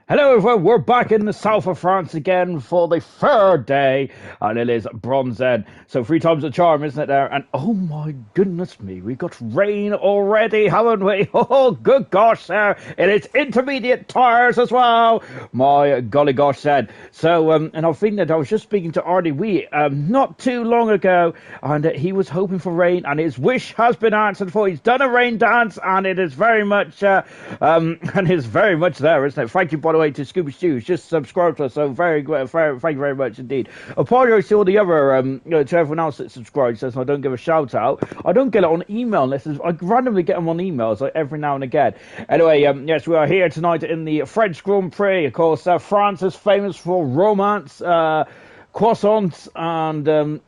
Hello everyone, we're back in the south of France again for the third day, and it is Bronze End. So 3 times the charm, isn't it there? And oh my goodness me, we got rain already, haven't we? Oh, good gosh, sir. It is intermediate tires as well. My golly gosh, said. So, and I think that I was just speaking to Artie Wee not too long ago, and he was hoping for rain, and his wish has been answered for. He's done a rain dance, and it is very much, there, isn't it? Thank you, by the way, to Scooby Stew, who's just subscribed to us, so thank you very much indeed. Apologies to all the other, to everyone else that subscribes, says I don't give a shout out. I don't get it on email unless I randomly get them on emails, like every now and again. Anyway, yes, we are here tonight in the French Grand Prix. Of course, France is famous for romance, croissants, and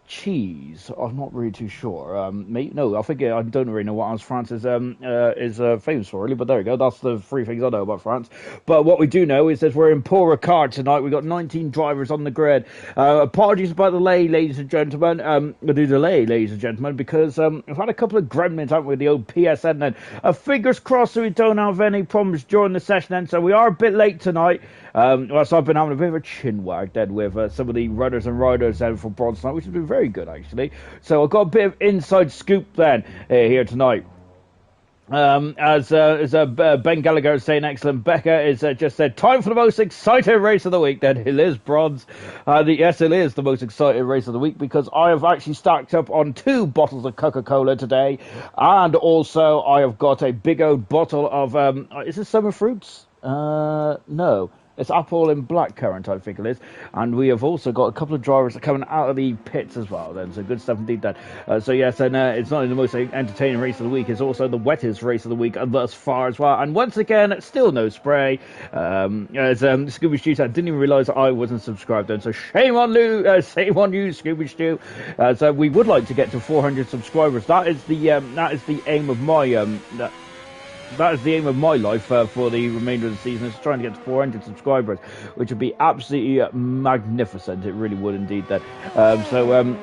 cheese. I'm not really too sure. No, I think I don't really know what else France is famous for, really. But there we go. That's the 3 things I know about France. But what we do know is that we're in Paul Ricard tonight. We've got 19 drivers on the grid. Apologies about the delay, ladies and gentlemen. Because we've had a couple of gremlins, haven't we? The old PSN then. Fingers crossed that we don't have any problems during the session then. So we are a bit late tonight. So I've been having a bit of a chin wag then with some of the runners and riders for Bronze tonight, which has been very good actually. So I've got a bit of inside scoop then here tonight. As Ben Gallagher is saying, excellent. Becca is just said, time for the most exciting race of the week. Then it is Bronze. Yes, it is the most exciting race of the week because I have actually stacked up on 2 bottles of Coca-Cola today, and also I have got a big old bottle of is this summer fruits? No. It's apple and blackcurrant, I think it is. And we have also got a couple of drivers coming out of the pits as well, then. So good stuff indeed, then. So yes, and it's not only the most entertaining race of the week, it's also the wettest race of the week thus far as well. And once again, still no spray. As Scooby Stew said, I didn't even realise I wasn't subscribed then. So shame on you, Scooby Stew. So we would like to get to 400 subscribers. That is the aim of my That is the aim of my life for the remainder of the season, is trying to get to 400 subscribers, which would be absolutely magnificent. It really would indeed. That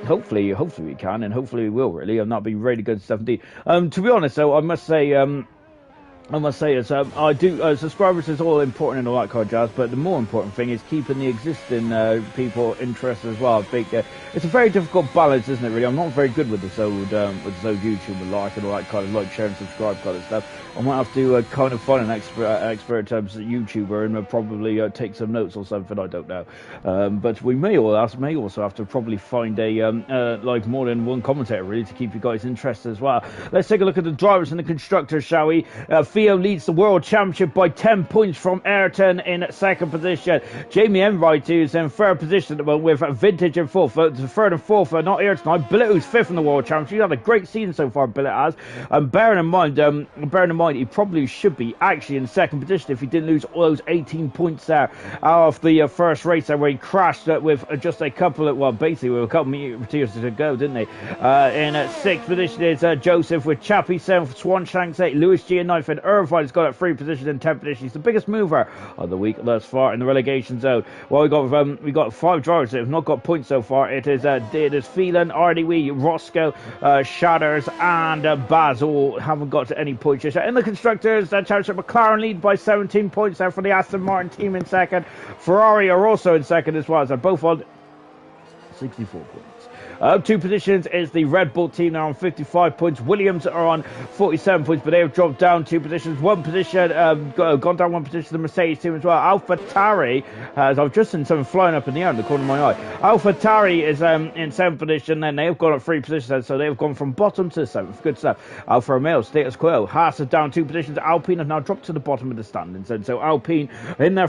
hopefully we can, and hopefully we will really, and that'll be really good stuff indeed. To be honest, though, I must say subscribers is all important and all that kind of jazz, but the more important thing is keeping the existing people interested as well. I think it's a very difficult balance, isn't it? Really, I'm not very good with this old YouTube like and all that kind of like, share and subscribe kind of stuff. I might have to kind of find an expert YouTuber and probably take some notes or something. I don't know, but we may also have to probably find a like more than one commentator really to keep you guys interested as well. Let's take a look at the drivers and the constructors, shall we? Theo leads the World Championship by 10 points from Ayrton in second position. Jamie Enright, who's in third position at the moment, with Vintage in fourth. Third and fourth, not here tonight. Billet, who's fifth in the World Championship. He's had a great season so far, Billet has. And bearing in mind, he probably should be actually in second position if he didn't lose all those 18 points there out of the first race there, where he crashed with just a couple of, basically with a couple meters to go, didn't he? In sixth position is Joseph, with Chappie seventh, Swanshanks 8, Lewis G in ninth, and Irvine's got at 3 positions in 10th position. He's the biggest mover of the week thus far in the relegation zone. Well, we got 5 drivers that have not got points so far. It is Phelan, Ardewee, Roscoe, Shatters, and Baz all haven't got any points yet. In the constructors, Championship, McLaren lead by 17 points there for the Aston Martin team in second. Ferrari are also in second as well. They're both on 64 points. 2 positions is the Red Bull team. They're on 55 points. Williams are on 47 points, but they have dropped down 2 positions. 1 position, gone down 1 position to the Mercedes team as well. AlphaTauri, as I've just seen something flying up in the air in the corner of my eye. AlphaTauri is in 7th position, then they have gone up 3 positions, so they have gone from bottom to 7th. Good stuff. Alfa Romeo, status quo. Haas is down 2 positions. Alpine have now dropped to the bottom of the standings, and so Alpine in their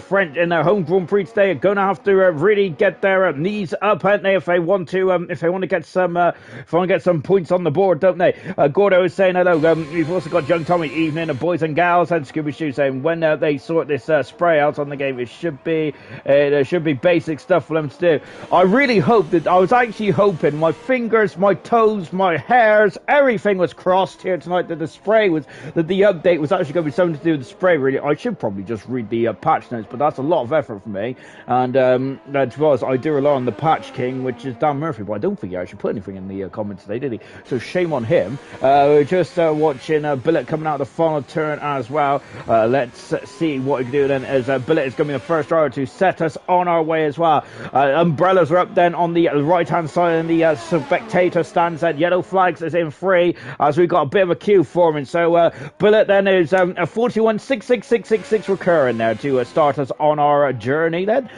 home Grand Prix today are going to have to really get their knees up, aren't they, if they want to get some points on the board, don't they? Gordo is saying hello. We've also got Young Tommy, evening of boys and gals, and Scooby Stew saying when they sort this spray out on the game, there should be basic stuff for them to do. I really hope that I was actually hoping my fingers, my toes, my hairs, everything was crossed here tonight that the update was actually going to be something to do with the spray. Really, I should probably just read the patch notes, but that's a lot of effort for me. And to be honest, I do rely on the Patch King, which is Dan Murphy, but I don't think think he actually put anything in the comments today, did he? So shame on him. Just watching Billet coming out of the final turn as well. Let's see what he can do then, as Billet is going to be the first driver to set us on our way as well. Umbrellas are up then on the right-hand side in the spectator stands, and yellow flags is in free, as we've got a bit of a queue forming. So Billet then is a 41-66666 recurring there to start us on our journey then.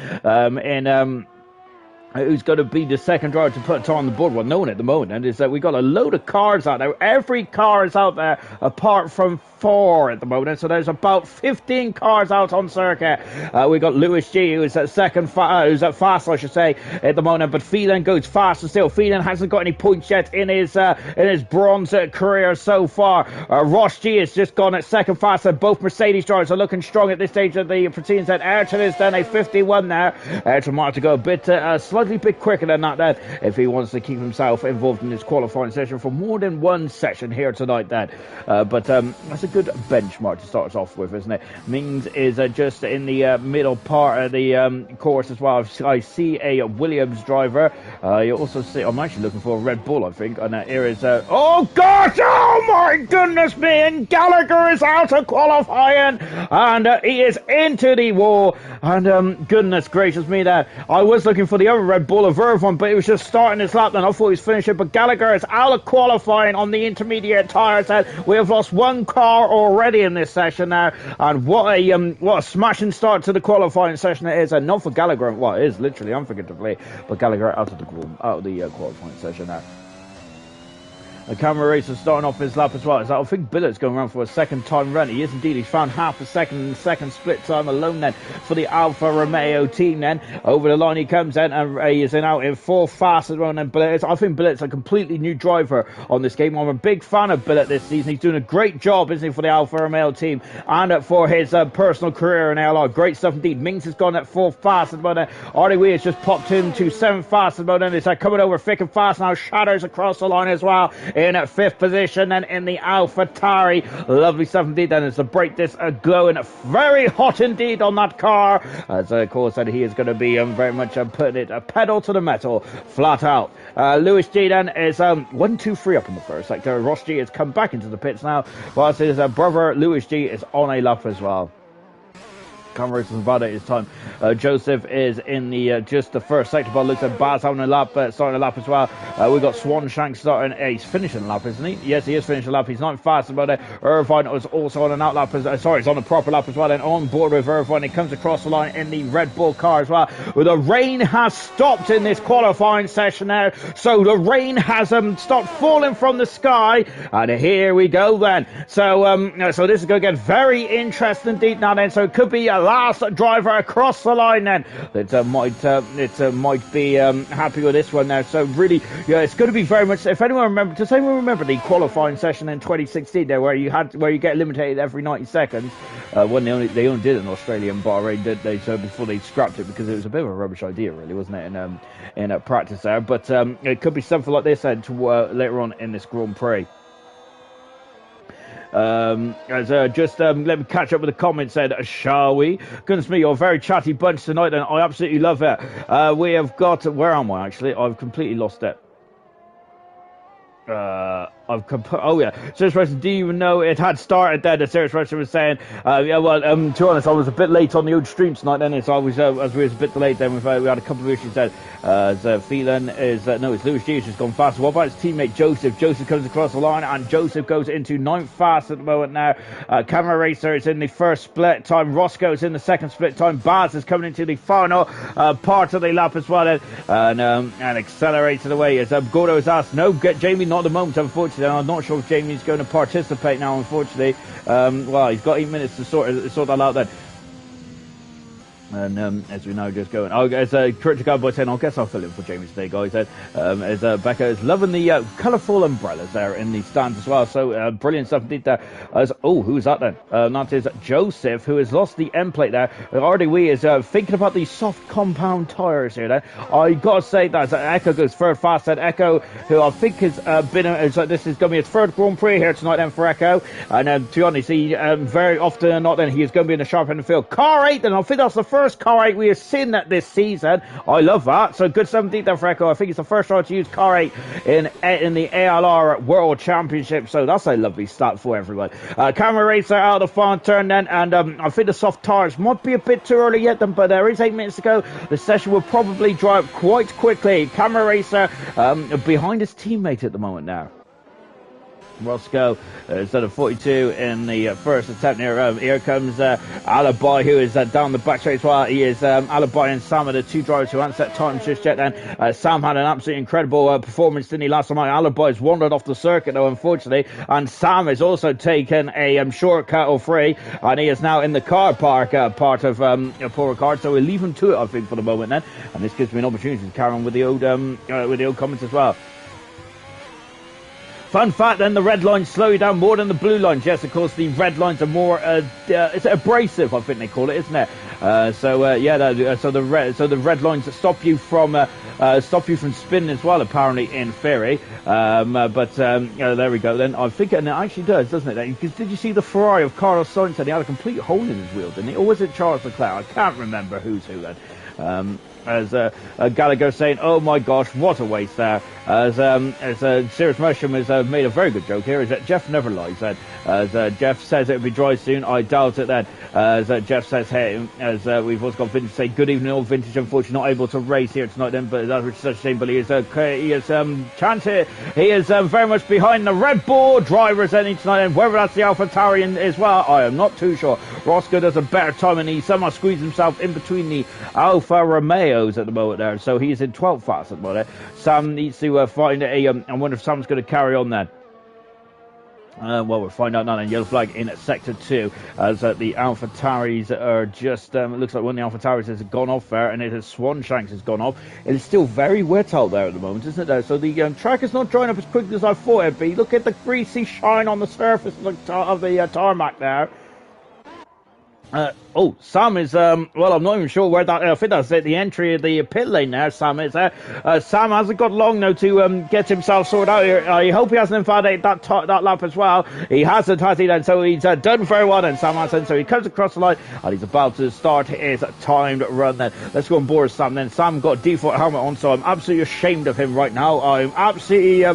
Who's going to be the second driver to put on the board? Well, known at the moment is that we got a load of cars out there. Every car is out there apart from 4 at the moment, so there's about 15 cars out on circuit. We got Lewis G, who's at who's at fast, I should say, at the moment, but Phelan goes faster still. Phelan hasn't got any points yet in his bronze career so far. Ross G has just gone at second fast, and both Mercedes drivers are looking strong at this stage of the proceedings. And Ayrton has done a 51 there. Ayrton might have to go a bit slightly bit quicker than that then, if he wants to keep himself involved in this qualifying session for more than one session here tonight then. But that's a good benchmark to start us off with, isn't it? Mings is just in the middle part of the course as well. I see a Williams driver. You also see, I'm actually looking for a Red Bull, I think, and here is oh gosh, oh my goodness me, and Gallagher is out of qualifying, and he is into the wall, and goodness gracious me there. I was looking for the other Red Bull of Irvine, but it was just starting his lap, and I thought he was finishing, but Gallagher is out of qualifying on the intermediate tyres, and we have lost one car already in this session now, and what a smashing start to the qualifying session it is, and not for Gallagher, well, it is literally unforgivably, but Gallagher out of the qualifying session now. The camera racer starting off his lap as well. So I think Billet's going around for a second time run. He is indeed. He's found half a second split time alone then for the Alfa Romeo team then. Over the line he comes in, and he is in out in 4th fast as well. And Billet, I think Billet's a completely new driver on this game. I'm a big fan of Billet this season. He's doing a great job, isn't he, for the Alfa Romeo team and for his personal career in LR. Great stuff indeed. Mings has gone at 4th fast as well. Artie Wee has just popped him to 7th fast as well. Then it's coming over thick and fast now. Shatters across the line as well. In at 5th position, and in the AlphaTauri, lovely stuff indeed. Then as the brake discs are glowing very hot indeed on that car, as of course that he is going to be very much putting it a pedal to the metal, flat out. Lewis G then is 1, 2, 3 up in the first sector. Ross G has come back into the pits now, whilst his brother Lewis G is on a lap as well. Converse is about it his time. Joseph is in the just the first sector, but looks at Baz having a lap, starting a lap as well. We've got Swanshank starting, he's finishing a lap, isn't he? Yes, he is finishing a lap. He's not fast about it. Irvine was also on an out lap, sorry, it's on a proper lap as well, and on board with Irvine. He comes across the line in the Red Bull car as well. Well, the rain has stopped in this qualifying session now, so the rain has stopped falling from the sky, and here we go then. So so this is going to get very interesting indeed now then, so it could be a last driver across the line then that might be happy with this one now. So really, yeah, it's going to be very much, if anyone remember the qualifying session in 2016 there, where you get eliminated every 90 seconds, when they only did it in Australia and Bahrain, did they? So before they scrapped it, because it was a bit of a rubbish idea really, wasn't it, in practice there. But it could be something like this later on in this Grand Prix. Just let me catch up with the comments then, shall we? Goodness me, you're a very chatty bunch tonight, and I absolutely love it. We have got, where am I actually? I've completely lost it. Oh yeah, Serious Racer, do you know it had started there? The Serious Racer was saying, yeah, well, to be honest, I was a bit late on the old stream tonight then, so I was, as we was a bit delayed then, we had a couple of issues then. Phelan is, no, it's Lewis G who's just gone faster. What about his teammate Joseph? Joseph comes across the line, and Joseph goes into 9th fast at the moment now. Camera Racer is in the first split time. Roscoe is in the second split time. Baz is coming into the final part of the lap as well then, and accelerated away as Gordo has asked, no, get Jamie, not at the moment, unfortunately. I'm not sure if Jamie's going to participate now, unfortunately. Well, he's got 8 minutes to sort that out then. And as we know, just going. As Critical Boy saying, I guess I'll fill in for Jamie today, guys. As Becca is loving the colourful umbrellas there in the stands as well. So brilliant stuff indeed there. Who's that then? That is Joseph, who has lost the end plate there. RDW is thinking about the soft compound tyres here. Then I gotta say that Echo goes third fast. Then Echo, who I think has this is going to be his third Grand Prix here tonight. Then for Echo, and to be honest, he very often or not, then he is going to be in the sharp end of the field. Car 8, then I think that's the first first car 8 we have seen that this season. I love that. So good 17th there for Echo. I think it's the first time to use car 8 in the ALR World Championship. So that's a lovely start for everyone. Camera Racer out of the final turn then, and I think the soft tires might be a bit too early yet, but there is 8 minutes to go. The session will probably dry up quite quickly. Camera Racer behind his teammate at the moment now. Roscoe instead of 42 in the first attempt here. Here comes Alibi, who is down the back straight as well. He is Alibi and Sam are the 2 drivers who haven't set times just yet. Then Sam had an absolutely incredible performance, didn't he, last time? Alibi's wandered off the circuit though, unfortunately, and Sam has also taken a shortcut or free, and he is now in the car park part of Paul Ricard, so we'll leave him to it, I think, for the moment then, and this gives me an opportunity to carry on with the old comments as well. Fun fact then, the red lines slow you down more than the blue lines. Yes, of course, the red lines are more it's abrasive, I think they call it, isn't it? So the red lines stop you from spinning as well, apparently, in theory. There we go then. I think it actually does, doesn't it? Because did you see the Ferrari of Carlos Sainz? He had a complete hole in his wheel, didn't he? Or was it Charles Leclerc? I can't remember who's who then. As Gallagher saying, "Oh my gosh, what a waste there." As Serious Mushroom has made a very good joke here. Is that Jeff never lies? Then, as Jeff says it'll be dry soon, I doubt it. Then, as Jeff says, "Hey," as we've also got Vintage say, "Good evening, all Vintage. Unfortunately, not able to race here tonight. Then, but that's such a shame. But he is chanted. He is very much behind the Red Bull drivers ending tonight. And whether that's the AlphaTauri as well, I am not too sure. Roscoe does a better time, and he somehow squeezes himself in between the Alfa Romeo at the moment there, so he's in 12th fast at the moment. Sam needs to find I wonder if Sam's going to carry on then. Well, we'll find out now. And yellow flag in sector 2 as the AlphaTauris are just it looks like one of the AlphaTauris has gone off there, and it is Swanshanks has gone off. It is still very wet out there at the moment, isn't it there? So the track is not drying up as quickly as I thought it'd be. Look at the greasy shine on the surface of the tarmac there. Sam is, well, I'm not even sure where that, I think that's at the entry of the pit lane there, Sam is there. Sam hasn't got long now to get himself sorted out here. I hope he hasn't invalidated that lap as well. He hasn't, has he then? So he's done very well then, Sam hasn't. So he comes across the line, and he's about to start his timed run then. Let's go on board Sam then. Sam got a default helmet on, so I'm absolutely ashamed of him right now. I'm absolutely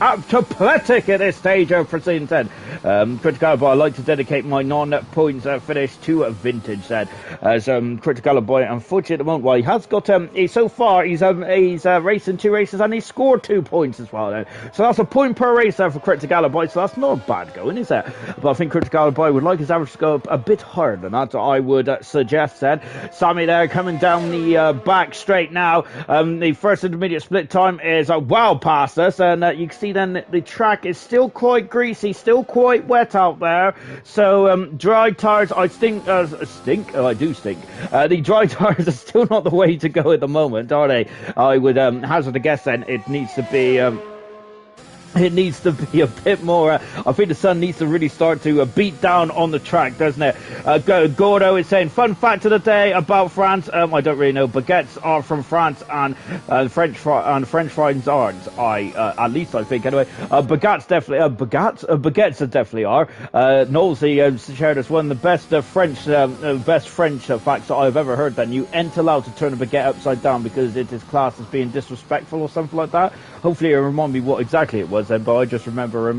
apoplectic at this stage of proceedings then. Critical, but I like to dedicate my non-points finish to a Vintage then, as Critical Boy, unfortunately at the moment, well, he has got so far he's racing 2 races and he scored 2 points as well then. So that's a point per race there for Critical Boy, so that's not bad going, is it? But I think Critical Boy would like his average to go up a bit higher than that, I would suggest then. Sammy there coming down the back straight now. The first intermediate split time is well past us, and you can see then the track is still quite greasy, still quite wet out there, so dry tires, I stink. Oh, I do stink. The dry tires are still not the way to go at the moment, are they? I would hazard a guess then it needs to be a bit more. I think the sun needs to really start to beat down on the track, doesn't it? Gordo is saying, fun fact of the day about France. I don't really know. Baguettes are from France, and French fries aren't. At least I think anyway. Baguettes definitely. Baguettes definitely are. Knowlesy shared us one of the best French facts that I've ever heard. Then you ain't allowed to turn a baguette upside down because it is classed as being disrespectful or something like that. Hopefully, it remind me what exactly it was then, but I just remember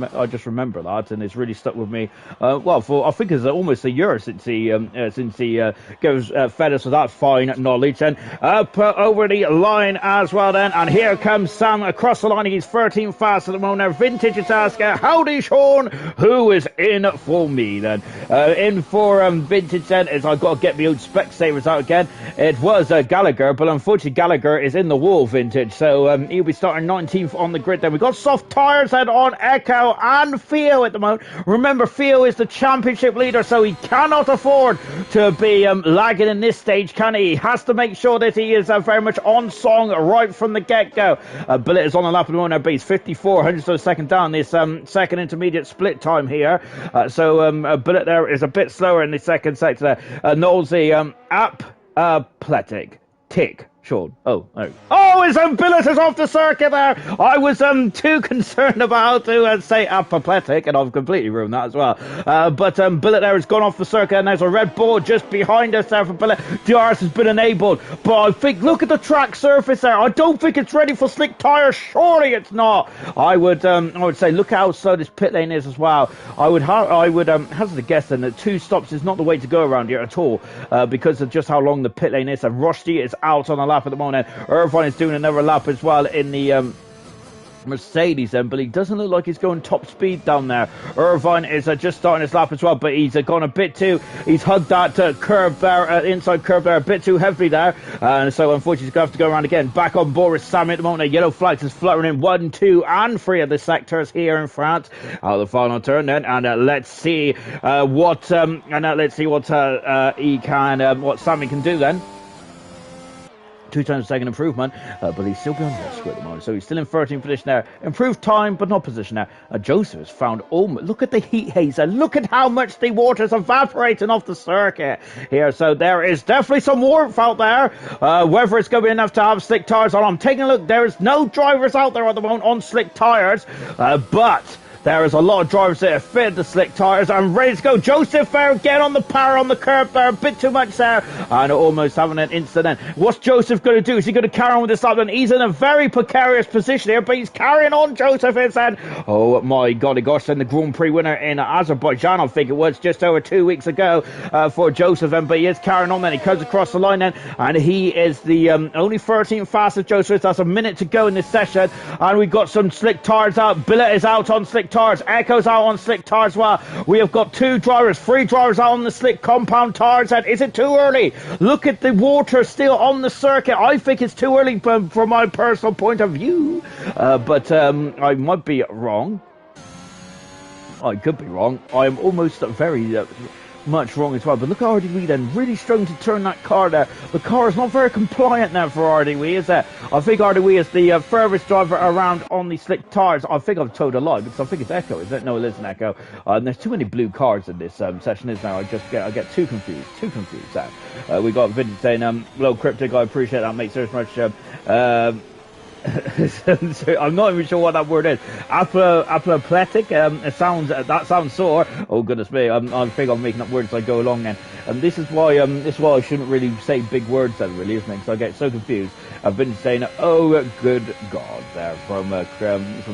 that, and it's really stuck with me. For I think it's almost a year since he fed us with that fine knowledge. And up over the line as well then, and here comes Sam across the line. He's 13th fast at the moment. Vintage is asking, howdy Sean, who is in for me then? In for Vintage then is I've got to get my old Specsavers out again. It was Gallagher, but unfortunately Gallagher is in the wall, Vintage, so he'll be starting 19th on the grid then. We've got soft tires then on Echo and Theo at the moment. Remember, Theo is the championship leader, so he cannot afford to be lagging in this stage, can he? He has to make sure that he is very much on song right from the get-go. Billet is on the lap at the moment, but he's 54 hundredths of a second down this second intermediate split time here. Billet there is a bit slower in the second sector there. Knowles the athletic tick Sean. Oh, his billet is off the circuit there. I was too concerned about to say apoplectic, and I've completely ruined that as well. But billet there has gone off the circuit, and there's a red board just behind us there for billet. DRS has been enabled, but I think look at the track surface there. I don't think it's ready for slick tires. Surely it's not. I would say look how slow this pit lane is as well. I would hazard a guess then that 2 stops is not the way to go around here at all, because of just how long the pit lane is. And Rusty is out on the lap at the moment. Irvine is doing another lap as well in the Mercedes then, but he doesn't look like he's going top speed down there. Irvine is just starting his lap as well, but he's gone a bit too, he's hugged that curb there, inside curb there, a bit too heavily there, and so unfortunately he's going to have to go around again. Back on board with Sammy at the moment. Yellow flags is fluttering in 1, 2 and 3 of the sectors here in France. Out of the final turn then, and let's see what Sammy can do then. 2 times a second improvement, but he's still beyond rescue at the moment, so he's still in 13th position there. Improved time, but not position now. Joseph has found almost, look at the heat haze, and look at how much the water's evaporating off the circuit here, so there is definitely some warmth out there. Whether it's going to be enough to have slick tires on, I'm taking a look, there is no drivers out there at the moment on slick tires, but there is a lot of drivers that have fitted the slick tyres and ready to go. Joseph there again on the power on the curb there, a bit too much there, and almost having an incident. What's Joseph going to do? Is he going to carry on with this lap? And he's in a very precarious position here, but he's carrying on. Joseph is then, oh my golly gosh, and the Grand Prix winner in Azerbaijan, I think it was just over 2 weeks ago for Joseph, but he is carrying on then. He comes across the line then, and he is the only 13th fastest Joseph. That's a minute to go in this session, and we've got some slick tyres out. Billet is out on slick tyres, Echo's out on slick tyres as well. We have got 2 drivers, 3 drivers out on the slick compound tyres. And is it too early? Look at the water still on the circuit. I think it's too early from my personal point of view, but I might be wrong. I could be wrong. I am almost very much wrong as well, but look at RDW then, really struggling to turn that car there. The car is not very compliant now for RDW, is it? I think RDW is the furthest driver around on the slick tyres. I think I've told a lie, because I think it's Echo, is it? No, it isn't Echo. And there's too many blue cars in this session, is now. I get too confused there. We got Vintage saying, hello Cryptic, I appreciate that, mate, so much. So I'm not even sure what that word is. Apoplectic. That sounds sore. Oh goodness me! I think I'm making up words as I go along. And this is why I shouldn't really say big words then, really, isn't it? Because I get so confused. I've been saying, oh good God, there from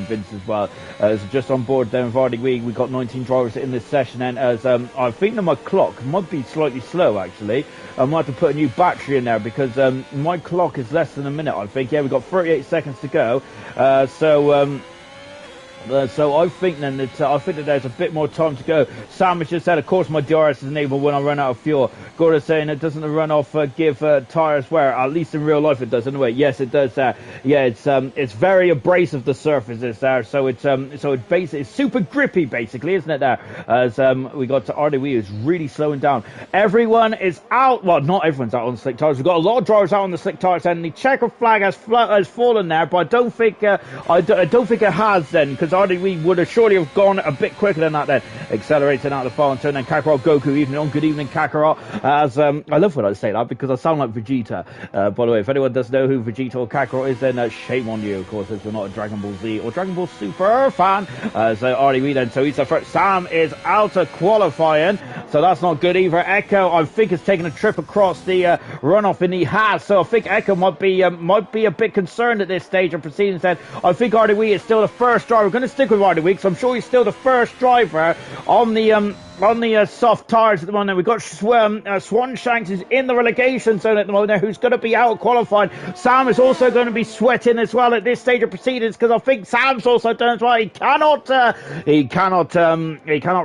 Vince as well. So just on board then, Vardy, we got 19 drivers in this session, and as I think that my clock might be slightly slow actually. I might have to put a new battery in there because my clock is less than a minute, I think. Yeah, we've got 38 seconds to go. So I think then that there's a bit more time to go. Sam has just said, of course, my DRS is enabled when I run out of fuel. Gordon saying it doesn't run off give tyres wear. At least in real life it does anyway. Yes, it does. It's very abrasive, the surfaces there. So it's basically it's super grippy, basically, isn't it? There as we got to RDW who's really slowing down. Everyone is out. Well, not everyone's out on slick tyres. We've got a lot of drivers out on the slick tyres, and the checker flag has fallen there. But I don't think it has then, because RDW would have surely have gone a bit quicker than that then. Accelerating out the final turn, and Kakarot Goku evening on. Good evening, Kakarot. As I love when I say that because I sound like Vegeta. By the way, if anyone does know who Vegeta or Kakarot is, then shame on you, of course, if you're not a Dragon Ball Z or Dragon Ball Super fan. So RDW then, so he's the first. Sam is out of qualifying, so that's not good either. Echo, I think, is taking a trip across the runoff, and he has. So I think Echo might be a bit concerned at this stage of proceedings. Then I think RDW is still the first driver. We're going to stick with RDW because I'm sure he's still the first driver on the soft tyres at the moment. We've got Swanshanks is in the relegation zone at the moment, who's going to be out qualified. Sam is also going to be sweating as well at this stage of proceedings, because I think Sam's also done as well. He cannot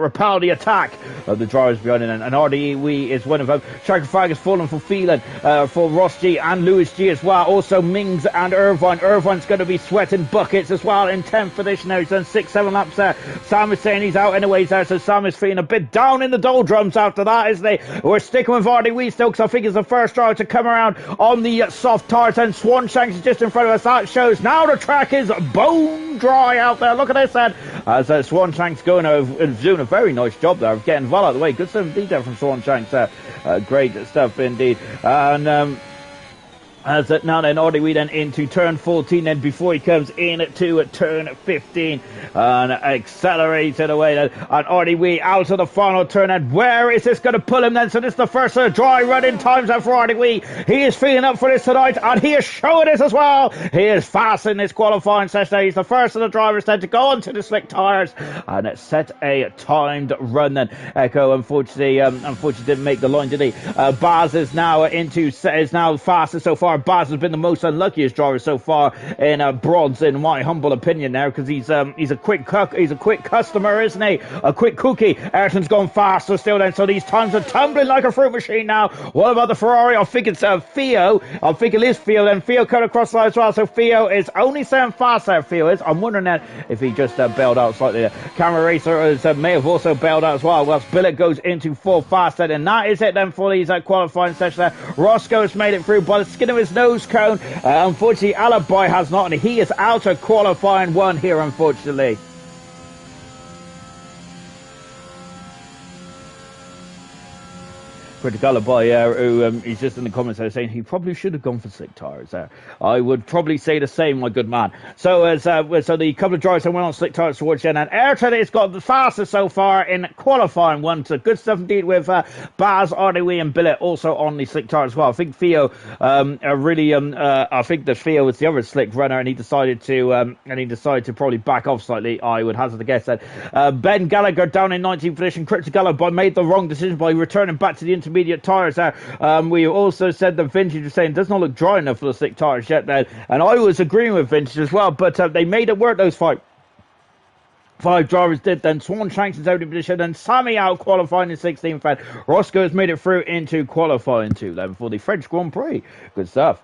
repel the attack of the drivers behind him, and RDW is one of them. Striker Fag has fallen for Phelan, for Ross G and Lewis G as well. Also Mings and Irvine. Irvine's going to be sweating buckets as well in 10th position now. He's done 6-7 laps there. Sam is saying he's out anyways there, so Sam is feeling a bit down in the doldrums after that, isn't he? We're sticking with RDW still, because I think it's the first driver to come around on the soft tyres, and Swanshanks is just in front of us. That shows now the track is bone dry out there. Look at this then, as Swanshanks going over and doing a very nice job there of getting well out of the way. Good stuff indeed there from Swanshanks. Great stuff indeed. And As now then, RDW then into turn 14 then before he comes in to turn 15 and accelerated away then. And RDW out of the final turn, and where is this going to pull him then? So this is the first dry running times out for RDW. He is feeling up for this tonight, and he is showing this as well. He is fast in this qualifying session. He's the first of the drivers then to go onto the slick tyres and set a timed run then. Echo unfortunately didn't make the line, did he? Baz is now fastest so far. Baz has been the most unluckiest driver so far in bronze, in my humble opinion there, because he's a quick customer, isn't he? A quick cookie. Ayrton's gone faster still then, so these times are tumbling like a fruit machine now. What about the Ferrari? I think it's Theo. I think it is Theo, and Theo cut across the line as well, so Theo is only saying fast there, Theo is. I'm wondering then if he just bailed out slightly there. Camera Racer may have also bailed out as well, whilst Billet goes into full fast then, and that is it then for these qualifying sessions there. Roscoe's made it through by the skin of his nose cone. Unfortunately, Alibi has not, and he is out of qualifying one here, unfortunately. Critical Alibi, who he's just in the comments there saying he probably should have gone for slick tyres there. I would probably say the same, my good man. So the couple of drivers that went on slick tyres towards the end, and Ayrton has got the fastest so far in qualifying one. So good stuff indeed with Baz, RDW and Billet also on the slick tyre as well. I think Theo I think that Theo was the other slick runner, and he decided to probably back off slightly. I would hazard a guess that Ben Gallagher down in 19th position. Critical Alibi made the wrong decision by returning back to the intermediate tyres there. We also said that Vintage was saying it does not look dry enough for the slick tyres yet then, and I was agreeing with Vintage as well, but they made it work, those five drivers did then. Swan Shanks is out in position, and Sammy out qualifying in 16th, and Roscoe has made it through into qualifying 2 then for the French Grand Prix. Good stuff.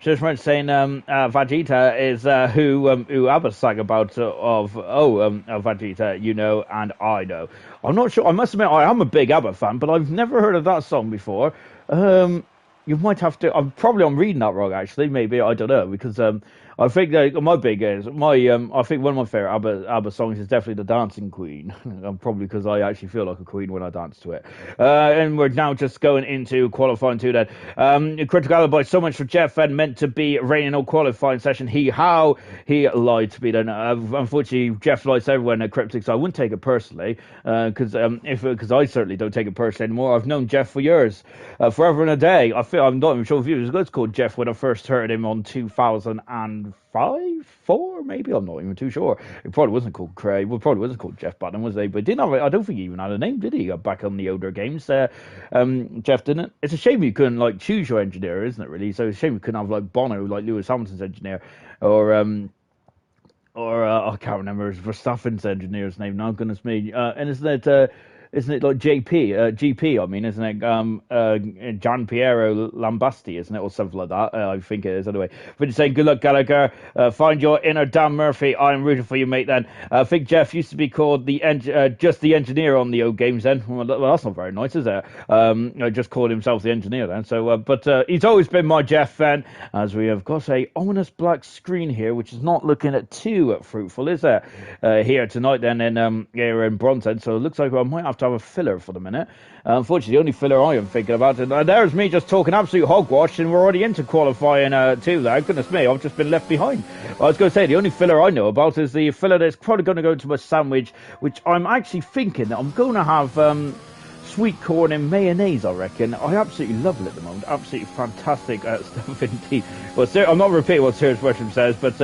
Just saying Vegeta is who Abba sang about Vegeta, you know, and I know. I'm not sure. I must admit, I am a big ABBA fan, but I've never heard of that song before. You might have to. I'm reading that wrong, actually. Maybe, I don't know, because I think I think one of my favorite ABBA songs is definitely The Dancing Queen. Probably because I actually feel like a queen when I dance to it. And we're now just going into qualifying 2 then. Critical Alibi, so much for Jeff, and meant to be raining all qualifying session. He lied to me then. Unfortunately, Jeff lies to everyone at Cryptic, so I wouldn't take it personally, because I certainly don't take it personally anymore. I've known Jeff for years, forever and a day. I'm not even sure if he was called Jeff when I first heard him on 2005, 4 maybe. I'm not even too sure. It probably wasn't called Craig. Well, probably wasn't called Jeff Button, was they? But didn't have. I don't think he even had a name, did he? Back on the older games, Jeff didn't. It's a shame you couldn't choose your engineer, isn't it? Really. So it's a shame you couldn't have Bono, like Lewis Hamilton's engineer, or I can't remember Verstappen's engineer's name now. Goodness me. And isn't it like GP, I mean, isn't it? Gian Piero Lambasti, isn't it? Or something like that. I think it is, anyway. But you're saying, good luck, Gallagher. Find your inner Dan Murphy. I'm rooting for you, mate, then. I think Jeff used to be called just the engineer on the old games, then. Well, that's not very nice, is it? Just called himself the engineer, then. So, but he's always been my Jeff fan, as we have got a ominous black screen here, which is not looking too fruitful, is it? Here tonight, then, here in Bronson. So it looks like I might have to have a filler for the minute. Unfortunately, the only filler I am thinking about, and there's me just talking absolute hogwash, and we're already into qualifying 2 there. Goodness me, I've just been left behind. I was going to say, the only filler I know about is the filler that's probably going to go into my sandwich, which I'm actually thinking that I'm going to have sweet corn and mayonnaise, I reckon. I absolutely love it at the moment. Absolutely fantastic stuff indeed. Well, I'm not repeating what Sirius Westram says, but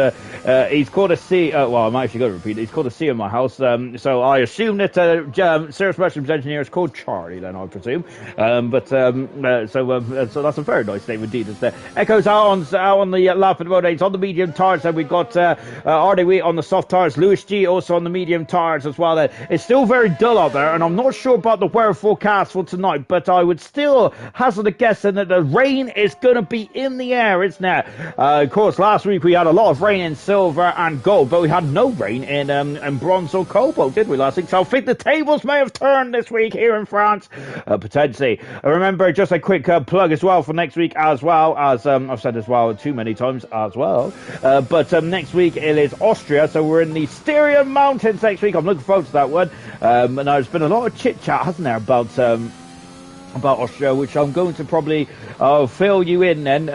he's called a C. Well, I'm actually going to repeat it. He's called a C in my house. So I assume that Sirius Westram's engineer is called Charlie, then, I presume. So that's a very nice name indeed. It's Echo's out on the lap at the moment. He's on the medium tyres. Then we've got RDW on the soft tyres. Lewis G also on the medium tyres as well. Then it's still very dull out there, and I'm not sure about the weather forecast for tonight, but I would still hazard a guess that the rain is going to be in the air, isn't it? Of course, last week we had a lot of rain in silver and gold, but we had no rain in bronze or cobalt, did we, last week? So I think the tables may have turned this week here in France, potentially. Remember, just a quick plug as well for next week, as well as I've said as well too many times as well. But next week it is Austria, so we're in the Styrian Mountains next week. I'm looking forward to that one. And there's been a lot of chit chat, hasn't there, about about Austria, which I'm going to probably fill you in then.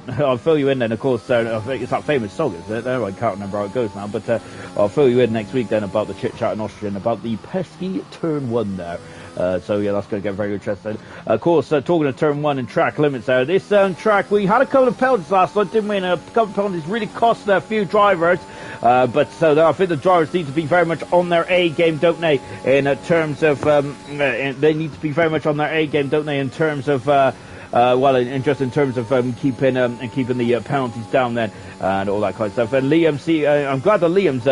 I'll fill you in then, of course. I think it's that famous song, is it? I can't remember how it goes now, but I'll fill you in next week then about the chit-chat in Austria and about the pesky turn 1 there. So yeah, that's going to get very interesting. Of course, talking of turn 1 and track limits there. This track, we had a couple of penalties last night, didn't we? And a couple of penalties really cost a few drivers. But so I think the drivers need to be very much on their A game, don't they? In terms of, they need to be very much on their A game, don't they? In terms of, just in terms of keeping the penalties down then and all that kind of stuff. And Liam, I'm glad that Liam's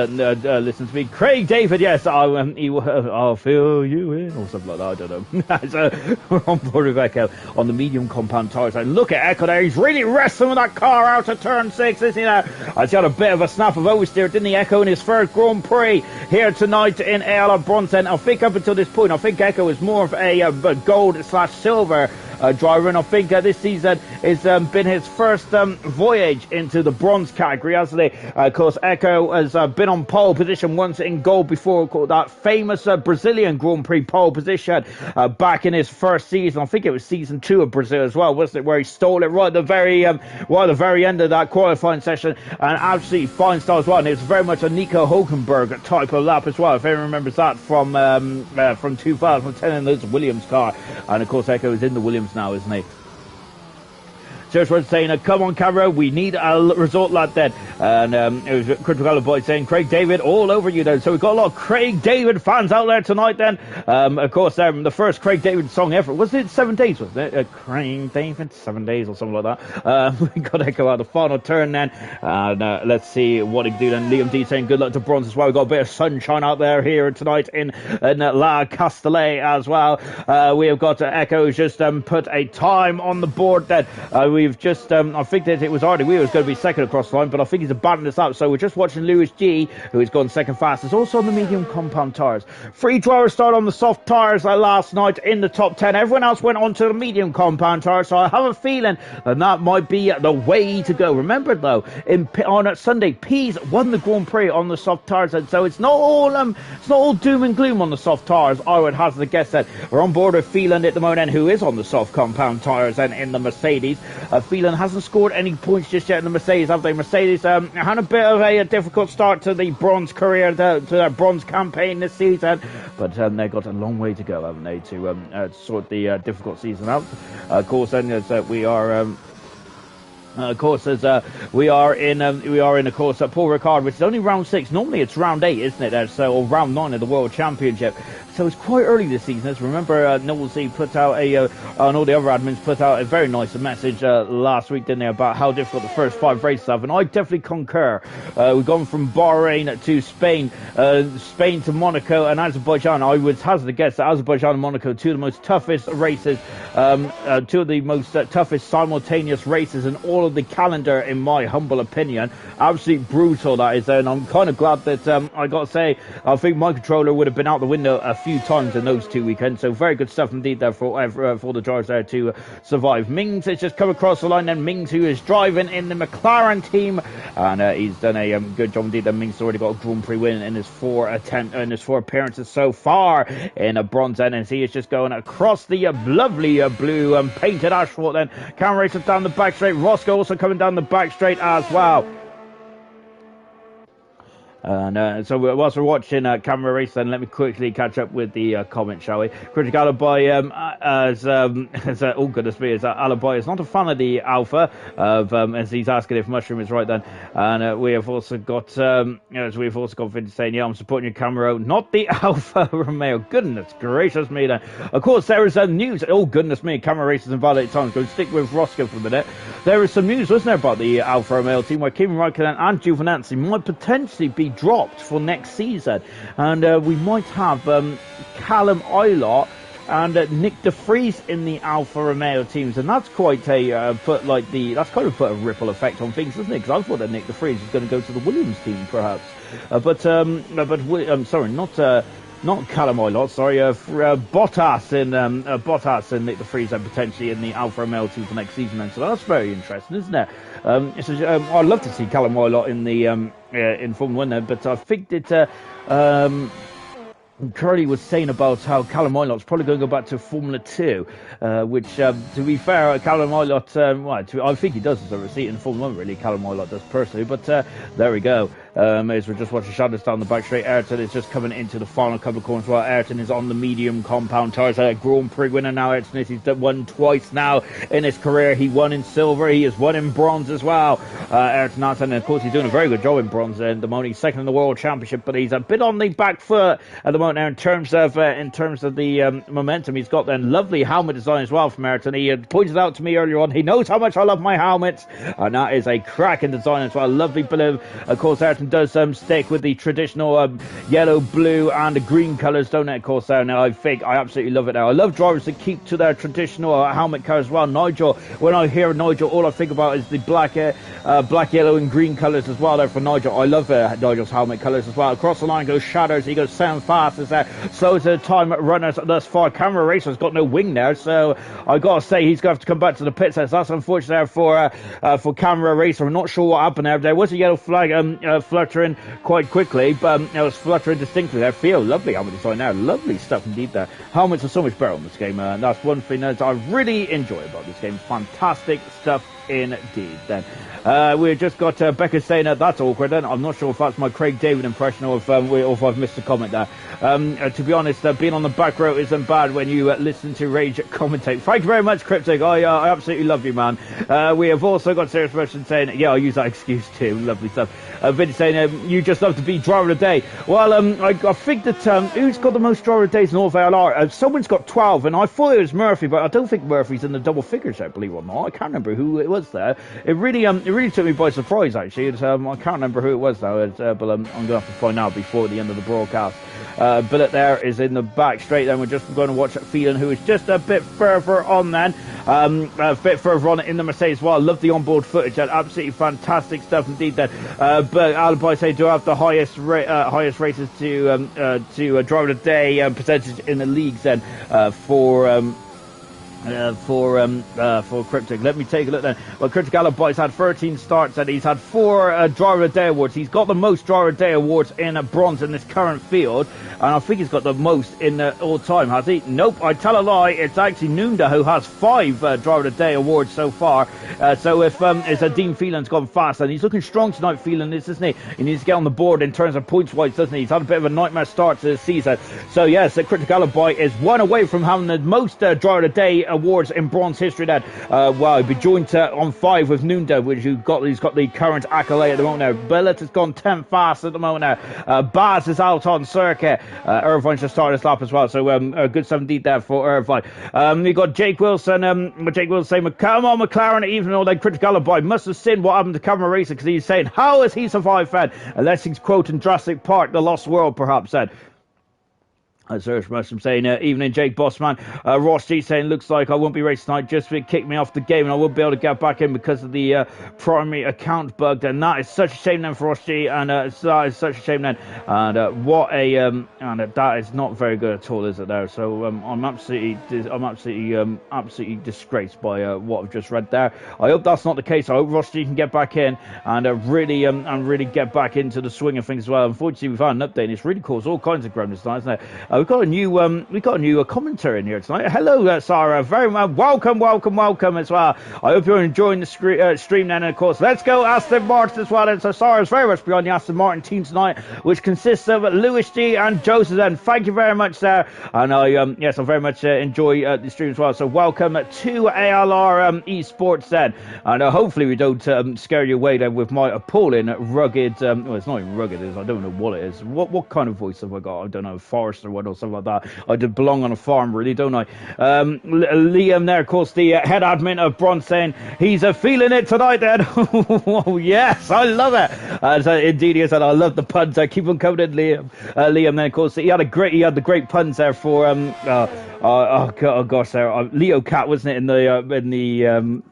listens to me. Craig David, yes, I'll fill you in or something like that. I don't know. So we're on board with Echo on the medium compound tires. And look at Echo there. He's really wrestling with that car out of turn 6, isn't he? Now, he's got a bit of a snap of oversteer, didn't he? Echo in his first Grand Prix here tonight in Ayala Bronson. I think up until this point, I think Echo is more of a gold/silver driver, and I think this season has been his first voyage into the bronze category, hasn't he? Of course, Echo has been on pole position once in gold before, that famous Brazilian Grand Prix pole position back in his first season. I think it was season 2 of Brazil as well, wasn't it, where he stole it right at the very end of that qualifying session, and absolutely fine style as well. And it was very much a Nico Hulkenberg type of lap as well, if anyone remembers that from 2010 in the Williams car. And of course, Echo is in the Williams now, isn't he? Just was saying, come on, camera, we need a result lap then. And it was Critical Boy saying, Craig David, all over you then. So we've got a lot of Craig David fans out there tonight then. Of course, the first Craig David song ever. Was it 7 Days, wasn't it? Craig David, 7 Days or something like that. We got Echo out the final turn then. And let's see what he can do then. Liam D saying, good luck to Bronze as well. We've got a bit of sunshine out there here tonight in La Castellet as well. We have got Echo just put a time on the board then. We've just, I think that it was already, we was going to be second across the line, but I think he's abandoned us up. So we're just watching Lewis G, who has gone second fastest, also on the medium compound tyres. 3 drivers started on the soft tyres last night in the top 10. Everyone else went on to the medium compound tyres. So I have a feeling that might be the way to go. Remember though, on Sunday, Pease won the Grand Prix on the soft tyres, and so it's not all doom and gloom on the soft tyres. I would hazard a guess that we're on board with Phelan at the moment, who is on the soft compound tyres and in the Mercedes. Phelan hasn't scored any points just yet in the Mercedes, have they? Mercedes had a bit of a difficult start to the bronze career, to their bronze campaign this season, but they've got a long way to go, haven't they, to sort the difficult season out. Of course, then as we are. Of course, as we are in, of course, Paul Ricard, which is only round 6. Normally it's round 8, isn't it? Or round 9 of the World Championship. So it's quite early this season. As remember, Noelsy put out and all the other admins put out a very nice message last week, didn't they, about how difficult the first 5 races have, and I definitely concur. We've gone from Bahrain to Spain, Spain to Monaco and Azerbaijan. I would hazard a guess that Azerbaijan and Monaco, 2 of the most toughest races, 2 of the most toughest simultaneous races in all of the calendar, in my humble opinion. Absolutely brutal, that is, and I'm kind of glad that I got to say, I think my controller would have been out the window a few times in those 2 weekends. So very good stuff indeed there for the drivers there to survive. Mings has just come across the line then. Mings, who is driving in the McLaren team, and he's done a good job indeed. Mings has already got a Grand Prix win in his 4 appearances so far in a bronze end, and he is just going across the lovely blue painted asphalt then. Cameron races down the back straight. Roscoe also coming down the back straight as well. And so whilst we're watching camera race, then let me quickly catch up with the comment, shall we? Critic Alibi, oh goodness me, Alibi is not a fan of the Alpha, as he's asking if Mushroom is right then. And we have also got, Vince saying, yeah, I'm supporting your Camaro, not the Alpha Romeo. Goodness gracious me then. Of course, there is news. Oh goodness me, camera races and validated times. Go stick with Roscoe for a minute. There is some news, wasn't there, about the Alfa Romeo team, where Kimi Raikkonen and Giovinazzi might potentially be dropped for next season, and we might have Callum Eilert and Nick De Vries in the Alfa Romeo teams, and that's quite a put a ripple effect on things, doesn't it? Because I thought that Nick De Vries was going to go to the Williams team, perhaps, but I'm sorry, not Callum Eilert, sorry, Bottas and Nick De Vries are potentially in the Alfa Romeo team for next season, and so that's very interesting, isn't it? I'd love to see Callum Eilert in the in Formula 1 there, but I think that Curly was saying about how Callum Ilot's probably going to go back to Formula 2, which, to be fair, Callum Ilott, I think he does deserve a seat in Formula 1, really, Callum Ilott does personally, but there we go. As we're just watching shadows down the back straight, Ayrton is just coming into the final couple of corners while Ayrton is on the medium compound tires. Grand Prix winner now, Ayrton is. He's won twice now in his career. He won in silver, he has won in bronze as well. Ayrton, and of course he's doing a very good job in bronze at the moment. He's second in the World Championship, but he's a bit on the back foot at the moment now in terms of the momentum he's got. Then lovely helmet design as well from Ayrton. He had pointed out to me earlier on, he knows how much I love my helmets, and that is a cracking design as well. Lovely blue. Of course, Ayrton does stick with the traditional yellow, blue, and green colours, don't it? Of course, now I think I absolutely love it. Now I love drivers that keep to their traditional helmet colours as well. Nigel, when I hear Nigel, all I think about is the black, yellow, and green colours as well. There for Nigel, I love Nigel's helmet colours as well. Across the line goes Shadows. He goes sound fast as slows the time runners thus far. Camera Racer's got no wing there, so I gotta say he's gonna have to come back to the pits. That's unfortunate for Camera Racer. I'm not sure what happened there. There was a yellow flag fluttering quite quickly, but it was fluttering distinctly there. Feel lovely helmet design there. Lovely stuff indeed there. Helmets are so much better on this game, and that's one thing that I really enjoy about this game. Fantastic stuff indeed. Then we've just got Becca saying that's awkward. Then I'm not sure if that's my Craig David impression or if I've missed a comment there. To be honest, being on the back row isn't bad when you listen to Rage commentate. Thank you very much, Cryptic. I absolutely love you, man. We have also got Serious Person saying, yeah, I'll use that excuse too. Lovely stuff. Vinny saying, you just love to be driver of the day. Well, I think that who's got the most driver of the days in all of ALR? Someone's got 12, and I thought it was Murphy, but I don't think Murphy's in the double figures there, believe it or not. I can't remember who it was there. It really took me by surprise, actually. I can't remember who it was though, but I'm going to have to find out before the end of the broadcast. Billet there is in the back straight. Then we're just going to watch Phelan, who is just a bit further on then. A bit further on in the Mercedes. Well, I love the onboard footage. That absolutely fantastic stuff indeed. Then, but Alibi say do have the highest races to driver of the day percentage in the leagues. Then for Cryptic. Let me take a look then. Well, Cryptic Alibi's had 13 starts and he's had 4 Driver of the Day awards. He's got the most Driver of the Day awards in bronze in this current field, and I think he's got the most in all time, has he? Nope, I tell a lie. It's actually Nunda who has 5 Driver of the Day awards so far. So if Dean Phelan's gone fast, and he's looking strong tonight, Phelan is, isn't he? He needs to get on the board in terms of points wise, doesn't he? He's had a bit of a nightmare start to the season. So yes, Cryptic Alibi is one away from having the most Driver of the Day awards in bronze history then. Well, he'd be joined on 5 with Nunda, which he's got the current accolade at the moment now. Billet has gone 10 fast at the moment now. Baz is out on circuit. Irvine should start his lap as well, so a good 17 there for Irvine. We've got Jake Wilson. Jake Wilson saying, come on McLaren, even though they Critical Alibi must have seen what happened to Cameron Racer, because he's saying, how has he survived then? Unless he's quoting Jurassic Park, The Lost World perhaps then. Serge Mushroom saying, evening Jake Bossman. Ross G saying, looks like I won't be racing tonight, just to kick me off the game and I won't be able to get back in because of the primary account bug. And that is such a shame then for Ross G, and that is such a shame then. And that is not very good at all, is it there? So I'm absolutely disgraced by what I've just read there. I hope that's not the case. I hope Ross G can get back in and really get back into the swing of things as well. Unfortunately, we've had an update and it's really caused all kinds of groundness tonight, isn't it? We've got a new commentary in here tonight. Hello, Sarah. Very much welcome as well. I hope you're enjoying the stream then. And of course, let's go Aston Martin as well. And so Sarah's very much behind the Aston Martin team tonight, which consists of Lewis G and Joseph. And thank you very much, Sarah. And I very much enjoy the stream as well. So welcome to ALR Esports then. And hopefully we don't scare you away then with my appalling rugged. Well, it's not even rugged. I don't know what it is. What kind of voice have I got? I don't know. Forest or what or something like that. I did belong on a farm, really, don't I? Liam there, of course, the head admin of Bronze, saying he's feeling it tonight then. Oh yes, I love it. So indeed he is, and I love the puns. Keep on coming in, Liam. Liam then, of course, he had the great puns there for Leo Cat, wasn't it, in the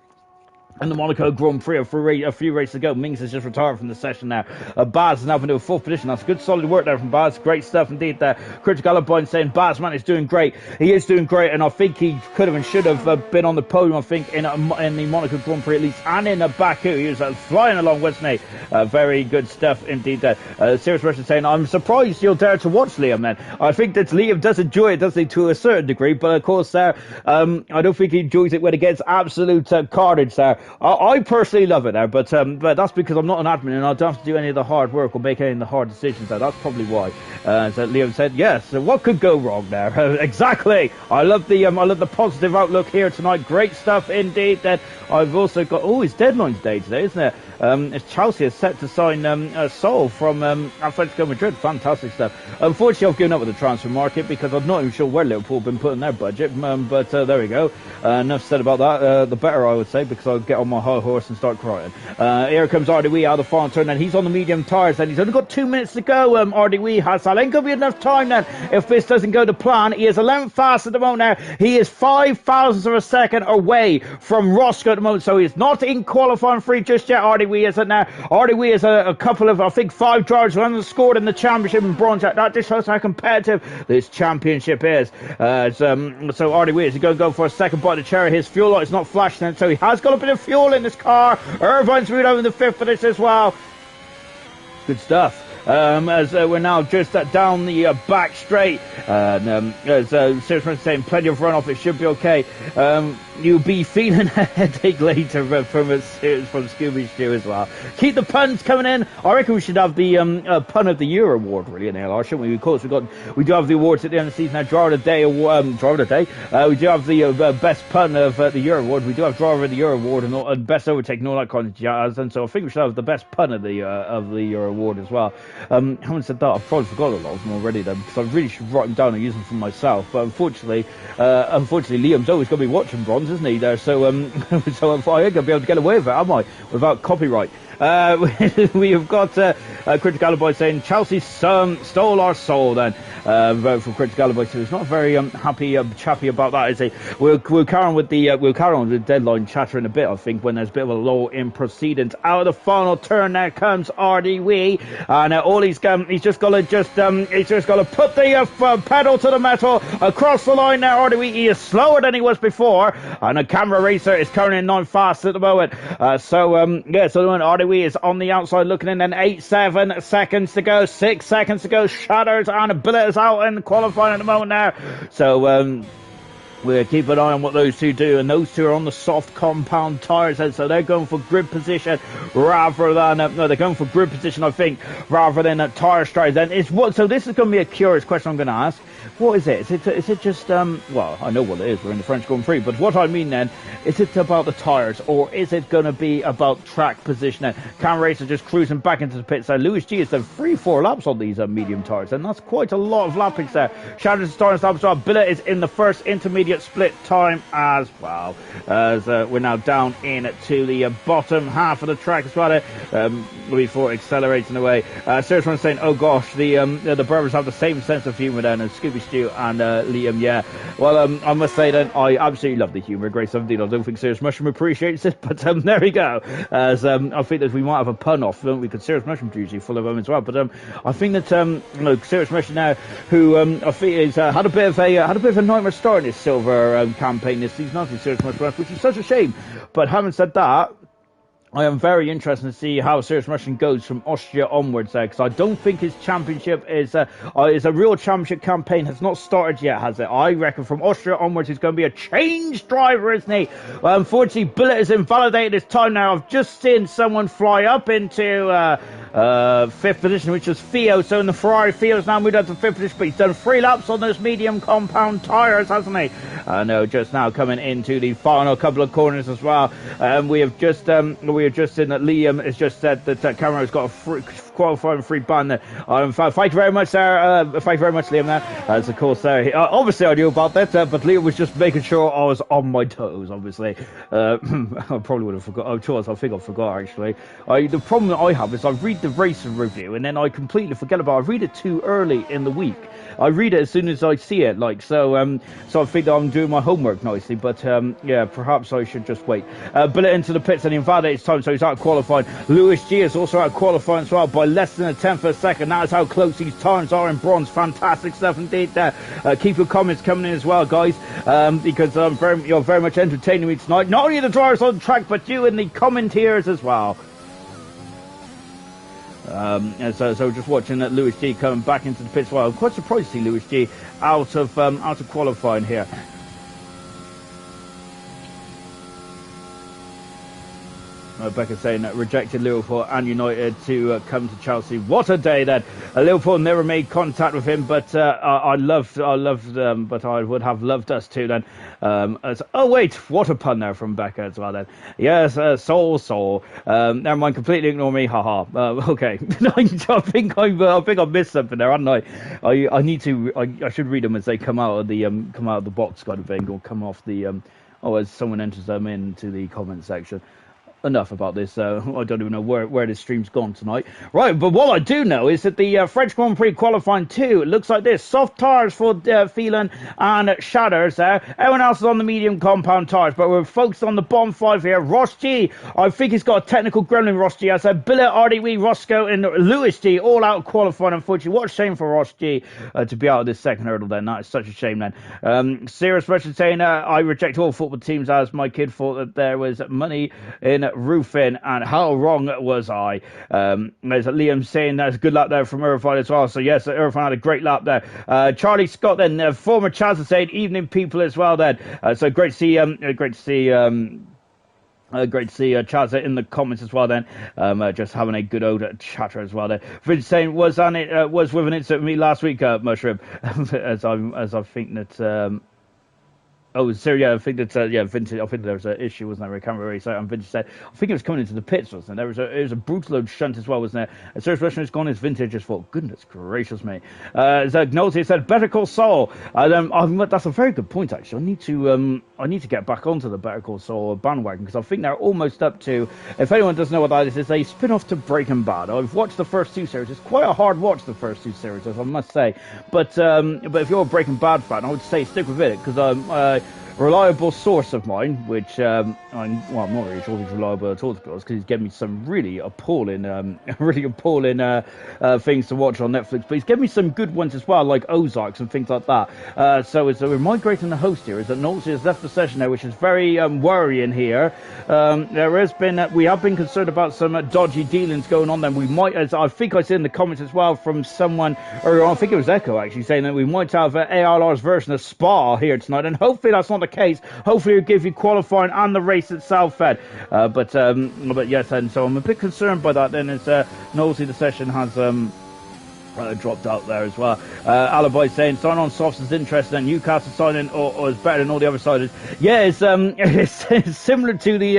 And the Monaco Grand Prix a few races ago. Mings has just retired from the session now. Baz is now into a fourth position. That's good solid work there from Baz. Great stuff indeed there. Critical Galabine saying Baz, man, is doing great. He is doing great, and I think he could have and should have been on the podium, I think, in the Monaco Grand Prix at least, and in Baku. He was flying along, wasn't he? Very good stuff indeed there. Serious Russian saying, I'm surprised you'll dare to watch Liam then. I think that Liam does enjoy it, doesn't he, to a certain degree, but of course I don't think he enjoys it when it gets absolute carnage there. I personally love it now, but that's because I'm not an admin and I don't have to do any of the hard work or make any of the hard decisions there. That's probably why. So Liam said, yes. So what could go wrong there? Exactly. I love the positive outlook here tonight. Great stuff indeed. Then I've also got it's deadline day today, isn't it? It's Chelsea is set to sign Sol from Atletico Madrid. Fantastic stuff. Unfortunately, I've given up with the transfer market because I'm not even sure where Liverpool have been putting their budget. But there we go. Enough said about that. The better, I would say, because I'll get on my high horse and start crying. Here comes RDW out of the final turn, and he's on the medium tyres, and he's only got 2 minutes to go. RDW has that. Ain't gonna be enough time then if this doesn't go to plan. He is 11th fast at the moment now. He is 5 thousandths of a second away from Roscoe at the moment, so he's not in qualifying free just yet. RDW isn't now. RDW is a couple of, I think, 5 drivers who haven't scored in the championship in bronze. That just shows how competitive this championship is. So RDW is going to go for a second bite of the cherry. His fuel light is not flashing, so he has got a bit of fuel in this car. Irvine's moved over in the 5th position as well. Good stuff. As we're now just down the back straight, as Serious saying plenty of runoff, it should be okay. You'll be feeling a headache later from Scooby Stew as well. Keep the puns coming in. I reckon we should have the pun of the year award really in LR, shouldn't we? Of course, we do have the awards at the end of the season now. Driver of the day, we do have the best pun of the year award. We do have driver of the year award and best overtake and all that kind of jazz. And so I think we should have the best pun of the year award as well. Having said that, I've probably forgotten a lot of them already then, because I really should write them down and use them for myself. But unfortunately, Liam's always going to be watching bronze, isn't he? There, so I ain't going to be able to get away with it, am I? Without copyright. We have got Critical Alibi saying Chelsea stole our soul then. Vote for Critical Alibi, so he's not very chappy about that, is he? We'll carry on with the deadline chatter in a bit, I think, when there's a bit of a lull in proceedings. Out of the final turn there comes RDW, and all he's just got to put the pedal to the metal across the line there. RDW, he is slower than he was before, and a camera racer is currently in 9 fast at the moment. So the moment RDW is on the outside looking in, and 7 seconds to go, 6 seconds to go. Shatters and a bullet is out in qualifying at the moment now. So we'll keep an eye on what those two do, and those two are on the soft compound tyres, so they're going for grid position rather than they're going for grid position, I think, rather than tyre stride. Then so this is going to be a curious question I'm going to ask. What is it? Is it just well, I know what it is, we're in the French Grand Prix, but what I mean then, is it about the tyres, or is it going to be about track positioning? Cam Racer just cruising back into the pit, so Lewis G has done 3-4 laps on these medium tyres, and that's quite a lot of lappings there. Shadows starting to stop as well. Billet is in the first intermediate split time as well, as we're now down into the bottom half of the track as well, before accelerating away. Serious one saying, oh gosh, the Berbers have the same sense of humour then as Scooby Stew and Liam. Yeah, well, I must say that I absolutely love the humour of Grade 17. I don't think Serious Mushroom appreciates it, but there we go. As I think that we might have a pun off, don't we? Because Serious Mushroom's usually full of them as well. But I think that Serious Mushroom now, who I think is had a bit of a nightmare start in this silver campaign this season, after Serious Mushroom, which is such a shame. But having said that, I am very interested to see how Serious Russian goes from Austria onwards there, because I don't think his championship is a real championship campaign. Has not started yet, has it? I reckon from Austria onwards he's going to be a changed driver, isn't he? Well, unfortunately, Billet is invalidated this time now. I've just seen someone fly up into 5th position, which was Theo. So in the Ferrari, Theo's now moved up to 5th position, but he's done 3 laps on those medium compound tyres, hasn't he? Just now coming into the final couple of corners as well. We have just seen that Liam has just said that Cameron has got a qualifying free ban there. Thank you very much, Sarah. Thank you very much, Liam. There, as of course, obviously I knew about that, but Liam was just making sure I was on my toes. Obviously, I probably would have forgot. I think I forgot actually. The problem that I have is I read the race review and then I completely forget about it. I read it too early in the week. I read it as soon as I see it, like, so so I think that I'm doing my homework nicely, but yeah, perhaps I should just wait. Bullet into the pits and invalidates time, so he's out of qualifying. Lewis G is also out of qualifying as well by less than a tenth of a second. That is how close these times are in bronze. Fantastic stuff indeed there. Keep your comments coming in as well, guys, because you're very much entertaining me tonight. Not only the drivers on the track, but you in the commentators as well. So just watching that Lewis G coming back into the pits. Well, I'm quite surprised to see Lewis G out of qualifying here. Becca saying that rejected Liverpool and United to come to Chelsea. What a day then. Liverpool never made contact with him, but I loved them, but I would have loved us too then. Oh wait, what a pun there from Becca as well then. Yes, soul. Never mind, completely ignore me, haha. Okay. I think I missed something there, hadn't I? I should read them as they come out of the box kind of thing, or come off the as someone enters them into the comment section. Enough about this. I don't even know where this stream's gone tonight. Right, but what I do know is that the French Grand Prix qualifying 2, it looks like this. Soft tyres for Phelan and Shatters there. Everyone else is on the medium compound tyres, but we're focused on the bottom 5 here. Ross G, I think he's got a technical gremlin, Ross G. I said Billet, RDW, Roscoe, and Lewis G, all out qualifying, unfortunately. What a shame for Ross G to be out of this second hurdle then. That is such a shame then. Serious Russian saying, I reject all football teams as my kid thought that there was money in roofing, and how wrong was I? There's Liam saying there's good lap there from Irvine as well. So yes, Irvine had a great lap there. Charlie Scott then, former Chaz saying evening people as well then. So great to see Chaz in the comments as well then, just having a good old chatter as well there. Vince saying was with an incident with me last week, Mushroom, as I think that. Oh, so yeah, I think that Vintage. I think there was an issue, wasn't there? I can't remember. So Vintage said, I think it was coming into the pits, wasn't there? It was a brutal load shunt as well, wasn't there? And Serious Russian has gone as Vintage. Just thought, goodness gracious me. Gnolty said, Better Call Saul. That's a very good point actually. I need to get back onto the Better Call Saul bandwagon, because I think they're almost up to. If anyone doesn't know what that is, it's a spin-off to Breaking Bad. I've watched the first 2 series. It's quite a hard watch, the first 2 series, I must say. But if you're a Breaking Bad fan, I would say stick with it, because reliable source of mine, which I'm not really sure if he's reliable at all, because he's given me some really appalling things to watch on Netflix, but he's given me some good ones as well, like Ozarks and things like that. So we're migrating the host here, is that Knowles has left the session there, which is very worrying here. We have been concerned about some dodgy dealings going on then. We might, as I think I said in the comments as well from someone, or I think it was Echo actually, saying that we might have ARLR's version of Spa here tonight, and hopefully that's not the case. Hopefully it'll give you qualifying and the race itself, Fed. But yes, and so I'm a bit concerned by that then, as Knowlesy the session has dropped out there as well. Alibi saying sign on softs is interesting, and Newcastle signing or is better than all the other siders. Yeah, it's similar to the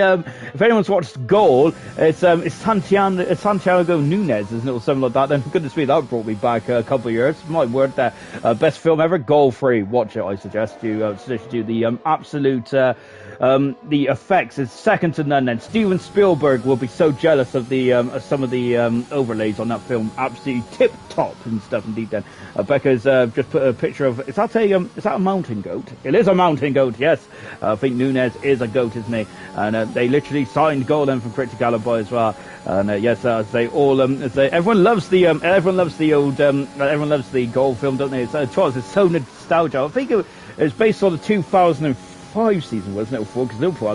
if anyone's watched Goal, it's Santiago Nunez, isn't it, or something like that. Then goodness me, that brought me back a couple of years. My word, there. Best film ever, Goal Free. Watch it. I suggest you do the absolute. The effects is second to none. Then Steven Spielberg will be so jealous of the some of the overlays on that film. Absolutely tip top and stuff indeed. Then Becca's just put a picture of. Is that a mountain goat? It is a mountain goat. Yes, I think Nunez is a goat, isn't he? And they literally signed goal then from Critic Alibi as well. And yes, they all everyone loves the Goal film, don't they? It's so nostalgia. I think it's based on the 2005 season, wasn't it? Because Liverpool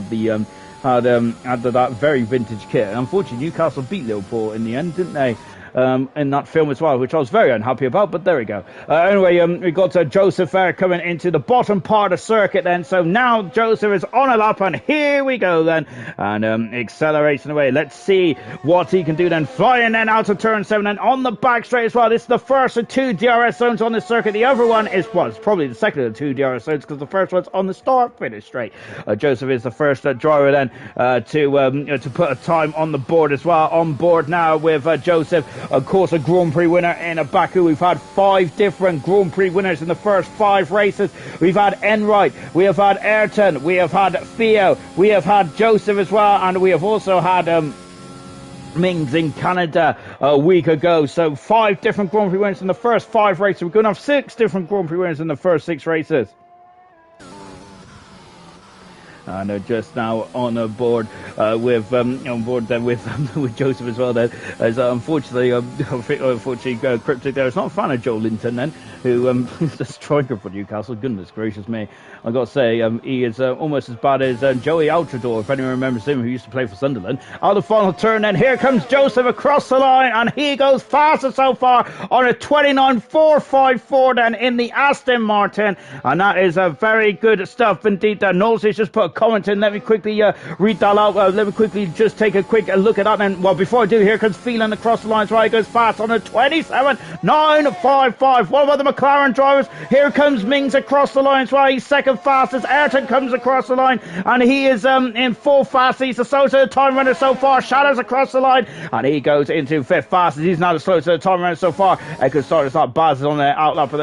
had that very vintage kit. And unfortunately, Newcastle beat Liverpool in the end, didn't they? In that film as well, which I was very unhappy about, but there we go. Anyway, we got Joseph coming into the bottom part of the circuit then. So now Joseph is on a lap, and here we go then. And accelerating away. Let's see what he can do then. Flying then out of turn 7 and on the back straight as well. This is the first of 2 DRS zones on the circuit. The other one is, it's probably the second of the 2 DRS zones, because the first one's on the start finish straight. Joseph is the first driver then to put a time on the board as well. On board now with Joseph. Of course, a Grand Prix winner in Baku. We've had 5 different Grand Prix winners in the first 5 races. We've had Enright, we have had Ayrton, we have had Theo, we have had Joseph as well, and we have also had Mings in Canada. a week ago. So 5 different Grand Prix winners in the first 5 races. We're going to have 6 different Grand Prix winners in the first 6 races. And just now on board with Joseph as well. Then, as unfortunately, Cryptic there is not a fan of Joe Linton. Then, who is the striker for Newcastle. Goodness gracious me! I got to say, he is almost as bad as Joey Altrador, if anyone remembers him, who used to play for Sunderland. Out the final turn, then here comes Joseph across the line, and he goes faster so far on a 29.454. Then in the Aston Martin, and that is very good stuff indeed. Knowles has just put a comment in. Let me quickly read that out. Let me quickly just take a quick look at that. And well, before I do, here comes Phelan across the line. So he goes fast on a 27.955. What about the McLaren drivers? Here comes Mings across the line. So he's second fastest. Ayrton comes across the line, and he is in full fast. He's the slowest time runner so far. Shadows across the line, and he goes into 5th fastest. He's now the slowest time runner so far. Echo's starting to start Baz is on the outlap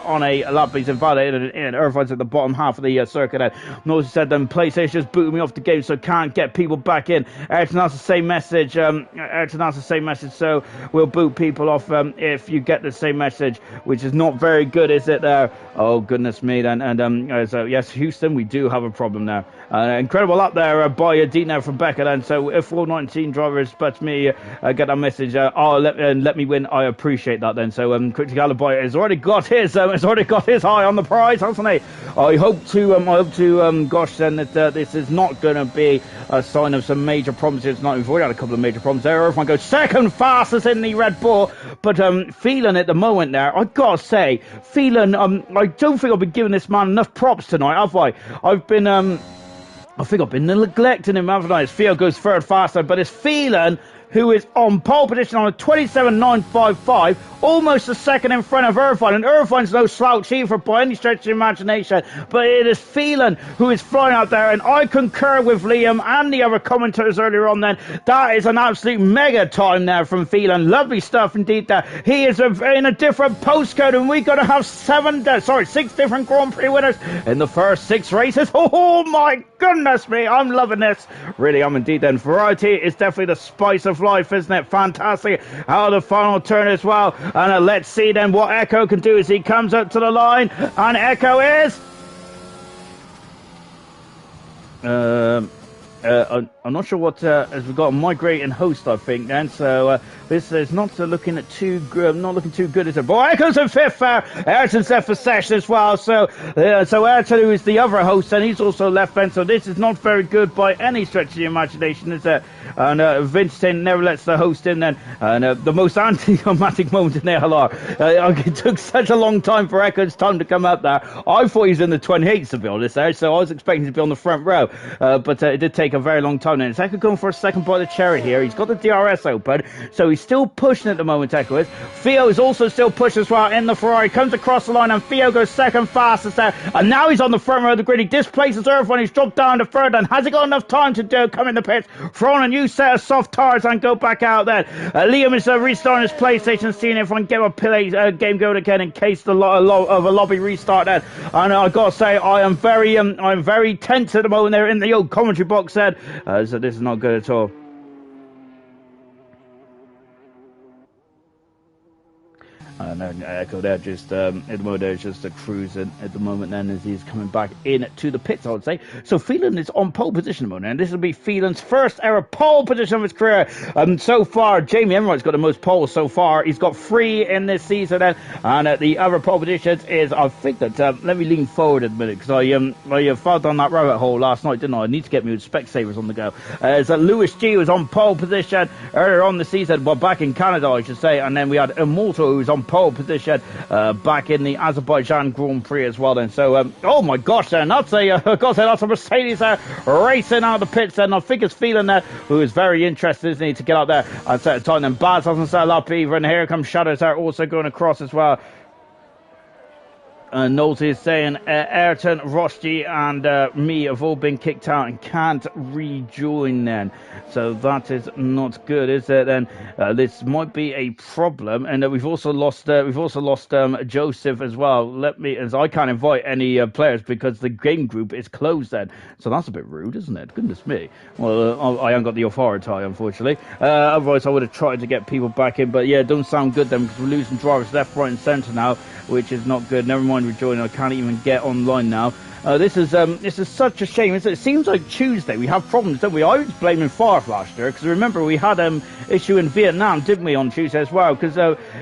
on a lap. He's invalidated, and Irvine's at the bottom half of the circuit. Knowles said PlayStation just booted me off the game, so can't get people back in. Ayrton has the same message. So we'll boot people off if you get the same message, which is not very good, is it? There. Oh goodness me! So yes, Houston, we do have a problem now. Incredible up there by Dina from Becker. Then, so if all 19 drivers but me get that message, let me win. I appreciate that. Then, so Quick Alibi has already got his eye on the prize, hasn't he? I hope to gosh, then that this is not going to be a sign of some major problems. It's not. We've already had a couple of major problems there. Everyone goes second fastest in the Red Bull, but Phelan at the moment there, I gotta say, Phelan, I don't think I've been giving this man enough props tonight, have I? I think I've been neglecting him, haven't I? Theo goes third faster, but it's Phelan who is on pole position on a 27.955, almost a second in front of Irvine. And Irvine's no slouch either by any stretch of the imagination, but it is Phelan who is flying out there, and I concur with Liam and the other commentators earlier on then. That is an absolute mega time there from Phelan. Lovely stuff indeed there. He is in a different postcode, and we're going to have 6 different Grand Prix winners in the first 6 races. Oh my goodness me, I'm loving this. Really, I'm indeed then. Variety is definitely the spice of life, isn't it? Fantastic. Out of the final turn as well. And let's see then what Echo can do as he comes up to the line. And Echo is... I'm not sure what as we've got a migrating host, I think. Then so this is not looking too good. Not looking too good, is it? But Echo's in 5th. Ayrton's left for session as well. So Ayrton, who is the other host, and he's also left fence. So this is not very good by any stretch of the imagination, is it? And Vincent never lets the host in. Then and the most anticlimactic moment in the LR. It took such a long time for Echo's time to come up there. I thought he was in the 28th to be honest there, so I was expecting to be on the front row. But it did take a very long time. And it's Echo going for a second bite of the cherry here. He's got the DRS open, so he's still pushing at the moment, Echo is. Theo is also still pushing as well in the Ferrari. Comes across the line, and Theo goes second fastest there. And now he's on the front row of the grid. He displaces Irvine. He's dropped down to third. And has he got enough time to come in the pits, throw on a new set of soft tires, and go back out there? Liam is restarting his PlayStation, seeing if I can get a game going again in case of a lobby restart there. And I got to say, I'm very tense at the moment there in the old commentary box there. So this is not good at all. Echo there just at the moment there's just a cruising at the moment then as he's coming back in to the pits, I would say. So Phelan is on pole position at the moment, and this will be Phelan's first ever pole position of his career. So far, Jamie Emmeright's got the most poles so far. He's got 3 in this season then, and the other pole positions is, I think that let me lean forward a minute because I fell down that rabbit hole last night, didn't I? I need to get me with Specsavers on the go. So Lewis G was on pole position earlier on the season, well back in Canada I should say, and then we had Immortal who was on pole position back in the Azerbaijan Grand Prix as well then. So oh my gosh then, that's a Mercedes racing out of the pits then. I think it's Phelan there who is very interested, isn't he, to get out there and set a time. Then Baz hasn't set up either, and here comes Shadows there also going across as well. Nolte is saying Ayrton, Rosti, and me have all been kicked out and can't rejoin then. So that is not good, is it? Then this might be a problem, and we've also lost Joseph as well. As I can't invite any players because the game group is closed then. So that's a bit rude, isn't it? Goodness me. Well, I haven't got the authority, unfortunately. Otherwise, I would have tried to get people back in, but yeah, it don't sound good then because we're losing drivers left, right, and centre now, which is not good. Never mind rejoining. I can't even get online now. This is such a shame. It seems like Tuesday we have problems, don't we? I was blaming Farf last year because remember we had issue in Vietnam, didn't we, on Tuesday as well? Because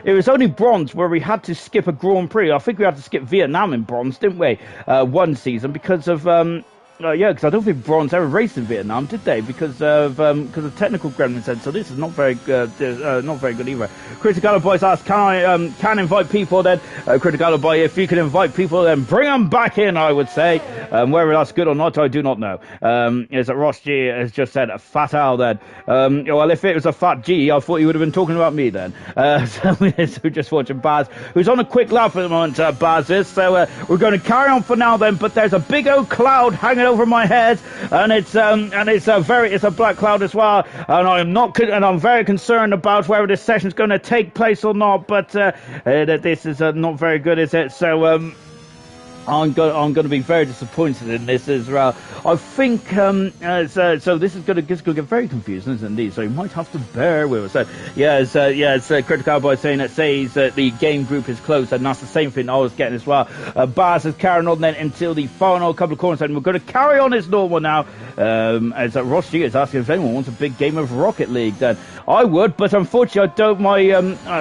it was only bronze where we had to skip a Grand Prix. I think we had to skip Vietnam in bronze, didn't we? One season because of yeah, because I don't think bronze ever raced in Vietnam, did they? Because of technical gremlins. So this is not very good. Not very good either. Critical Boys asks, can invite people then? Critical Boy, if you can invite people, then bring them back in. I would say, whether that's good or not, I do not know. Is that Ross G has just said a fat owl then? Well, if it was a fat G, I thought you would have been talking about me then. So just watching Baz, who's on a quick lap at the moment. Baz is. So we're going to carry on for now then. But there's a big old cloud hanging over my head, and it's a black cloud as well, and I'm very concerned about whether this session is going to take place or not, but this is not very good, is it? So I'm going to be very disappointed in this as well. I think so. This is going to get very confusing, isn't it? So you might have to bear with us. It's Critical Boy saying that says that the game group is closed, and that's the same thing I was getting as well. Baz is carrying on then until the final couple of corners, and we're going to carry on as normal now. As Ross G is asking if anyone wants a big game of Rocket League, then I would, but unfortunately I don't.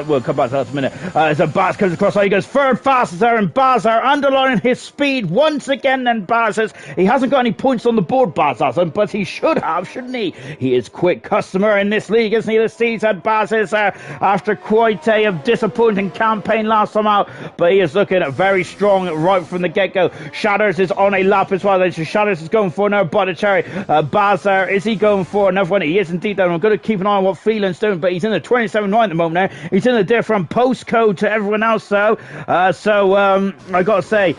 We'll come back to that in a minute. As Baz comes across, he goes third fastest there, and Baz are underlining his speed once again. Then Baz says he hasn't got any points on the board, Baz hasn't, but he should have, shouldn't he? He is quick customer in this league, isn't he? This season, Baz is after quite a disappointing campaign last time out, but he is looking very strong right from the get-go. Shatters is on a lap as well. Shatters is going for another bite cherry. Baz is he going for another one? He is indeed. I'm going to keep an eye on what Phelan's doing, but he's in the 27-9 at the moment now. He's in a different postcode to everyone else, though. I got to say,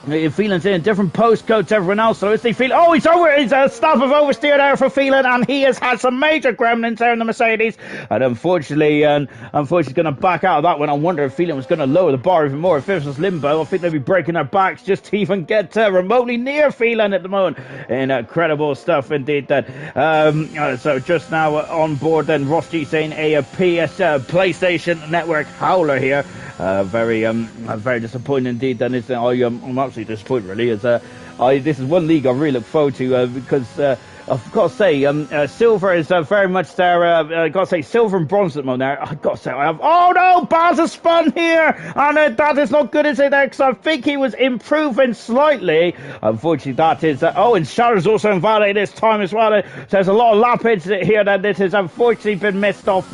Phelan's in a different postcode to everyone else, so is he Phelan? Oh, he's over. He's a staff of oversteer there for Phelan, and he has had some major gremlins there in the Mercedes, and unfortunately he's going to back out of that one. I wonder if Phelan was going to lower the bar even more. If it was Limbo, I think they'd be breaking their backs just to even get remotely near Phelan at the moment. Incredible stuff indeed. So just now on board then, Ross G saying a PlayStation Network howler here. Very disappointing indeed. Then I'm absolutely disappointed really. This is one league I really look forward to because I've got to say silver is very much there. I've got to say silver and bronze at the moment there. I've got to say oh no, Baz has spun here, and that is not good, is it? There, because I think he was improving slightly. Unfortunately, that is and Shatters also invalidated this time as well. So there's a lot of lappage here that this has unfortunately been missed off.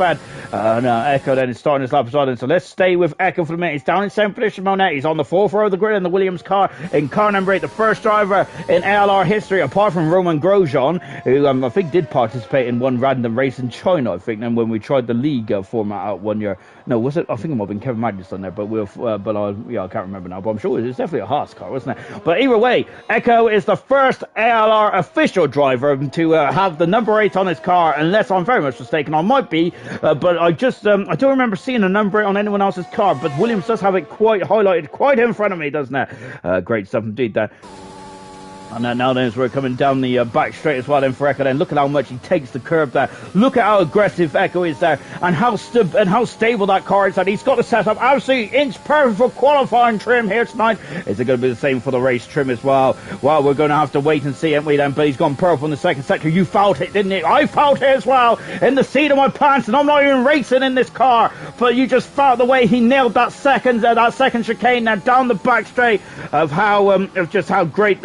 And Echo then is starting his lap as well. So let's stay with Echo for the minute. He's down in second position. He's on the fourth row of the grid in the Williams car in car number 8, the first driver in ALR history, apart from Roman Grosjean, who I think did participate in one random race in China, I think, and when we tried the league format out one year. No, was it? I think it might have been Kevin Magnus on there, but I can't remember now, but I'm sure it was definitely a Haas car, wasn't it? But either way, Echo is the first ALR official driver to have the number 8 on his car, unless I'm very much mistaken. I might be, but I don't remember seeing a number 8 on anyone else's car, but Williams does have it quite highlighted, quite in front of me, doesn't it? Great stuff indeed there. And now then, as we're coming down the back straight as well then for Echo, then look at how much he takes the curb there. Look at how aggressive Echo is there, and how stable that car is. That he's got the setup absolutely inch perfect for qualifying trim here tonight. Is it going to be the same for the race trim as well? Well, we're going to have to wait and see, haven't we then? But he's gone purple in the second sector. You felt it, didn't you? I felt it as well in the seat of my pants, and I'm not even racing in this car, but you just felt the way he nailed that second chicane there down the back straight of how great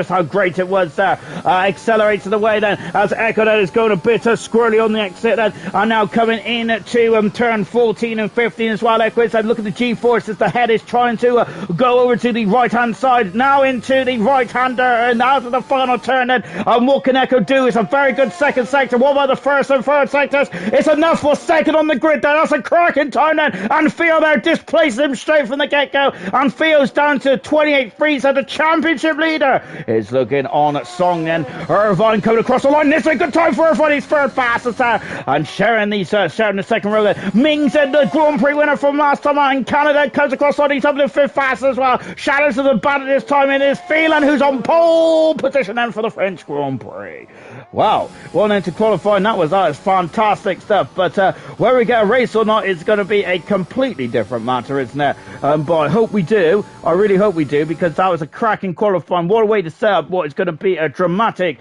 just how great it was there. Accelerates to the way then as Echo then is going a bit squirrely on the exit then, and now coming in to turn 14 and 15 as well. Echo said, look at the G-force as the head is trying to go over to the right hand side, now into the right hander and out of the final turn then. And what can Echo do? It's a very good second sector. What about the first and third sectors? It's enough for second on the grid there. That's a cracking time then, and Theo there displaces him straight from the get-go, and Theo's down to 28-3, so the championship leader is looking on Song then. Irvine coming across the line. This is a good time for Irvine. He's third fastest there, and sharing the second row there. Ming said the Grand Prix winner from last time out in Canada comes across on. He's up to fifth fastest as well. Shadows to the bandit this time. It is Phelan who's on pole position then for the French Grand Prix. Wow, well then to qualify, that was fantastic stuff. But whether we get a race or not, it's going to be a completely different matter, isn't it? But I hope we do. I really hope we do, because that was a cracking qualifying. What a way to set up what is going to be a dramatic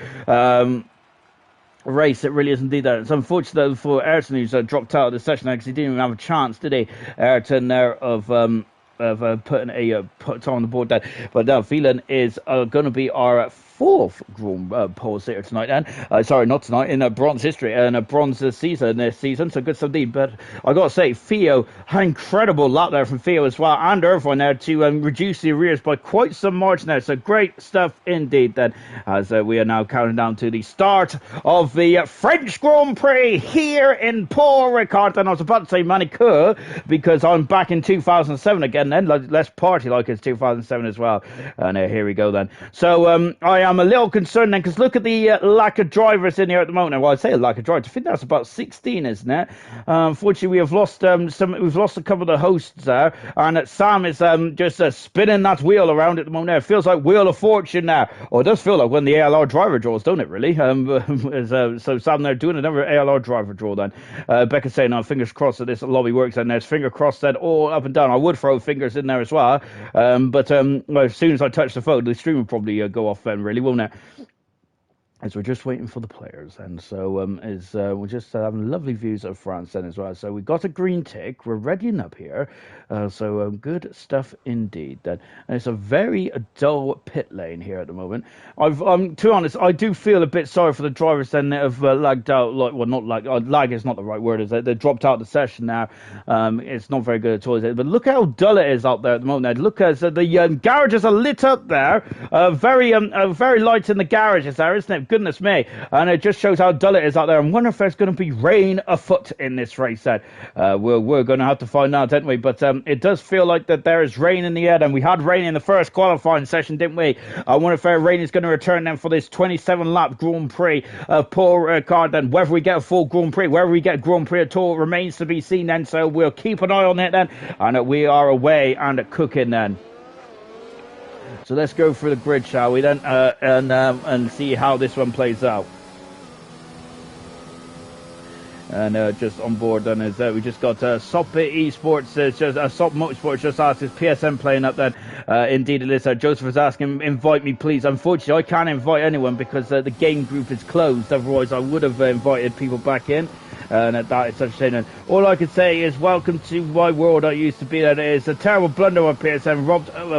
race. It really is indeed that. It's unfortunate for Ayrton, who's dropped out of the session because he didn't even have a chance, did he? Ayrton there of putting a put on the board there. But now Phelan is going to be our fourth pole sitter tonight, and sorry, not tonight, in a bronze history and a bronze season this season. So good stuff indeed. But I got to say, Theo, an incredible lap there from Theo as well, and Irvine there to reduce the arrears by quite some margin there. So great stuff indeed. Then, as we are now counting down to the start of the French Grand Prix here in Paul Ricard. And I was about to say Manicure because I'm back in 2007 again. Then let's party like it's 2007 as well. And here we go then. So I'm a little concerned then, because look at the lack of drivers in here at the moment. Well, I'd say a lack of drivers. I think that's about 16, isn't it? Unfortunately, we have lost we've lost a couple of the hosts there, and Sam is just spinning that wheel around at the moment. There, it feels like Wheel of Fortune now, or it does feel like when the ALR driver draws, don't it? Really? So Sam there doing another ALR driver draw. Then Becca saying, "No, fingers crossed that this lobby works." And there's finger crossed that all up and down. I would throw fingers in there as well, but well, as soon as I touch the phone, the stream will probably go off then. Really, won't it? As we're just waiting for the players, and so we're just having lovely views of France then as well. So we've got a green tick. We're readying up here. So good stuff indeed. Then, and it's a very dull pit lane here at the moment. To be honest, I do feel a bit sorry for the drivers then that have lagged out. Lag is not the right word. Is it? They dropped out of the session now. It's not very good at all, is it? But look how dull it is out there at the moment. Now, look as the garages are lit up there. Very light in the garages there, isn't it? Goodness me. And it just shows how dull it is out there. I wonder if there's going to be rain afoot in this race then. We're going to have to find out, aren't we? But it does feel like that there is rain in the air, and we had rain in the first qualifying session, didn't we? I wonder if rain is going to return then for this 27-lap Grand Prix Paul Ricard. Then whether we get a full Grand Prix, whether we get Grand Prix at all, remains to be seen then. So we'll keep an eye on it then, and we are away and cooking then. So let's go through the grid, shall we then, and see how this one plays out. And just on board then is we just got Soppy Esports, Sop Motorsports just asked, is PSN playing up then? Indeed it is. Joseph is asking, invite me please. Unfortunately, I can't invite anyone because the game group is closed. Otherwise, I would have invited people back in. And that is such a shame. And all I can say is, welcome to my world I used to be. That is a terrible blunder on PSN, robbed of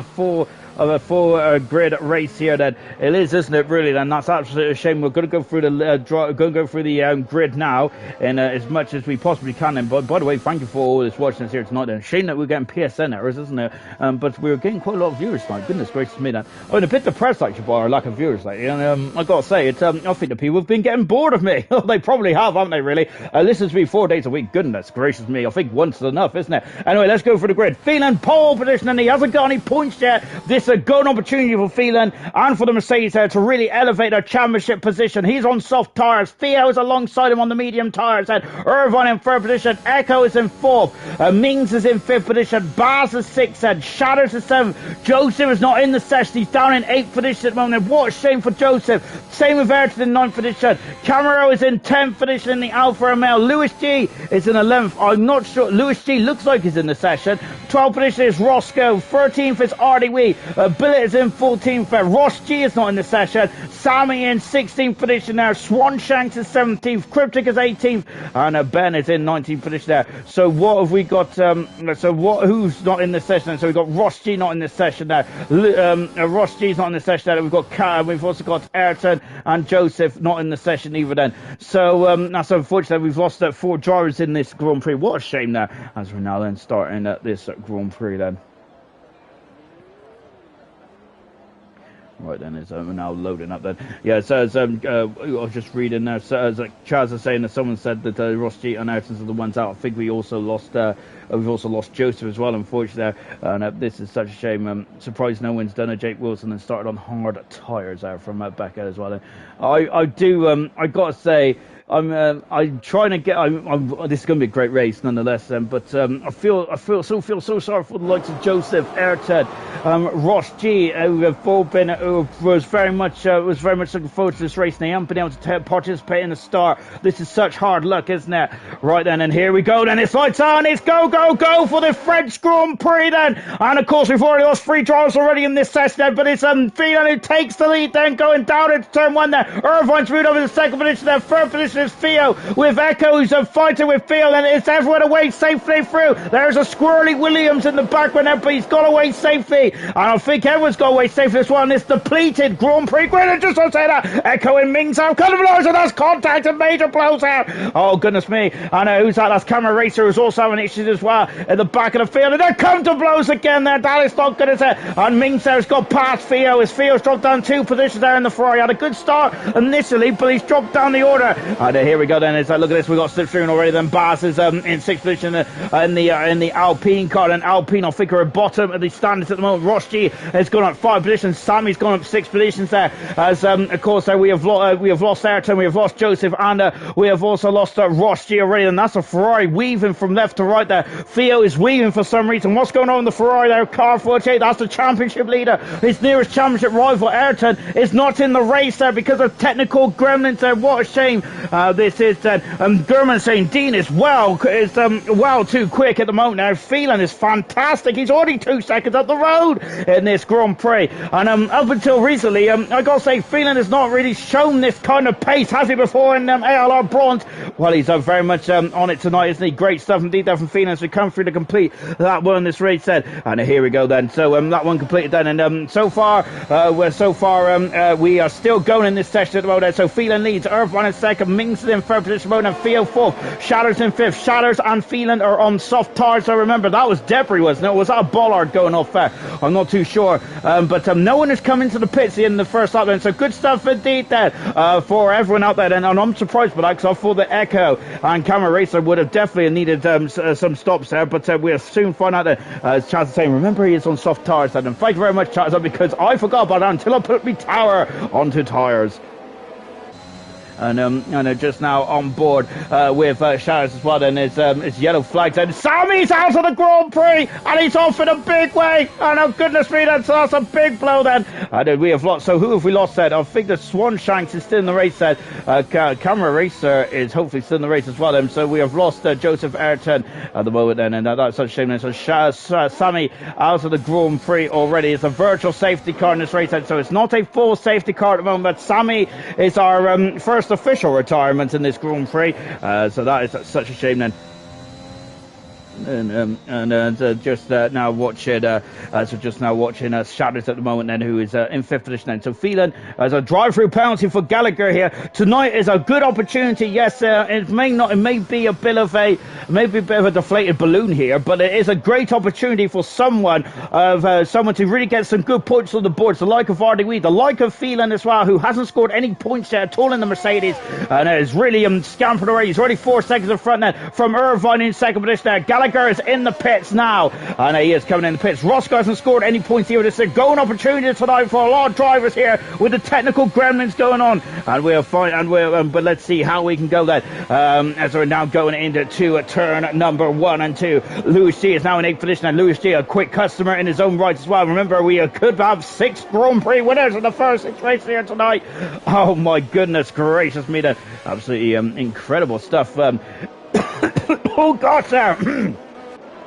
a full grid race here. Then it is, isn't it? Really? Then that's absolutely a shame. We're going to go through the grid now, in as much as we possibly can. Then, by the way, thank you for all this watching us here tonight. Then shame that we're getting PSN errors, isn't it? But we're getting quite a lot of viewers tonight. Goodness gracious me, then. I'm a bit depressed actually by our lack of viewers lately. And I got to say, I think the people have been getting bored of me. They probably have, haven't they? Really? Listen to me 4 days a week. Goodness gracious me. I think once is enough, isn't it? Anyway, let's go for the grid. Phelan pole position, and he hasn't got any points yet. This is a golden opportunity for Phelan and for the Mercedes to really elevate their championship position. He's on soft tyres. Theo is alongside him on the medium tyres. And Irvine in third position. Echo is in fourth. Mings is in fifth position. Baz is sixth. And Shatters is seventh. Joseph is not in the session. He's down in eighth position at the moment. What a shame for Joseph. Same with Ayrton in ninth position. Camaro is in 10th position in the Alfa Romeo. Lewis G is in 11th. I'm not sure. Lewis G looks like he's in the session. 12th position is Roscoe. 13th is Artie Wee. Billet is in 14th there. Ross G is not in the session. Sammy in 16th position there. Swanshanks is 17th. Cryptic is 18th. And Ben is in 19th position there. So what have we got? Who's not in the session? So we've got Ross G not in this session there. Ross G's not in the session there. We've also got Ayrton and Joseph not in the session either then. So that's unfortunate. We've lost 4 drivers in this Grand Prix. What a shame there. As we're now then starting this Grand Prix then. Right then, it's now loading up then. Yeah, so as I was just reading now, so as Charles is saying that someone said that Ross G and Ayrton are the ones out. I think we also lost, we've also lost Joseph as well, unfortunately. And this is such a shame. Surprised no one's done a Jake Wilson and started on hard tyres there from Becca as well. I gotta say, I'm trying to get. This is going to be a great race, nonetheless. But I feel so sorry for the likes of Joseph, Ayrton, Ross G, who have all been, who was very much looking forward to this race. And they haven't been able to participate in the start. This is such hard luck, isn't it? Right then, and here we go. Then it's lights on. It's go for the French Grand Prix. Then, and of course we've already lost 3 drivers already in this session. Then, but it's Phelan who takes the lead. Then going down into turn 1. There, Irvine's moved over to the second position. There, third position is Theo with Echo, who's fighting with Phil, and it's everyone away safely through. There's a Squirrely Williams in the background there, but he's got away safely, and I think everyone's got away safely as well in this depleted Grand Prix grid. And just to say that, Echo and Ming's out, couple of blows, and that's contact and major blows out. Oh goodness me. And who's that? That's Camera Racer, who's also having issues as well in the back of the field, and there come to blows again there. That is not good, is it? And Ming's there's got past Theo as Theo's dropped down 2 positions there in the Ferrari. Had a good start initially, but he's dropped down the order. And here we go then. It's look at this, we've got Slipstream already. Then Baz is in 6th position in the Alpine car, and Alpine I think are at bottom of the standings at the moment. Ross G has gone up 5 positions. Sammy's gone up 6 positions there, as of course we have lost Ayrton, we have lost Joseph, and we have also lost Ross G already. And that's a Ferrari weaving from left to right there. Theo is weaving for some reason. What's going on in the Ferrari there? Car 48, that's the championship leader. His nearest championship rival Ayrton is not in the race there because of technical gremlins there. What a shame. This is Gurman saying Dean is well too quick at the moment now. Phelan is fantastic. He's already 2 seconds up the road in this Grand Prix. And up until recently, I gotta say, Phelan has not really shown this kind of pace, has he, before in ALR Bronze? Well, he's very much on it tonight, isn't he? Great stuff indeed there from Phelan as we come through to complete that one in this race then. And here we go then. So that one completed then. And so far we are still going in this session at the moment. So Phelan leads, Irvine in 2nd, Mings in 3rd position, and Theo 4th, Shatters in 5th. Shatters and Phelan are on soft tires. So remember, that was debris, wasn't it? Was that a bollard going off there? I'm not too sure. But no one has come into the pits in the first lap then. So good stuff indeed there for everyone out there. And I'm surprised by that, because I thought that Echo and Camera Racer would have definitely needed some stops there. But we'll soon find out that, as Charles is saying, remember he is on soft tires then. And thank you very much, Charles, because I forgot about that until I put my tower onto tires. And just now on board with Shatters as well. And it's yellow flags, and Sammy's out of the Grand Prix, and he's off in a big way. And oh goodness me, that's a big blow then. And we have lost. So who have we lost then? I think the Swanshanks is still in the race then. Camera Racer is hopefully still in the race as well then. So we have lost Joseph Ayrton at the moment then, and that's such a shame then. So Sammy out of the Grand Prix already. It's a virtual safety car in this race then, so it's not a full safety car at the moment, but Sammy is our first official retirement in this Grand Prix, so that is such a shame then. And just now watching Shatters at the moment then, who is in 5th position then. So Phelan as a drive-through penalty for Gallagher here. Tonight is a good opportunity. Yes, it may be a bit of a deflated balloon here, but it is a great opportunity for someone to really get some good points on the boards. The like of RDW, the like of Phelan as well, who hasn't scored any points yet at all in the Mercedes, and is really scampered away. He's already 4 seconds in front then from Irvine in 2nd position there. Gallagher is in the pits now, and he is coming in the pits. Roscoe hasn't scored any points here. It's a golden opportunity tonight for a lot of drivers here with the technical gremlins going on, and we'll find, but let's see how we can go then, as we're now going into turn number 1 and 2. Lewis G is now in 8th position, and Lewis G, a quick customer in his own right as well. Remember, we could have 6 Grand Prix winners in the first 6 races here tonight. Oh my goodness gracious me, then absolutely incredible stuff. Oh gosh, there.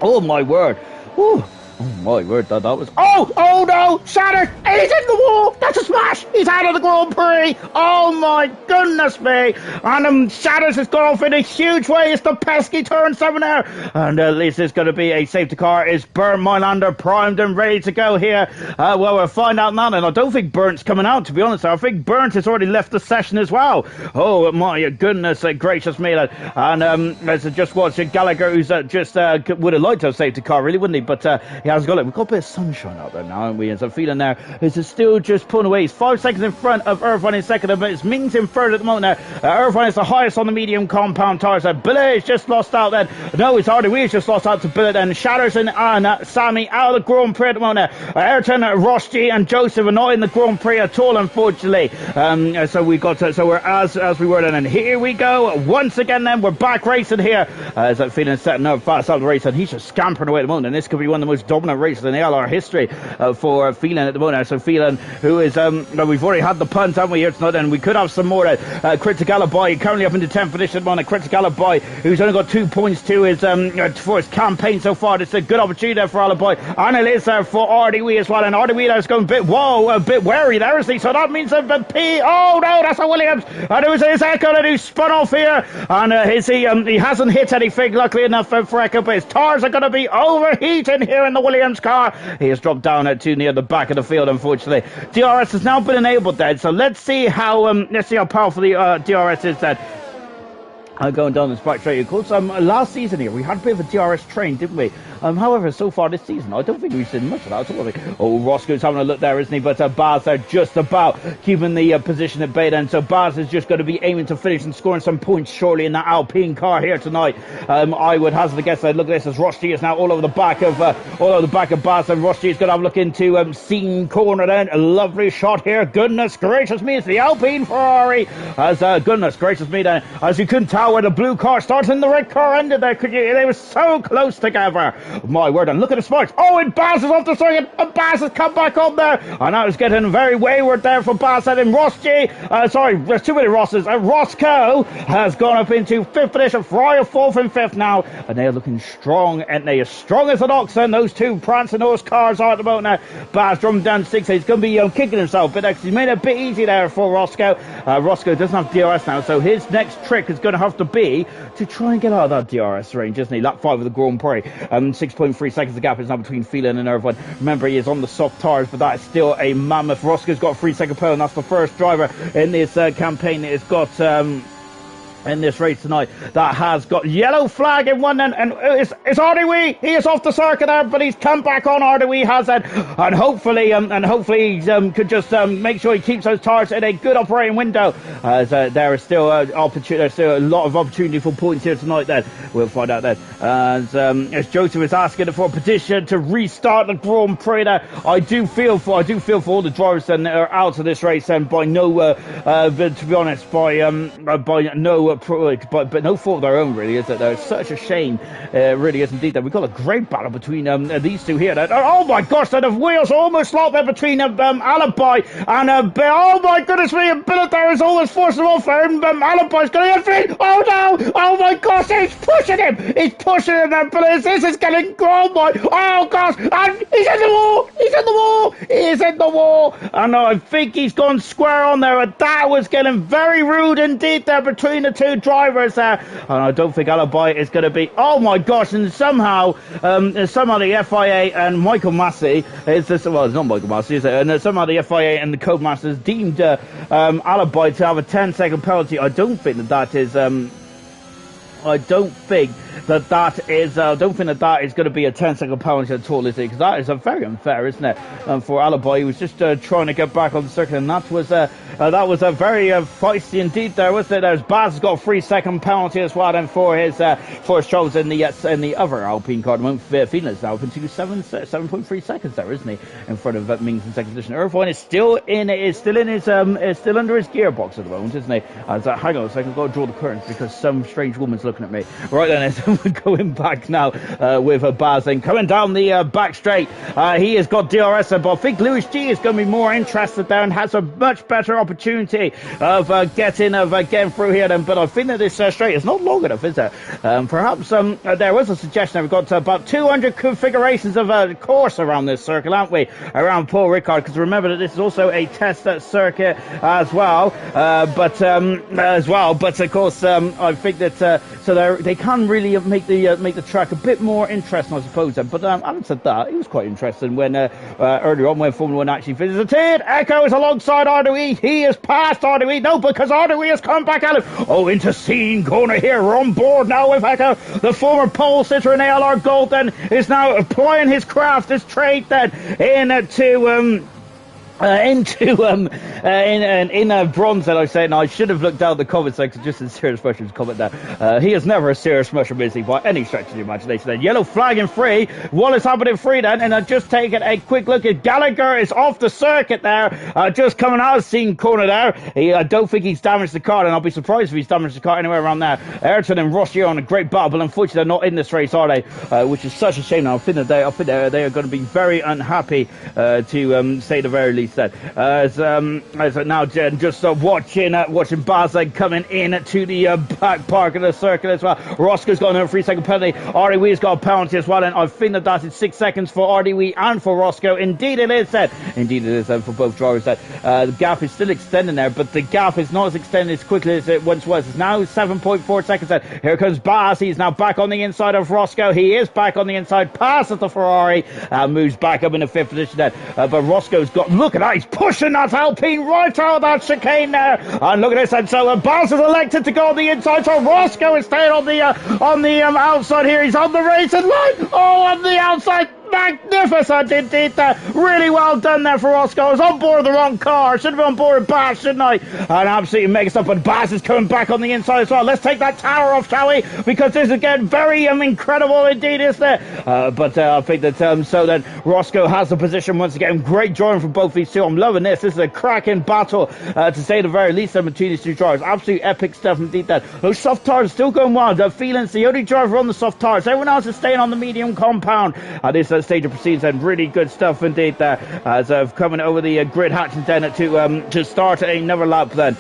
Oh my word. Ooh. Oh my word, that was... Oh no! Shattered! He's in the wall! That's a smash! He's out of the Grand Prix! Oh my goodness me! And Shatters has gone off in a huge way. It's the pesky turn 7 there. And at least it's going to be a safety car. Is Bernd Mailander primed and ready to go here? Well, we'll find out now. And I don't think Bernd's coming out, to be honest. I think Bernd has already left the session as well. Oh my goodness gracious me. And let's just watch Gallagher, who's just would have liked to have safety car, really, wouldn't he? But he has got it. We've got a bit of sunshine out there now, haven't we? And so feeling now is still just pulling away. He's 5 seconds in front of Irvine in second, but it's Mings in third at the moment now. Irvine is the highest on the medium compound tires. Billet has just lost out then. No, it's Hardy has just lost out to Billet and Shatters and Sammy out of the Grand Prix at the moment now. Ayrton, Rosti and Joseph are not in the Grand Prix at all, unfortunately. So we got so we're as we were then. And here we go once again then. We're back racing here. As that feeling setting up fast out of the race, and he's just scampering away at the moment. And this could be one of the most dominant races in ALR history for Phelan at the moment. So Phelan, who is we've already had the punt, haven't we, here tonight, and we could have some more. Critical Boy currently up into 10th position at the moment. Critical Boy, who's only got 2 points to his for his campaign so far. It's a good opportunity there for Alaboy, and it is for RDW as well. And RDW is going a bit wary there, isn't he? So that means a P. Oh no, that's a Williams, and it was his Echo that who spun off here, and he hasn't hit anything, luckily enough for Echo, but his tires are going to be overheating here in the Williams car. He has dropped down too near the back of the field, unfortunately. DRS has now been enabled then, so let's see how powerful the DRS is then. Going down this back straight. Of course, last season here, we had a bit of a DRS train, didn't we? However, so far this season, I don't think we've seen much of that at all. Oh, Roscoe's having a look there, isn't he? But Baz are just about keeping the position at bay then. So Baz is just going to be aiming to finish and scoring some points shortly in that Alpine car here tonight. I would hazard a guess that look at this as Rosti is now all over the back of Baz, and Rosti is going to have a look into Scene corner then. A lovely shot here. Goodness gracious me, it's the Alpine Ferrari. As goodness gracious me then, as you couldn't tell where the blue car started and the red car ended there, could you? They were so close together. My word, and look at the sparks. Oh, and Baz is off the circuit, and Baz has come back up there, and that was getting very wayward there for Baz. And then there's too many Rosses. Roscoe has gone up into 5th position, Fryer 4th and 5th now, and they are looking strong, and they are strong as an ox, and those two prancing horse cars are at the moment now. Baz drumming down 6th, he's going to be kicking himself, but he's made it a bit easy there for Roscoe. Roscoe doesn't have DRS now, so his next trick is going to have to be to try and get out of that DRS range, isn't he? Lap 5 of the Grand Prix. 6.3 seconds the gap is now between Phelan and Irvine. Remember, he is on the soft tires, but that is still a mammoth. Roscoe's got a 3-second pole, and that's the first driver in this campaign that has got in this race tonight that has got yellow flag in one end, and it's Ardewee. He is off the circuit there, but he's come back on. Ardewee has it, and hopefully he could just make sure he keeps those tires in a good operating window, as there is still opportunity. There's still a lot of opportunity for points here tonight. Then we'll find out then, as Joseph is asking for a petition to restart the Grand Prix. There, I do feel for all the drivers that are out of this race, and by no to be honest, by no but no fault of their own, really, is it? It's such a shame, really is indeed, that we've got a great battle between these two here. Oh my gosh, the wheels are almost locked there between Alibi and oh my goodness me, and Billet there is almost forcing him off there, and Alibi's going to get free. Oh no, oh my gosh, he's pushing him there, Billet. This is getting grown by, oh gosh, and he's in the wall, and I think he's gone square on there, and that was getting very rude indeed there between the two drivers there, and I don't think Alibi is going to be, oh my gosh, and somehow the FIA and Michael Massey is this, well, it's not Michael Massey, is it? And somehow the FIA and the Code Masters deemed Alibi to have a 10-second penalty. I don't think that is I don't think that is going to be a 10-second penalty at all, is it? Because that is very unfair, isn't it? For Alibi, he was just trying to get back on the circuit, and that was a very feisty indeed. There was it. There's Baz has got a 3-second penalty as well, and for his troubles in the other Alpine car. Phelan's now up into 7.3 seconds there, isn't he? In front of Mings in second position. Irvine is still under his gearbox at the moment, isn't he? Hang on a second, I've got to draw the curtains because some strange woman's looking at me. Right then, going back now with Baz and coming down the back straight. He has got DRS, but I think Lewis G is going to be more interested there and has a much better opportunity of getting through here. Then, but I think that this straight is not long enough, is it? Perhaps there was a suggestion. We've got about 200 configurations of course around this circuit, aren't we? Around Paul Ricard, because remember that this is also a test circuit as well. But of course, I think that so they can really make the track a bit more interesting, I suppose. But having said that, it was quite interesting when earlier on when Formula 1 actually visited. Echo is alongside RDE. He has passed RDE. No, because RDE has come back at him. Oh, into scene corner here. We're on board now with Echo. The former pole sitter in ALR Gold then is now applying his craft, his trade then into bronze, that I say. Now I should have looked down the comment section, just in serious mushrooms comment there. He is never a serious mushroom, is he, by any stretch of the imagination. Then yellow flag in free, Wallace happening free then, and I've just taken a quick look at Gallagher is off the circuit there, just coming out of scene corner there. I don't think he's damaged the car, and I'll be surprised if he's damaged the car anywhere around there. Ayrton and Ross here on a great battle, but unfortunately they're not in this race, are they? Which is such a shame. Now I think they are going to be very unhappy to say the very least. That as now Jen just watching Baz coming in to the back park of the circuit as well. Roscoe's got another 3-second penalty. RDWe's got a penalty as well, and I think that is 6 seconds for RDW and for Roscoe. Indeed it is said. Indeed it is for both drivers. That the gap is still extending there, but the gap is not as extended as quickly as it once was. It's now 7.4 seconds. Here comes Baz. He's now back on the inside of Roscoe. He is back on the inside, passes the Ferrari, moves back up in the 5th position then. But Roscoe's got, look at that, he's pushing that Alpine right out of that chicane there, and look at this. And so Baz has elected to go on the inside, so Roscoe is staying on the outside here. He's on the racing line. Oh, on the outside. Magnificent indeed there. Really well done there for Roscoe. I was on board the wrong car. Should have been on board with Baz, shouldn't I? And absolutely mega stuff. But Baz is coming back on the inside as well. Let's take that tower off, shall we? Because this is again very incredible indeed, isn't it? But I think that so then Roscoe has the position once again. Great drawing from both these two. I'm loving this. This is a cracking battle to say the very least between these two drivers. Absolute epic stuff indeed. That those soft tires are still going wild. Feeling's the only driver on the soft tires. Everyone else is staying on the medium compound. This stage of proceedings, and really good stuff indeed there as of coming over the grid hatching then to start another lap then.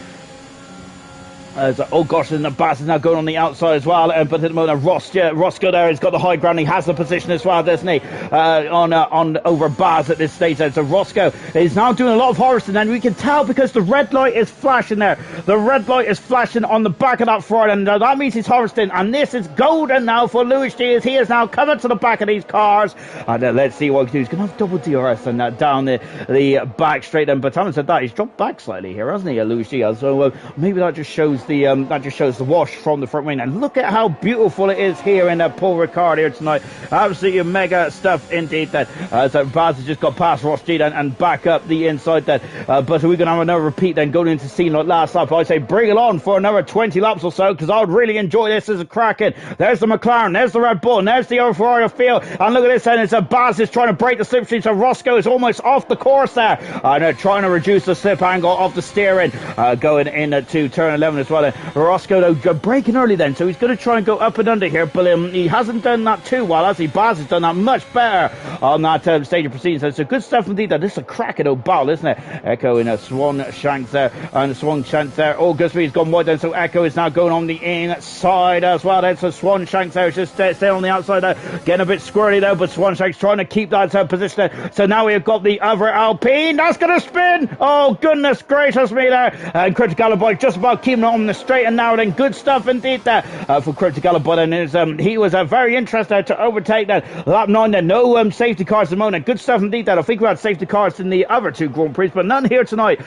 Oh gosh, and the Baz is now going on the outside as well, but at the moment Roscoe there has got the high ground. He has the position as well, doesn't he? On over Baz at this stage. So Roscoe is now doing a lot of harvesting, and we can tell because the red light is flashing there. The red light is flashing on the back of that Ford, and that means he's harvesting. And this is golden now for Lewis G, as he is now coming to the back of these cars. And let's see what he can do. He's going to have double DRS and down the back straight. And but having said that, he's dropped back slightly here, hasn't he, Lewis G? So maybe that just shows the wash from the front wing. And look at how beautiful it is here in Paul Ricard here tonight. Absolutely mega stuff indeed. That so Baz has just got past Ross G and back up the inside then. But we're going to have another repeat then going into scene like last lap. I say bring it on for another 20 laps or so, because I would really enjoy this as a cracking. There's the McLaren, there's the Red Bull, and there's the Ferrari field. And look at this then, it's Baz is trying to break the slipstream, so Roscoe is almost off the course there. And trying to reduce the slip angle of the steering, going into turn 11 as well. And Roscoe though breaking early then, so he's going to try and go up and under here, but he hasn't done that too well, has he? Baz has done that much better on that stage of proceedings. So good stuff indeed. This is a cracking old battle, isn't it? Echo in a Swan Shanks there, and Swan Shanks there. Oh, Gusby's gone wide then, so Echo is now going on the inside as well then. So Swan Shanks there is just staying on the outside there, getting a bit squirrely though, but Swan Shanks trying to keep that position there. So now we've got the other Alpine, that's going to spin. Oh goodness gracious me there, and Critical Boy just about keeping it on the straight and narrow then. Good stuff indeed there for Critical Boy, and he was very interested to overtake that lap 9 then. No safety cars at the moment. Good stuff indeed there. I think we had safety cars in the other two Grand Prix, but none here tonight.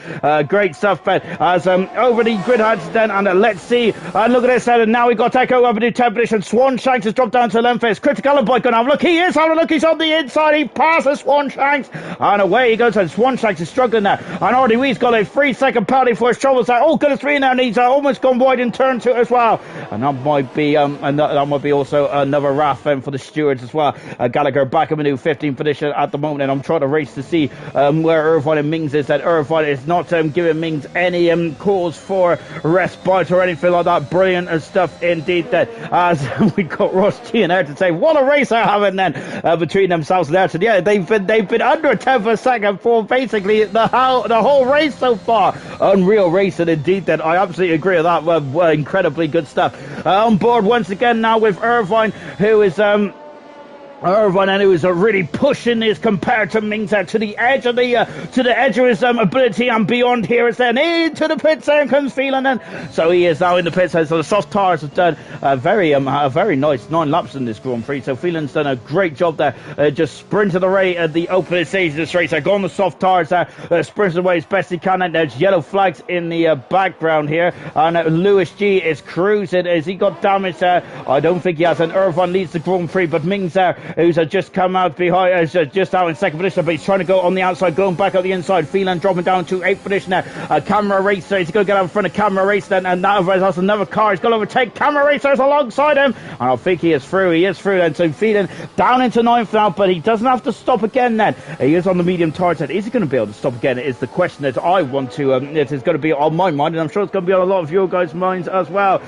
Great stuff, Ben. As over the grid hatch then, and let's see. Look at this, and now we got Echo over the 10th position. Swan Shanks has dropped down to 11th place. Critical Boy going to have a look. He is having a look. He's on the inside. He passes Swan Shanks, and away he goes. And Swan Shanks is struggling there. And RDWe's got a 3-second penalty for his troubles there. Oh goodness me, now, and he's almost almost gone wide in turn 2 as well. And that might be also another RAF for the stewards as well. Gallagher back up into 15th position at the moment, and I'm trying to race to see where Irvine and Mings is. That Irvine is not giving Mings any cause for respite or anything like that. Brilliant stuff indeed. That as we got Ross G in there to say, what a race they're having then between themselves there. So yeah, they've been under a 10th a second for basically the whole race so far. Unreal racing indeed. That I absolutely agree with that. Incredibly good stuff. On board once again now with Irvine, who is Irvine, and who is really pushing this compared to Mings to the edge of his ability and beyond here. Is then into the pits there comes Phelan, and so he is now in the pits. So the soft tires have done a very nice 9 laps in this Grand Prix. So Phelan's done a great job there. Just sprinted away at the opening stage of this race. They're going the soft tires there, sprinted away as best he can. And there's yellow flags in the background here, and Lewis G is cruising. Has he got damage there? I don't think he has. And Irvine leads the Grand Prix, but Mings there, who's just come out behind, just out in 2nd position, but he's trying to go on the outside, going back up the inside. Phelan dropping down to 8th position there. Camera Racer, he's going to get out in front of Camera Racer, and that's another car. He's going to overtake Camera Racers alongside him, and I think he is through. And so Phelan down into 9th now, but he doesn't have to stop again then. He is on the medium tire set. Is he going to be able to stop again? Is the question that I want to, it is going to be on my mind, and I'm sure it's going to be on a lot of your guys' minds as well.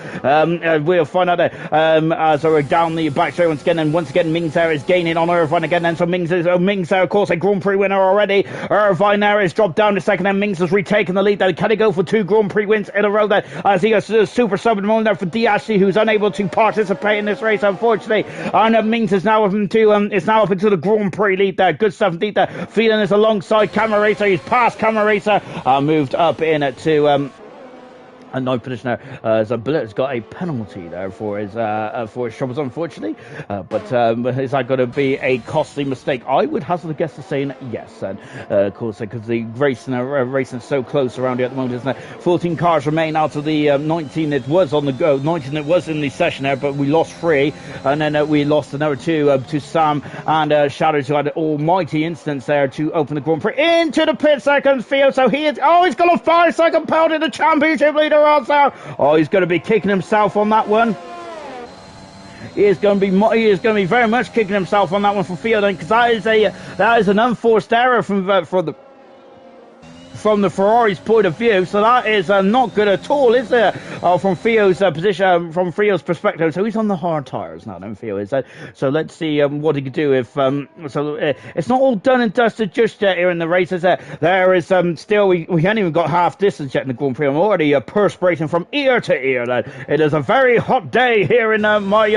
We'll find out as we're down the back straight once again, and once again Mings there is gaining on Irvine again, and so Mings there, of course, a Grand Prix winner already. Irvine there is dropped down to 2nd, and Mings has retaken the lead. Then can he go for 2 Grand Prix wins in a row there, as he goes to the super sub at the moment there for D. Ashley, who's unable to participate in this race, unfortunately. And Mings is now up into the Grand Prix lead there. Good stuff indeed there. Phelan is alongside Camera Racer. He's past Camera Racer, moved up in to a 9th position there. So Bullett's got a penalty there for his troubles, unfortunately. But is that going to be a costly mistake? I would hazard a guess of saying yes. And of course, because the racing is so close around here at the moment, isn't it? 14 cars remain out of the 19 it was on the go. 19 it was in the session there, but we lost 3, and then we lost another 2 to Sam and Shadows, who had an almighty instance there to open the Grand Prix. Into the pit second field, so he's got a 5-second penalty, the championship leader. Oh, he's going to be kicking himself on that one. He is going to be very much kicking himself on that one for Theo, because that is an unforced error from the Ferrari's point of view, so that is not good at all, is it? From Theo's position, from Theo's perspective. So he's on the hard tires now, then Theo is. So let's see what he can do if. It's not all done and dusted just yet here in the race. There is still we haven't even got half distance yet in the Grand Prix. I'm already perspirating from ear to ear. It is a very hot day here in my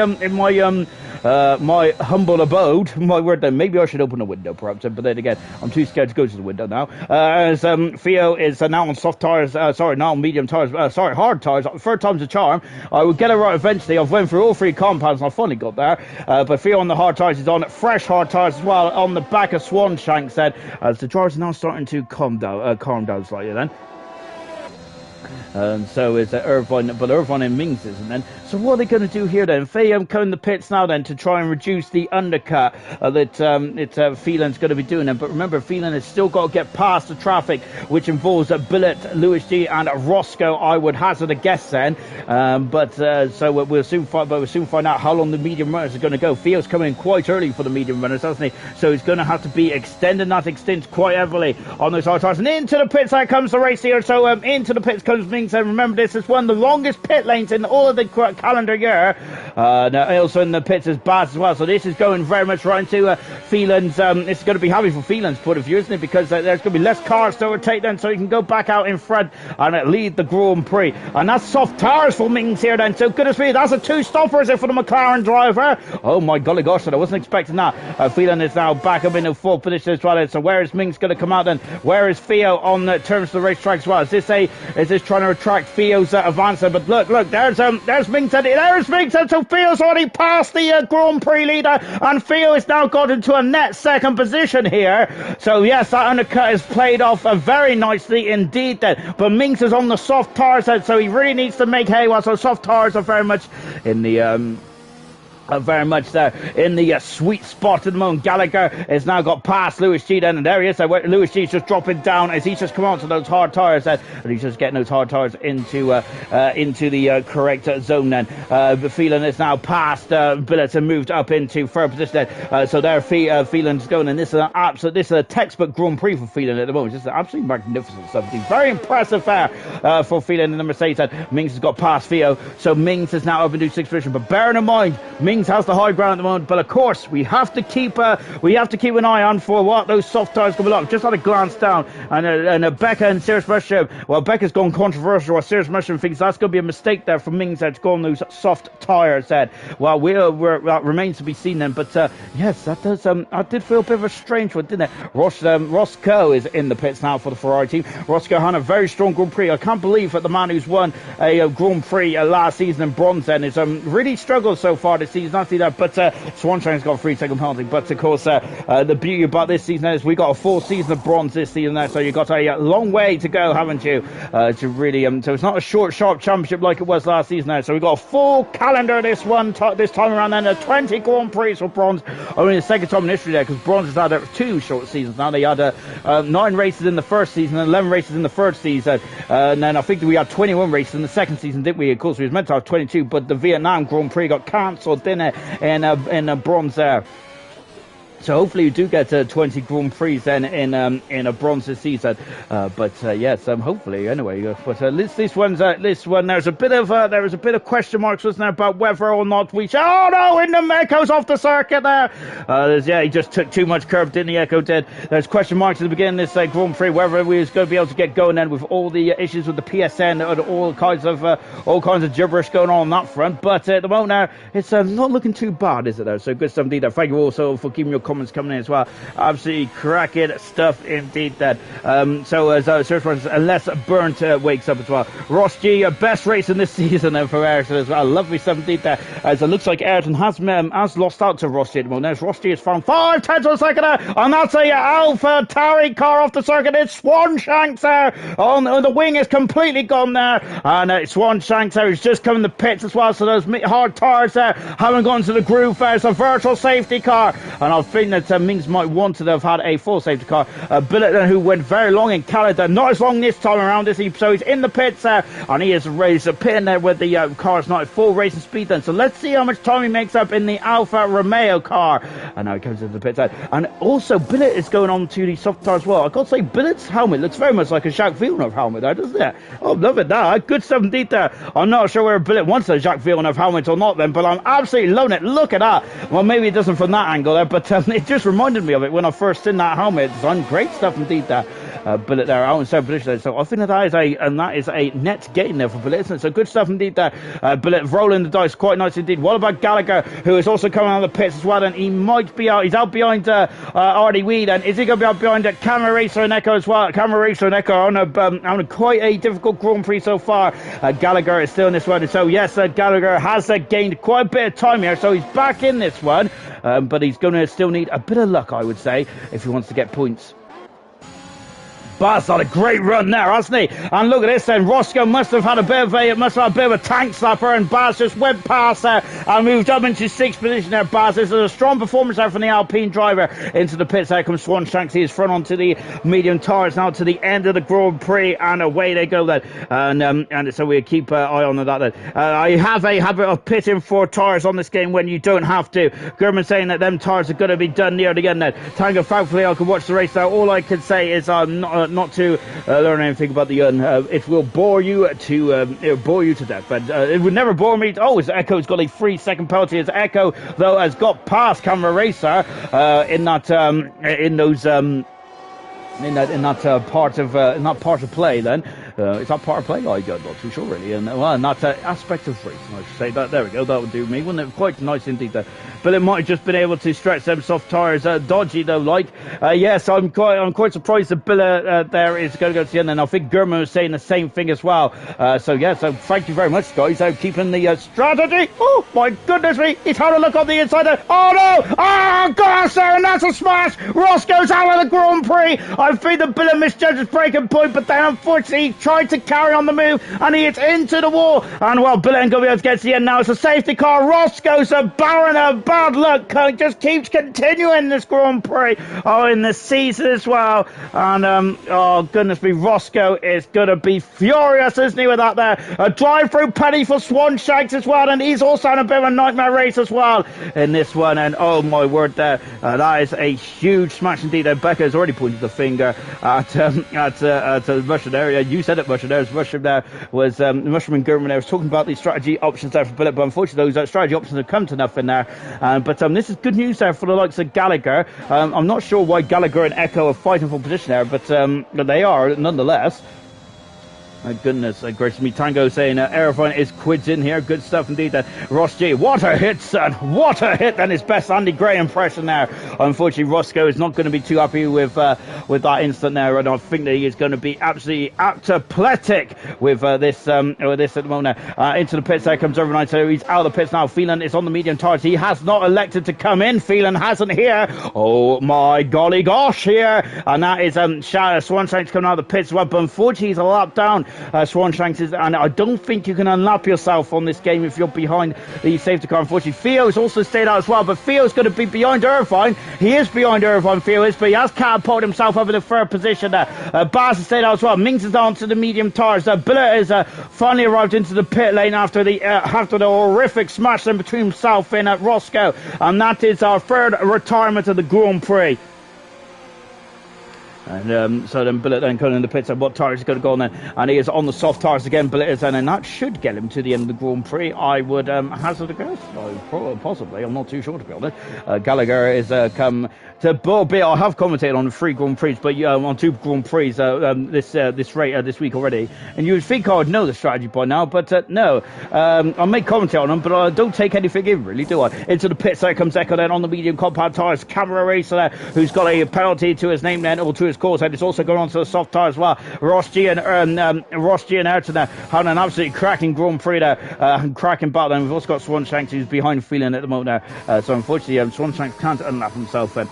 humble abode. My word, then maybe I should open a window, perhaps. But then again, I'm too scared to go to the window now. As Theo is now on soft tires, now on medium tires, hard tires. 3rd time's a charm. I will get it right eventually. I've went through all 3 compounds and I finally got there. But Theo on the hard tires is on fresh hard tires as well on the back of Swan Shanks then, as the drivers are now starting to calm down slightly then. So it's Irvine, but Irvine and Mings isn't then. So what are they going to do here then? They come in the pits now then to try and reduce the undercut that Phelan's going to be doing then. But remember, Phelan has still got to get past the traffic, which involves Billet, Lewis G and Roscoe, I would hazard a guess then. So we'll soon find out how long the medium runners are going to go. Theo's coming in quite early for the medium runners, doesn't he? So he's going to have to be extending that stint quite heavily on those hard tires. And into the pits, there comes the race here. So into the pits comes Mings. And remember, this is one of the longest pit lanes in all of the calendar year. Now also in the pits is Baz as well. So this is going very much right into Phelan's. It's going to be heavy for Phelan's point of view, isn't it? Because there's going to be less cars to overtake then, so he can go back out in front and lead the Grand Prix. And that's soft tires for Mings here then. So goodness me, that's a 2-stopper, is it, for the McLaren driver? Oh my golly gosh, I wasn't expecting that. Phelan is now back up in the 4th position as well. So where is Mings going to come out then? Where is Theo on the terms of the racetrack as well? Is this trying to attract Theo's advance? But look, there's Mings. There's Mings. So Theo's already passed the Grand Prix leader, and Theo has now got into a net 2nd position here. So yes, that undercut is played off very nicely indeed then. But Mings is on the soft tires, so he really needs to make hay. Well, so soft tires are very much in the very much there in the sweet spot at the moment. Gallagher has now got past Lewis G then, and there he is. Lewis G's just dropping down as he's just come on to those hard tyres and he's just getting those hard tyres into the correct zone then. Phelan is now past Billets and moved up into third position then. So there Phelan's going, and this is a textbook Grand Prix for Phelan at the moment. Just absolutely magnificent stuff. Very impressive for Phelan in the Mercedes. Mings has got past Theo, so Mings is now up into sixth position, but bearing in mind Mings has the high ground at the moment, but of course we have to keep an eye on for what those soft tyres come along. Just had a glance down, and Becca and Sirius Mushroom. Well, Becca's gone controversial. While Sirius Mushroom thinks that's going to be a mistake there for Mings to go on those soft tyres. Well, that remains to be seen then. But yes, that does. I did feel a bit of a strange one, didn't it? Roscoe is in the pits now for the Ferrari team. Roscoe had a very strong Grand Prix. I can't believe that the man who's won a Grand Prix last season in bronze then is really struggled so far this season. Not see that, but Swanshang's got a 3-second penalty. But of course, the beauty about this season is we got a full season of bronze this season there, so you've got a long way to go, haven't you? To really, so it's not a short, sharp championship like it was last season there. So we've got a full calendar this time around, then 20 Grand Prix for bronze. Only the second time in history there, because bronze has had 2 short seasons now. They had 9 races in the first season and 11 races in the third season, and then I think we had 21 races in the second season, didn't we? Of course, we was meant to have 22, but the Vietnam Grand Prix got cancelled, didn't it? In a bronze there. So hopefully we do get 20 Grand Prix then in a bronze this season. But yes, hopefully anyway. But this one there's a bit of question marks, wasn't there, about whether or not we should. Oh no, in the Echo's off the circuit there. He just took too much curb, didn't he? Echo did. There's question marks at the beginning of this Grand Prix whether we was going to be able to get going then with all the issues with the PSN and all kinds of gibberish going on that front. But at the moment now, it's not looking too bad, is it though? So good stuff indeed. Thank you also for keeping your comments coming in as well. Absolutely cracking stuff indeed then. Unless Burnt wakes up as well. Ross G, best race in this season then for Ayrton as well. Lovely stuff indeed there. As it looks like Ayrton has lost out to Ross G at the moment. There's Ross G has found 5/10 of a second there, and that's a Alpha Tauri car off the circuit. It's Swanshanks there. On the wing is completely gone there, and Swanshanks there is just coming to pits as well. So those hard tyres there haven't gone to the groove there. It's a virtual safety car, and I think that Mings might want to have had a full safety car. Billet, who went very long in Canada, not as long this time around, is he? So he's in the pits there, and he is raised a pit in there with the car's not at full racing speed then. So let's see how much time he makes up in the Alfa Romeo car. And now he comes into the pits there. And also, Billet is going on to the soft tire as well. I've got to say, Billet's helmet looks very much like a Jacques Villeneuve helmet there, doesn't it? Oh, love it there. Good stuff indeed there. I'm not sure whether Billet wants a Jacques Villeneuve helmet or not then, but I'm absolutely loving it. Look at that. Well, maybe it doesn't from that angle there, but it just reminded me of it when I first seen that helmet. It's on great stuff indeed there. Billet there out in second position. So I think that is a net gain there for Billet, isn't it? So good stuff indeed there. Billet rolling the dice quite nice indeed. What about Gallagher, who is also coming out of the pits as well, and he might be out. He's out behind Artie Weed, and is he going to be out behind Camera Racer and Echo as well? Camera Racer and Echo on a quite a difficult Grand Prix so far. Gallagher is still in this one, so yes, Gallagher has gained quite a bit of time here, so he's back in this one, but he's going to still need a bit of luck, I would say, if he wants to get points. Baz had a great run there, hasn't he? And look at this then. Roscoe must have had a bit of a tank slapper, and Baz just went past there and moved up into sixth position there. Baz, this is a strong performance there from the Alpine driver into the pits. There comes Swanshanks. He is front onto the medium tyres now to the end of the Grand Prix, and away they go then. And so we keep eye on that then. I have a habit of pitting for tyres on this game when you don't have to. German saying that them tyres are going to be done near the end then. Tango, thankfully I can watch the race now. All I can say is not to learn anything about the it will bore you to death, but it would never bore me. Oh, his Echo's got a 3-second penalty. His Echo though has got past Camera Racer in that part of play then. Is that part of play? I'm not too sure really. And that aspect of racing, I should say. That there we go. That would do me. Wouldn't it? Quite nice indeed. Billet might have just been able to stretch them soft tyres dodgy though. Yes, I'm quite surprised that Billet there is going to go to the end, and I think Gurman was saying the same thing as well. So thank you very much, guys. Keeping the strategy. Oh my goodness me, he's having a look on the inside there. Oh no! Oh gosh, and that's a smash. Ross goes out of the Grand Prix. I think the Billet misjudged his braking point, but then unfortunately he tried to carry on the move and he hits into the wall. And well, Billet ain't going to be able to get to the end now. It's a safety car. Ross goes a barren of bad luck. Just keeps continuing this Grand Prix. Oh, in the season as well. And oh goodness me, Roscoe is going to be furious, isn't he, with that there? A drive-through penny for Swanshanks as well, and he's also in a bit of a nightmare race as well in this one. And oh my word, there, that is a huge smash indeed. Becca has already pointed the finger at Russian there. You said it, Russian there. Russian there was Mushroom and Gurman there was talking about the strategy options there for Billet, but unfortunately those strategy options have come to nothing there. But this is good news there for the likes of Gallagher. I'm not sure why Gallagher and Echo are fighting for position there, but they are nonetheless. My goodness gracious me. Tango saying Aerofine is quids in here. Good stuff indeed. Ross G. What a hit, son. What a hit. And his best Andy Gray impression there. Unfortunately, Roscoe is not going to be too happy with that instant there. And I think that he is going to be absolutely apoplectic with this at the moment. Into the pits there comes overnight. So he's out of the pits now. Phelan is on the medium tires. He has not elected to come in. Phelan hasn't here. Oh my golly gosh here. And that is Swanshanks coming out of the pits as well. But unfortunately, he's a lap down. Swanshanks is, and I don't think you can unlap yourself on this game if you're behind the safety car. Unfortunately, Theo's also stayed out as well, but Theo's going to be behind Irvine. He is behind Irvine, Theo is, but he has catapulted himself over the third position there. Baz has stayed out as well. Mings is on to the medium tires. Billet has finally arrived into the pit lane after the horrific smash in between himself and Roscoe, and that is our third retirement of the Grand Prix. And so then Billet then coming in the pits, and what tyres is going to go on then? And he is on the soft tyres again, Billet is, and that should get him to the end of the Grand Prix. I would hazard a guess. Possibly, I'm not too sure to be honest. Gallagher is come to Bobby. I have commentated on 3 Grand Prix, but on 2 Grand Prix this week already. And you would think I would know the strategy by now, but no. I may commentate on them, but I don't take anything in, really, do I? Into the pits, there comes Echo then on the medium compound tyres. Camera racer there, who's got a penalty to his name then, or to his course, and it's also going on to the soft tyre as well. Ross G and Ayrton there having an absolutely cracking Grand Prix there, cracking battle. And we've also got Swanshanks who's behind Phelan at the moment there. So unfortunately, Swanshanks can't unlap himself then.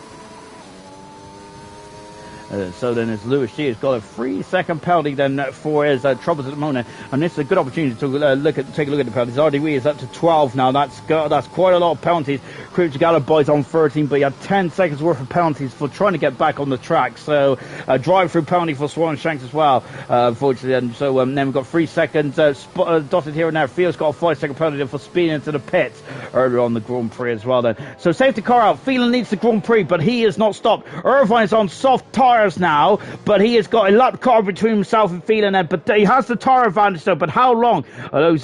So then as Lewis G has got a 3-second penalty then for his troubles at the moment, and this is a good opportunity to take a look at the penalties. RDW is up to 12 now. That's quite a lot of penalties. Crouch Gallagher's on 13, but he had 10 seconds worth of penalties for trying to get back on the track. So a drive-through penalty for Swanshanks as well, unfortunately. And so then we've got 3 seconds dotted here and there. Theo's got a 5-second penalty for speeding into the pits earlier on the Grand Prix as well then. So safety car out. Phelan needs the Grand Prix, but he is not stopped. Irvine's on soft tyres now, but he has got a lap car between himself and Phelan there, but he has the tyre advantage though. But how long are those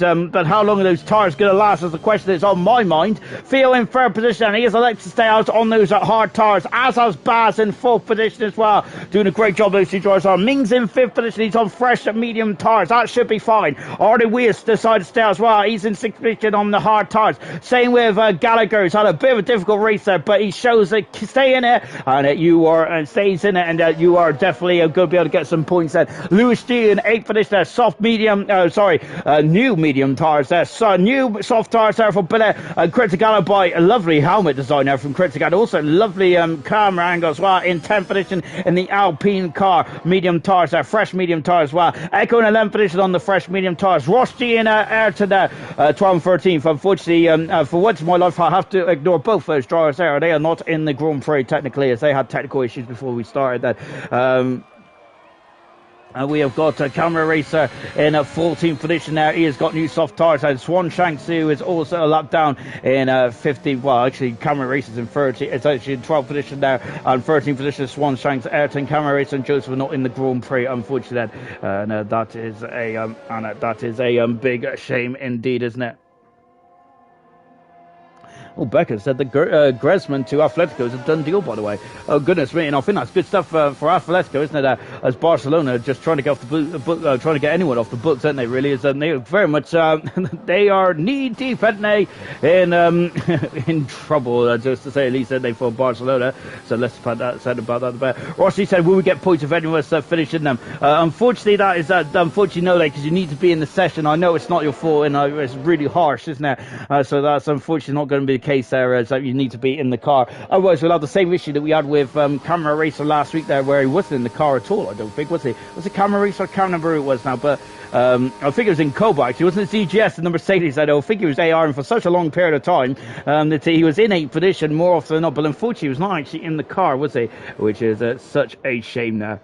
tyres going to last is the question that's on my mind. Theo in third position, and he has elected to stay out on those hard tyres, as has Baz in fourth position as well, doing a great job. Those two drivers are. Mings in fifth position, he's on fresh medium tyres, that should be fine. Artie Weiss decided to stay out as well, he's in sixth position on the hard tyres. Same with Gallagher, who's had a bit of a difficult race there, but he shows that stay in it, and stays in it, and you are definitely going to be able to get some points there. Lewis G in 8th for this there. New medium tyres there. So new soft tyres there for Billet. Criticalo by a lovely helmet design there from Criticalo. Also lovely camera angle as well in 10th position in the Alpine car. Medium tyres there. Fresh medium tyres as well. Echo in 11th position on the fresh medium tyres. Ross G in Ayrton there. 12th and 13th. Unfortunately, for once in my life, I have to ignore both those drivers there. They are not in the Grand Prix technically, as they had technical issues before we started that. We have got a camera racer in a 14th position there. He has got new soft tyres. And Swanshanks, who is also a lap down in 15th. Well, actually, camera racers in 30. It's actually in 12th position there. And 13th position, Swanshanks, Ayrton, camera racer, and Joseph are not in the Grand Prix, unfortunately. That is a big shame indeed, isn't it? Oh, Becca said that Griezmann to Atletico is a done deal, by the way. Oh, goodness me. And I think that's good stuff for Atletico, isn't it? As Barcelona just trying to get off the trying to get anyone off the books, aren't they, really? Is they are very much, they are knee-deep, aren't they, in trouble, just to say at least, aren't they, for Barcelona. So let's put that said about that about. Rossi said, will we get points if anyone was finishing them? Unfortunately, unfortunately, no, because you need to be in the session. I know it's not your fault, and it's really harsh, isn't it? So that's unfortunately not going to be the case there, as you need to be in the car. Otherwise, we'll have the same issue that we had with Camera Racer last week there, where he wasn't in the car at all, I don't think, was he? Was it Camera Racer? I can't remember who it was now, but I think it was in COBALT. He wasn't in CGS in the Mercedes. I don't think he was ARing for such a long period of time that he was in 8th position more often than not, but unfortunately he was not actually in the car, was he? Which is such a shame there.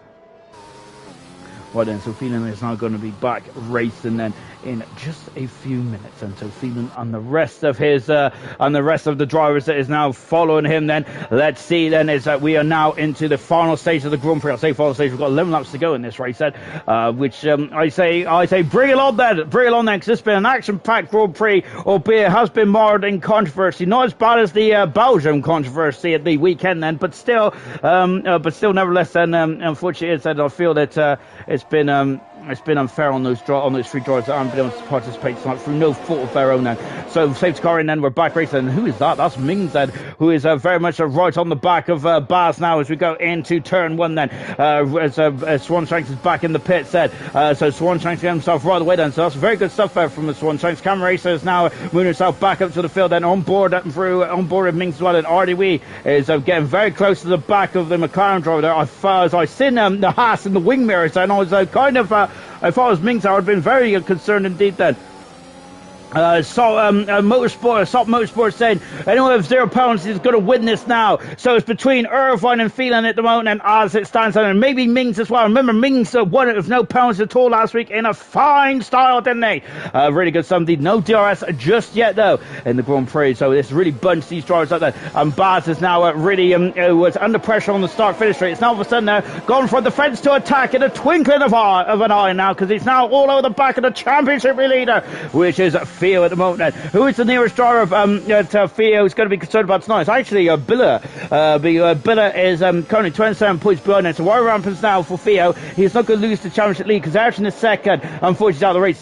Well then, so Phelan is now going to be back racing then in just a few minutes, and so Phelan and the rest of his and the rest of the drivers that is now following him then, let's see then, is that we are now into the final stage of the Grand Prix. I say final stage, we've got 11 laps to go in this race then, which I say bring it on then, because it's been an action-packed Grand Prix, albeit it has been marred in controversy, not as bad as the Belgium controversy at the weekend then, but still nevertheless then, unfortunately it's that I feel that it's been unfair on those three drivers that haven't been able to participate tonight through no fault of their own then. So safety car in then, we're back racing. And who is that? That's Mings then, who is very much right on the back of Baz now as we go into turn one then. As Swanshanks is back in the pits then. So Swanshanks get himself right away then. So that's very good stuff there from the Swanshanks. Camera Racer is now moving himself back up to the field then, on board with Mings as well. And RDW is getting very close to the back of the McLaren driver there. As I seen the Haas in the wing mirrors, and I was kind of if I was Mings, I would have been very concerned indeed then. Motorsport saying anyone with £0 is going to win this now. So it's between Irvine and Phelan at the moment, and as it stands, and maybe Mings as well. Remember, Mings won it with no pounds at all last week in a fine style, didn't they? Really good stuff indeed. No DRS just yet though in the Grand Prix, so this really bunched these drivers up there. And Baz is now really was under pressure on the start-finish straight. It's now all of a sudden gone for the fence to attack in a twinkling of an eye now, because it's now all over the back of the championship leader, which is Theo at the moment then. Who is the nearest driver Theo is going to be concerned about tonight? It's actually Biller. Biller is currently 27 points behind him. So why rampants now for Theo? He's not going to lose the championship lead because Ayrton is second. Unfortunately, out of the race.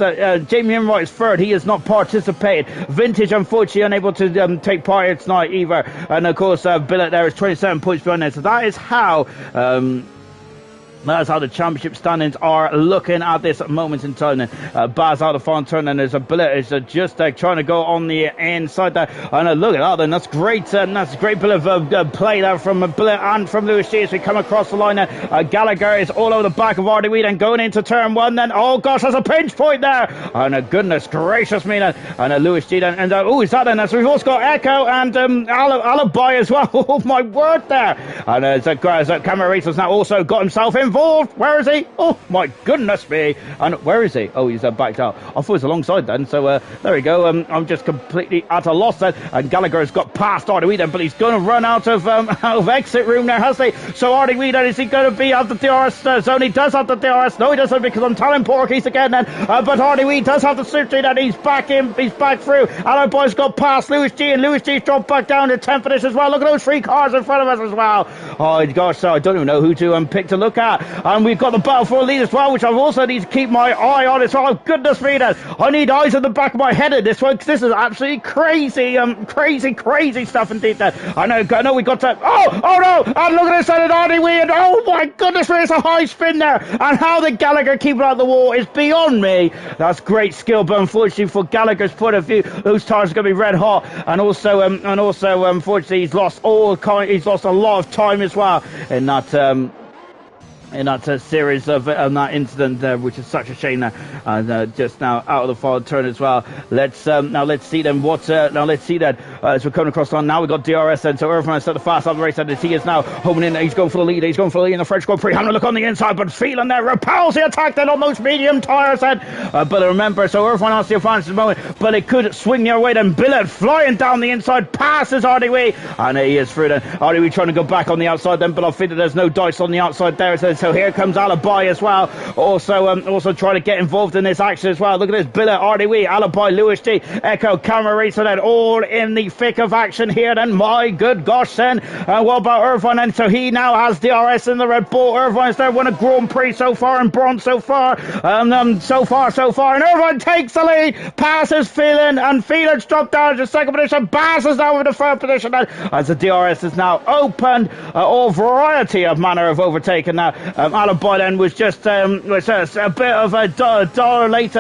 Jamie Enright is third. He has not participated. Vintage, unfortunately, unable to take part here tonight either. And of course, Biller there is 27 points behind him. So that is how. That's how the championship standings are looking at this moment in time. Baz out of the final turn, and there's a Billet is just trying to go on the inside there. And look at that, then that's great. That's a great bit of play there from Billet and from Lewis G as we come across the line. Gallagher is all over the back of RDW, then going into turn one. Then oh gosh, there's a pinch point there. And goodness gracious me, and Lewis G then, and oh, is that then? So we've also got Echo and Alibi as well. Oh my word there. And Camera Racer's now also got himself involved. Where is he? Oh my goodness me. And where is he? Oh, he's backed out. I thought he was alongside then. So there we go. I'm just completely at a loss then. And Gallagher has got past RDW then, but he's going to run out of exit room there, has he? So RDW then, is he going to be out the DRS zone? He does have the DRS. No, he doesn't, because I'm telling Porky's again then. But RDW does have the safety then. He's back in. He's back through. Alan Boy's got past Lewis G, and Lewis G's dropped back down to 10th position as well. Look at those three cars in front of us as well. Oh gosh, so I don't even know who to pick to look at. And we've got the battle for a lead as well, which I also need to keep my eye on as well. Goodness me, then. I need eyes at the back of my head in this one, because this is absolutely crazy, crazy stuff indeed. Then I know we got to. Oh no! And look at this side of RDW, and oh my goodness me, it's a high spin there. And how the Gallagher keep it out of the wall is beyond me. That's great skill, but unfortunately for Gallagher's point of view, those tires are going to be red hot. And also, unfortunately, he's lost a lot of time as well in that. In that series of that incident, which is such a shame now, and just now out of the final turn as well. Let's see then as we're coming across on now, we've got DRS then, so Irvine set the fast out of the race, and he is now homing in. He's going for the lead in the French Grand Prix. Having a look on the inside, but feeling there, repels the attack then on those medium tires then. But remember, so Irvine has the advantage at the moment, but it could swing the other way then. Billet flying down the inside, passes RDW, and he is through then. RDW trying to go back on the outside then, but I think that there's no dice on the outside there. It says So here comes Alibi as well. Also trying to get involved in this action as well. Look at this. Billet, RDW, Alibi, Lewis G, Echo, Camera Racer, then all in the thick of action here. Then my good gosh, then what about Irvine? And so he now has DRS in the Red Bull. Irvine's there, won a Grand Prix so far and bronze so far. So far. And Irvine takes the lead, passes Phelan, and Phelan's dropped down to second position. Bass is now in the third position as the DRS is now opened. All variety of manner of overtaking now. Alibi then was just a bit of a dollar later,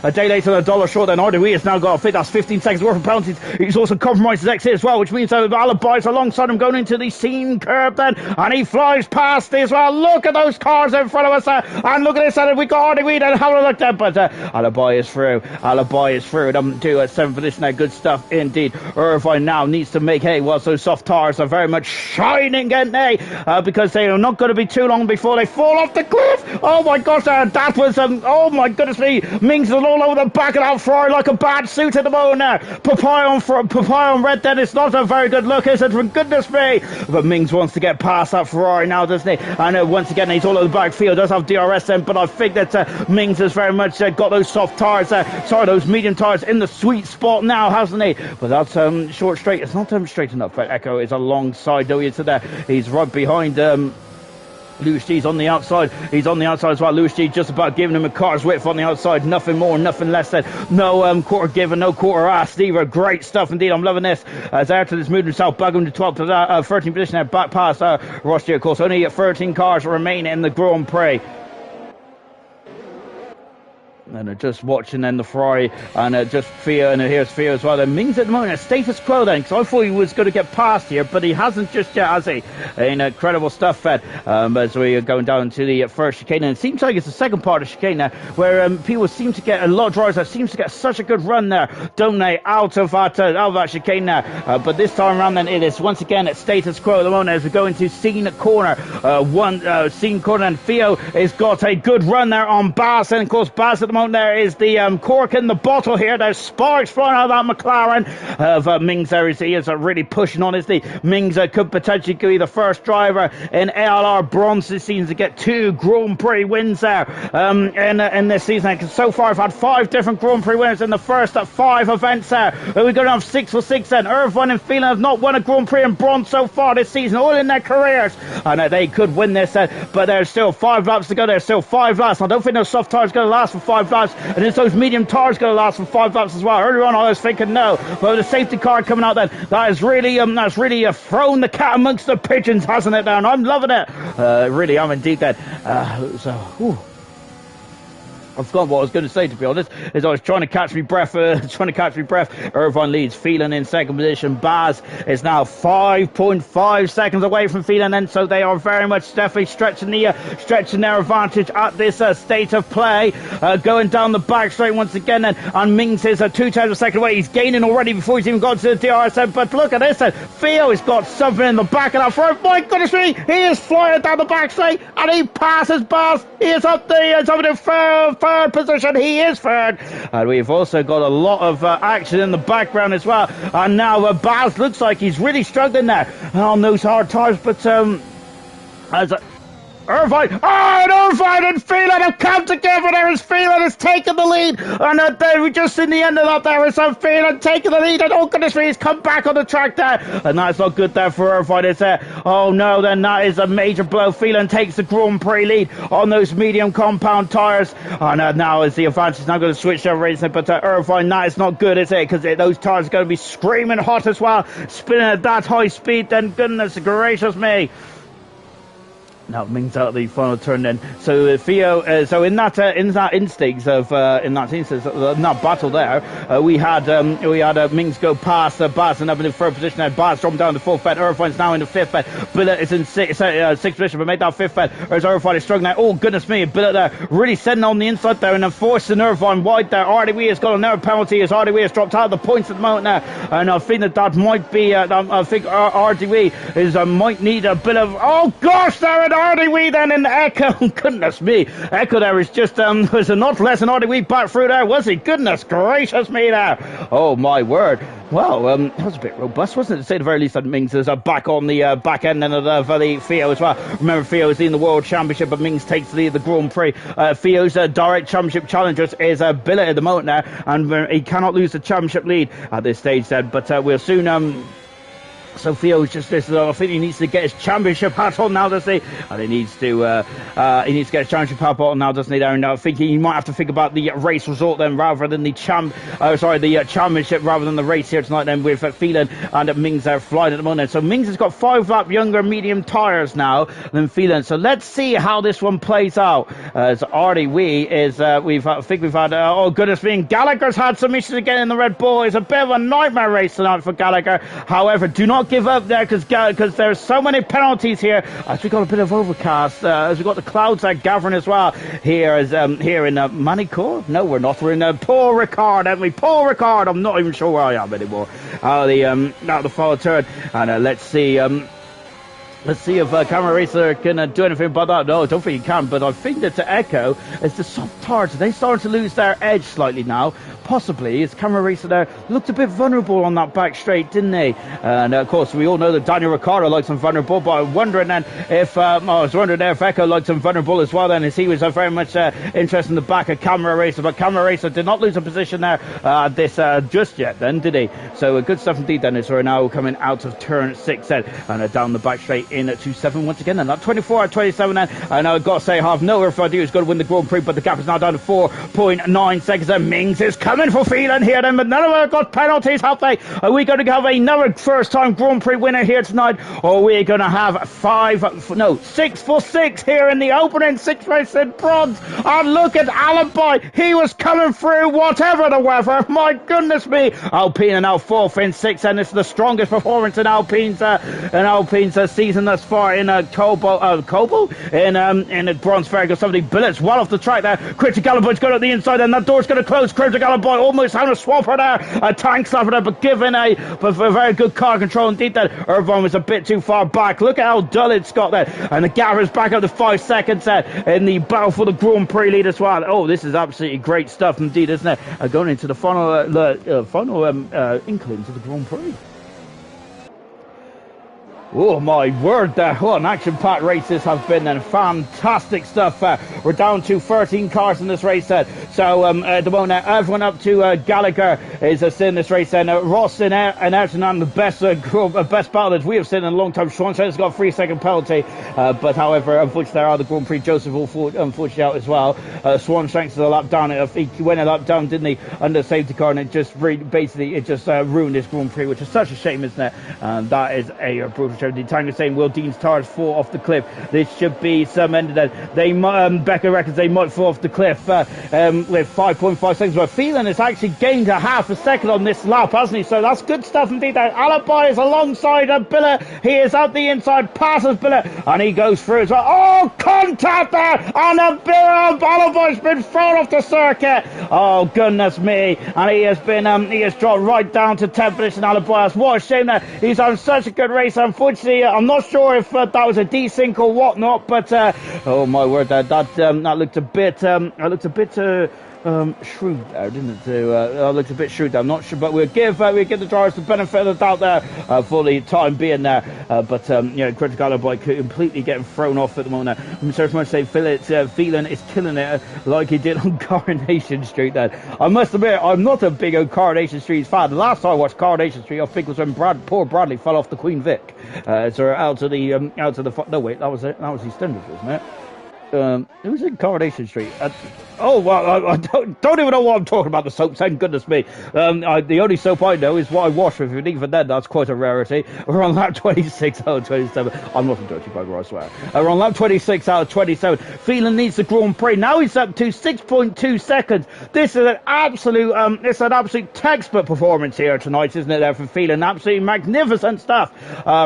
a day later, a dollar short. Then RDW has now got, I think that's 15 seconds worth of penalties. He's also compromised his exit as well, which means that Alibi's alongside him going into the seam curb then, and he flies past as well. Look at those cars in front of us and look at this, and we got RDW then having a look there, but Alibi is through. Them to a 7th position there. Good stuff indeed. Irvine now needs to make hay whilst those soft tires are very much shining, ain't they? Because they are not going to be too long before they fall off the cliff. Oh my gosh, that was oh my goodness me, Mings is all over the back of that Ferrari like a bad suit at the moment now. Papaya on red then, it's not a very good look, is it? For goodness me. But Mings wants to get past that Ferrari now, doesn't he? And once again he's all over the backfield, does have DRS then, but I think that Mings has very much got those soft tires, those medium tires in the sweet spot now, hasn't he? But that's short straight, it's not straight enough, but Echo is alongside though, he's right behind Lewis G's on the outside. He's on the outside as well. Lewis G just about giving him a car's width on the outside. Nothing more, nothing less than. No quarter given, no quarter asked either. Great stuff indeed. I'm loving this. As Ayrton has moved himself back into 12th to 13th position there, back past Ross G, of course. Only 13 cars remain in the Grand Prix. And just watching then the Ferrari and just Fia, and here's Fia as well. Then Mings at the moment, status quo then, because I thought he was going to get past here, but he hasn't just yet, has he? Incredible stuff, Fed. As we are going down to the first chicane, and it seems like it's the second part of the chicane now, where people seem to get, a lot of drivers that seems to get such a good run there, don't they, out of that chicane now. But this time around then, it is once again at status quo at the moment as we go into Scene Corner. Scene Corner, and Theo has got a good run there on Bass, and of course Bass at the moment there is the cork in the bottle here. There's sparks flying out of that McLaren of Mings there. He is really pushing on, isn't he? Mings could potentially be the first driver in ALR bronze this season to get 2 Grand Prix wins there in this season. So far I've had 5 different Grand Prix winners in the first 5 events there. We're going to have 6 for 6 then. Irvine and Phelan have not won a Grand Prix in bronze so far this season, all in their careers, and they could win this, but there's still 5 laps to go. There's still 5 laps. I don't think those soft tires going to last for 5 laps, and it's those medium tires going to last for 5 laps as well. Earlier on I was thinking no, but with the safety car coming out then, that's really thrown the cat amongst the pigeons, hasn't it, down? I'm loving it. Really am indeed then. I forgot what I was going to say, to be honest, as I was trying to catch my breath. Irvine leads Phelan in second position. Baz is now 5.5 seconds away from Phelan, and so they are very much definitely stretching their advantage at this state of play. Going down the back straight once again, and Mings is 2 times a second away. He's gaining already before he's even got to the DRS. But look at this, Theo has got something in the back of that front. My goodness me, he is flying down the back straight, and he passes Baz. He is up the third position. He is third, and we've also got a lot of action in the background as well. And now Baz looks like he's really struggling there on those hard tires, but as Irvine and Phelan have come together there as Phelan has taken the lead, and we're just in the end of that there is Phelan taking the lead, and oh goodness me, he's come back on the track there, and that's not good there for Irvine, is it? Oh no, then that is a major blow. Phelan takes the Grand Prix lead on those medium compound tyres, and now is the advantage now going to switch over racing, but Irvine, that is not good, is it? Because those tyres are going to be screaming hot as well, spinning at that high speed, then goodness gracious me. Now Mings out the final turn then. So Theo, so in that instance of in that battle there, we had Mings go past Baz and up in the third position. Now Baz dropping down the fourth bed. Irvine's now in the fifth bed. Billet is in sixth position, but made that fifth bed. Whereas Irvine is struggling now. Oh goodness me, Billet there really setting on the inside there and then forcing Irvine wide there. RDW has got another penalty as RDW has dropped out of the points at the moment now, and I think that might be. I think RDW is might need a bit of. Oh gosh, there it RDW then in Echo. Goodness me, Echo there is just was not less than RDW back through there, was he? Goodness gracious me there. Oh my word. Well, that was a bit robust, wasn't it? To say the very least, that Mings is back on the back end and of the Theo as well. Remember, Theo is in the World Championship, but Mings takes the lead of the Grand Prix. Theo's direct championship challenger is Billet at the moment now, and he cannot lose the championship lead at this stage then. But we'll soon... So Theo's just this. I think he needs to get his championship hat on now, doesn't he? And he needs to get his championship hat on now, doesn't he? There, and I think he might have to think about the race result then, rather than the championship rather than the race here tonight. Then with Phelan and Mings are flying at the moment. So Mings has got 5 lap younger medium tyres now than Phelan. So let's see how this one plays out. As Artie Wee is, I think we've had. Oh goodness me! Gallagher's had some issues again in the Red Bull. It's a bit of a nightmare race tonight for Gallagher. However, do not give up there because there's so many penalties here. As we got a bit of overcast, as we got the clouds gathering as well here here in Manicourt. No, we're not. We're in Paul Ricard, haven't we? Paul Ricard. I'm not even sure where I am anymore. Out of the final turn, and let's see. Let's see if Camera Racer can do anything about that. No, I don't think he can, but I think that to Echo, it's the soft tires. They started to lose their edge slightly now. Possibly, as Camera Racer there looked a bit vulnerable on that back straight, didn't they? And of course, we all know that Daniel Ricciardo likes him vulnerable, but I'm wondering then if I was wondering there if Echo likes him vulnerable as well then, as he was very much interested in the back of Camera Racer, but Camera Racer did not lose a position there this just yet then, did he? So good stuff indeed then, as we're now coming out of turn 6 then, and down the back straight in at 2-7 once again, and that 24 at 27 then, and I've got to say, I have no if I do is going to win the Grand Prix, but the gap is now down to 4.9 seconds, and Mings is coming for Phelan here then, but none of them have got penalties, have they? Are we going to have another first time Grand Prix winner here tonight, or are we going to have 6 for 6 here in the opening 6 race in bronze? And look at Alibi, he was coming through whatever the weather, my goodness me. Alpine are now 4th in 6, and it's the strongest performance in Alpine's season thus far in COBALT in a bronze fair, because somebody billets well off the track there. Cryptic Galaboy's got at the inside, and that door's going to close. Cryptic Galaboy almost having a swap her there, a tank slapper there, but given a very good car control indeed. That Irvine was a bit too far back. Look at how dull it's got there, and the gap is back up to 5 seconds there in the battle for the Grand Prix lead as well. Oh, this is absolutely great stuff indeed, isn't it? Going into the final inklings of the Grand Prix. Oh my word, what an action-packed race this has been, and fantastic stuff. We're down to 13 cars in this race set. So at the moment, everyone up to Gallagher is in this race, and Ross and Ayrton on the best battle that we have seen in a long time. Sean has got a 3-second penalty, but however, unfortunately, there are the Grand Prix. Joseph unfortunately out as well. Swan Shanks is a lap down. He went a lap down, didn't he, under the safety car, and it just ruined this Grand Prix, which is such a shame, isn't it? And that is a brutal. The Tango saying Will Dean's tires fall off the cliff. This should be some end of that. They Becca reckons they might fall off the cliff with 5.5 seconds. But Phelan has actually gained a half a second on this lap, hasn't he? So that's good stuff indeed. Alibi is alongside Billet. He is up the inside, passes Billet, and he goes through as well. Oh, contact there! And Alibi's been thrown off the circuit. Oh goodness me! And he has dropped right down to 10th position. Alibi. What a shame that he's on such a good race. Unfortunately, I'm not sure if that was a desync or whatnot, but oh my word, that looked a bit shrewd there, didn't it? Looked a bit shrewd there. I'm not sure, but we'll give the drivers the benefit of the doubt there for the time being there. But Critical Alibi completely getting thrown off at the moment. I'm sorry to say, Phelan is killing it like he did on Coronation Street. Then I must admit, I'm not a big old Coronation Street fan. The last time I watched Coronation Street, I think was when poor Bradley fell off the Queen Vic. So out to the no wait, that was EastEnders, wasn't it? It was in Coronation Street. I don't even know what I'm talking about, the soap, thank goodness me. The only soap I know is what I wash with, and even then, that's quite a rarity. We're on lap 26 out of 27. I'm not a dirty bugger, I swear. We're on lap 26 out of 27. Phelan needs the Grand Prix. Now he's up to 6.2 seconds. This is an absolute textbook performance here tonight, isn't it, there for Phelan? Absolutely magnificent stuff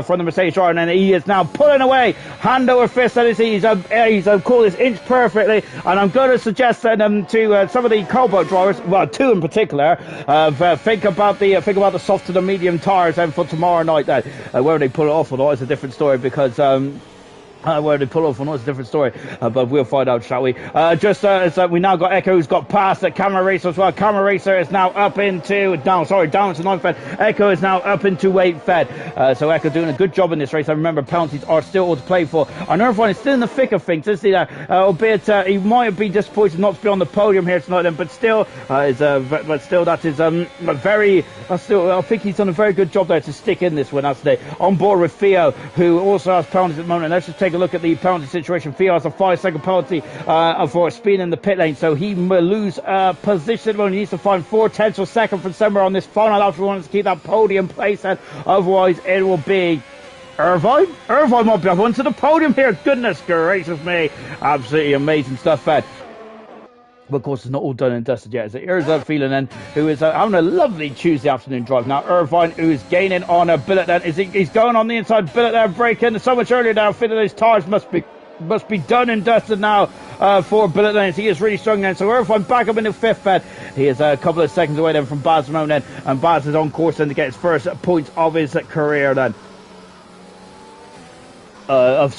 from the Mercedes driver, and he is now pulling away, hand over fist, and he's called this inch perfectly, and I'm going to suggest to some of the COBALT drivers, well, 2 in particular, think about the soft to the medium tyres for tomorrow night. Whether they pull it off or not is a different story, because Where they pull off on, it's a different story, but we'll find out, shall we? We now got Echo, who's got past the Camera Racer as well. Camera Racer is now down into 9th fed. Echo is now up into 8th fed. So Echo doing a good job in this race. I remember penalties are still all to play for. I know everyone is still in the thick of things, isn't he? Albeit he might have been disappointed not to be on the podium here tonight, but still, I think he's done a very good job there to stick in this one, today. On board with Theo, who also has penalties at the moment. Let's just take a look at the penalty situation. Theo has a 5-second penalty for speed in the pit lane, so he will lose position when he needs to find 4/10 of a second from somewhere on this final lap if he wants to keep that podium place, and otherwise it will be Irvine might be up onto the podium here. Goodness gracious me, absolutely amazing stuff, Fed. But of course, it's not all done and dusted yet. So here's Phelan then, who is having a lovely Tuesday afternoon drive. Now, Irvine, who's gaining on a Billet then. He's going on the inside. Billet there, breaking so much earlier now. Feeling those tyres must be done and dusted now for Billet then. He is really strong then. So Irvine back up in the 5th fed. He is a couple of seconds away then from Baz Ramon then. And Baz is on course then to get his first points of his career then. Of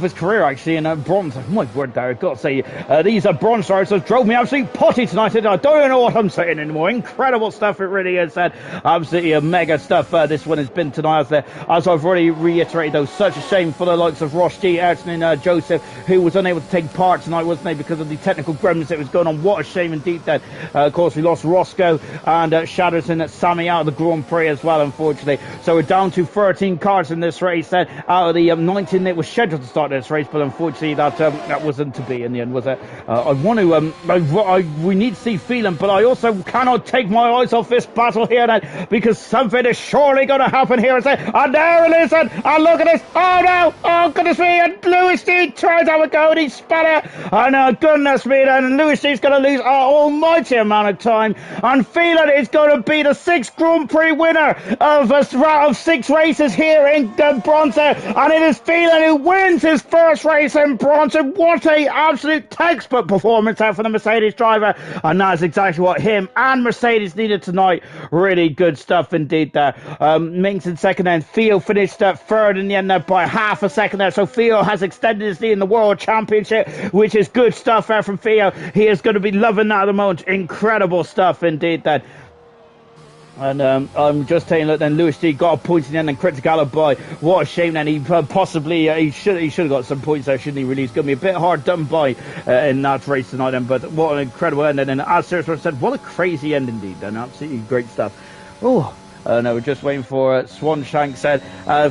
his career actually in bronze. Oh my word, there, I've got to say, these are bronze stars that drove me absolutely potty tonight. I don't even know what I'm saying anymore. Incredible stuff it really is. Absolutely mega stuff this one has been tonight. As I've already reiterated, though, such a shame for the likes of Ross G, Ayrton and Joseph, who was unable to take part tonight, wasn't they, because of the technical gremlins that was going on. What a shame indeed that, of course, we lost Roscoe and Shatterson and Sammy out of the Grand Prix as well, unfortunately. So we're down to 13 cars in this race then, out of the 19 that was scheduled to start this race, but unfortunately that wasn't to be in the end, was it? We need to see Phelan, but I also cannot take my eyes off this battle here then, because something is surely going to happen here. And there it is, and look at this. Oh no, oh goodness me, and Lewis D tries to have a go and he spat it, and goodness me, and Lewis D's going to lose an almighty amount of time, and Phelan is going to be the 6th Grand Prix winner of 6 races here in Bronze, and it is Phelan who wins his first race in bronze. What a absolute textbook performance there for the Mercedes driver, and that's exactly what him and Mercedes needed tonight. Really good stuff indeed there. Minks in second, then Theo finished third in the end there by half a second there, so Theo has extended his lead in the World Championship, which is good stuff there from Theo. He is going to be loving that at the moment. Incredible stuff indeed then. And I'm just saying, look, then Lewis D got a point in the end and Chris Gallo by. What a shame then. He possibly he should have got some points there, shouldn't he? Really, it's going to be a bit hard done by in that race tonight then. But what an incredible end! And as Sarah said, what a crazy end indeed. Then absolutely great stuff. Oh. No, we're just waiting for Swanshank said.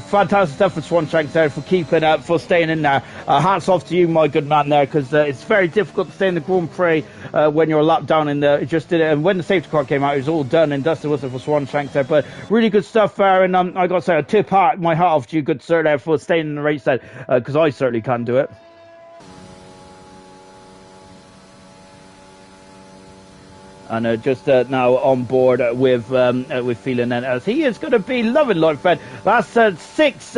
Fantastic stuff for Swanshank said, for keeping for staying in there. Hats off to you, my good man, there, because it's very difficult to stay in the Grand Prix when you're a lap down in the. It just did it, and when the safety car came out, it was all done and dusted, wasn't it, for Swanshank there? But really good stuff there, and I got to say, my hat off to you, good sir, there, for staying in the race there, because I certainly can't do it. And just now on board with Phelan, and as he is going to be loving life, Fred. That's six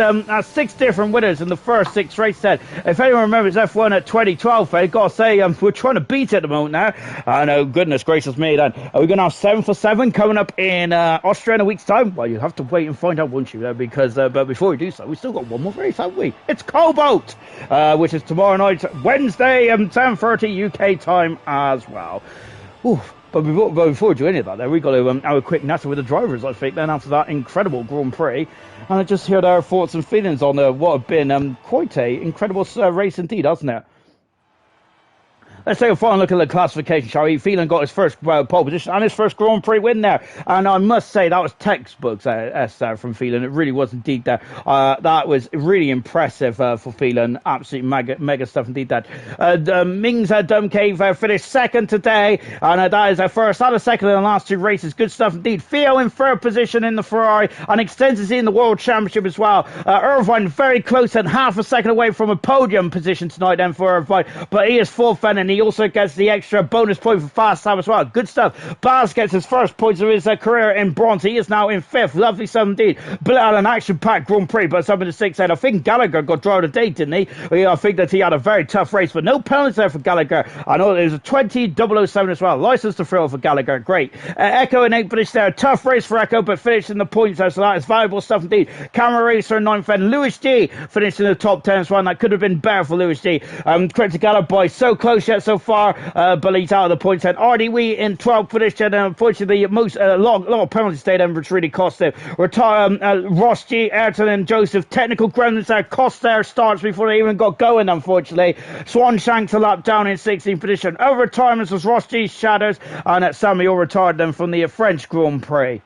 different winners in the first 6 races. If anyone remembers F1 at 2012, Fred, got to say we're trying to beat it at the moment now. I know, goodness gracious me. Then are we going to have 7 for 7 coming up in Austria in a week's time? Well, you have to wait and find out, won't you? Because but before we do so, we still got one more race, haven't we? It's COBALT, which is tomorrow night, Wednesday, 10:30 UK time as well. Oof. But before we do any of that, we've got to have a quick natter with the drivers, I think, then after that incredible Grand Prix. And I just heard our thoughts and feelings on what have been quite a incredible race indeed, hasn't it? Let's take a final look at the classification, shall we? Phelan got his first pole position and his first Grand Prix win there. And I must say, that was textbooks from Phelan. It really was indeed there. That was really impressive for Phelan. Absolutely mega stuff indeed that. Mings Dumcave finished second today. And that is our first. That is second in the last 2 races. Good stuff indeed. Theo in third position in the Ferrari and extends his in the World Championship as well. Irvine very close and half a second away from a podium position tonight then for Irvine. But he is fourth, and He also gets the extra bonus point for fast time as well. Good stuff. Baz gets his first points of his career in bronze. He is now in 5th. Lovely stuff indeed. But an action-packed Grand Prix, but some of the 6th end. I think Gallagher got drawn a date, didn't he? Yeah, I think that he had a very tough race, but no penalties there for Gallagher. I know there's a 20.007 as well. License to thrill for Gallagher. Great. Echo in 8th finish there. Tough race for Echo, but finished in the points there, so that is valuable stuff indeed. Camera Racer in 9th end. Lewis G finished in the top 10 as well. That could have been better for Lewis G. Credit to Gallup Boy, so close yet so far, but he's out of the points then. Artie Wee in 12th finish, and unfortunately, a lot of penalties stayed in, which really cost him. Ross G, Ayrton, and Joseph. Technical grounds there, cost their starts before they even got going, unfortunately. Swan Shanks a lap down in 16th position. Over retirements was Ross G's Shadows, and Samuel retired them from the French Grand Prix.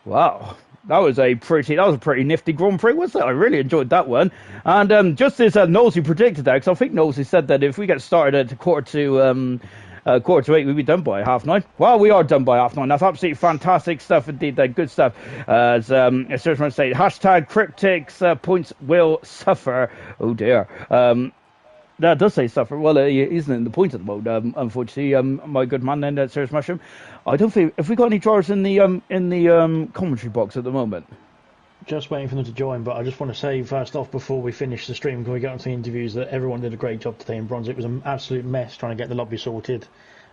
Wow. That was a pretty nifty Grand Prix, wasn't it? I really enjoyed that one. And just as Nosey predicted that, because I think Nosey said that if we get started at quarter to 8, we'd be done by 9:30. Well, we are done by 9:30. That's absolutely fantastic stuff indeed. Good stuff. As Searchman say, hashtag cryptics points will suffer. Oh dear. That does say suffer. Well, he isn't in the point at the moment. Unfortunately, my good man then, Serious Mushroom. I don't think. Have we got any drawers in the commentary box at the moment? Just waiting for them to join, but I just want to say first off, before we finish the stream, can we get on to the interviews, that everyone did a great job today in bronze. It was an absolute mess trying to get the lobby sorted.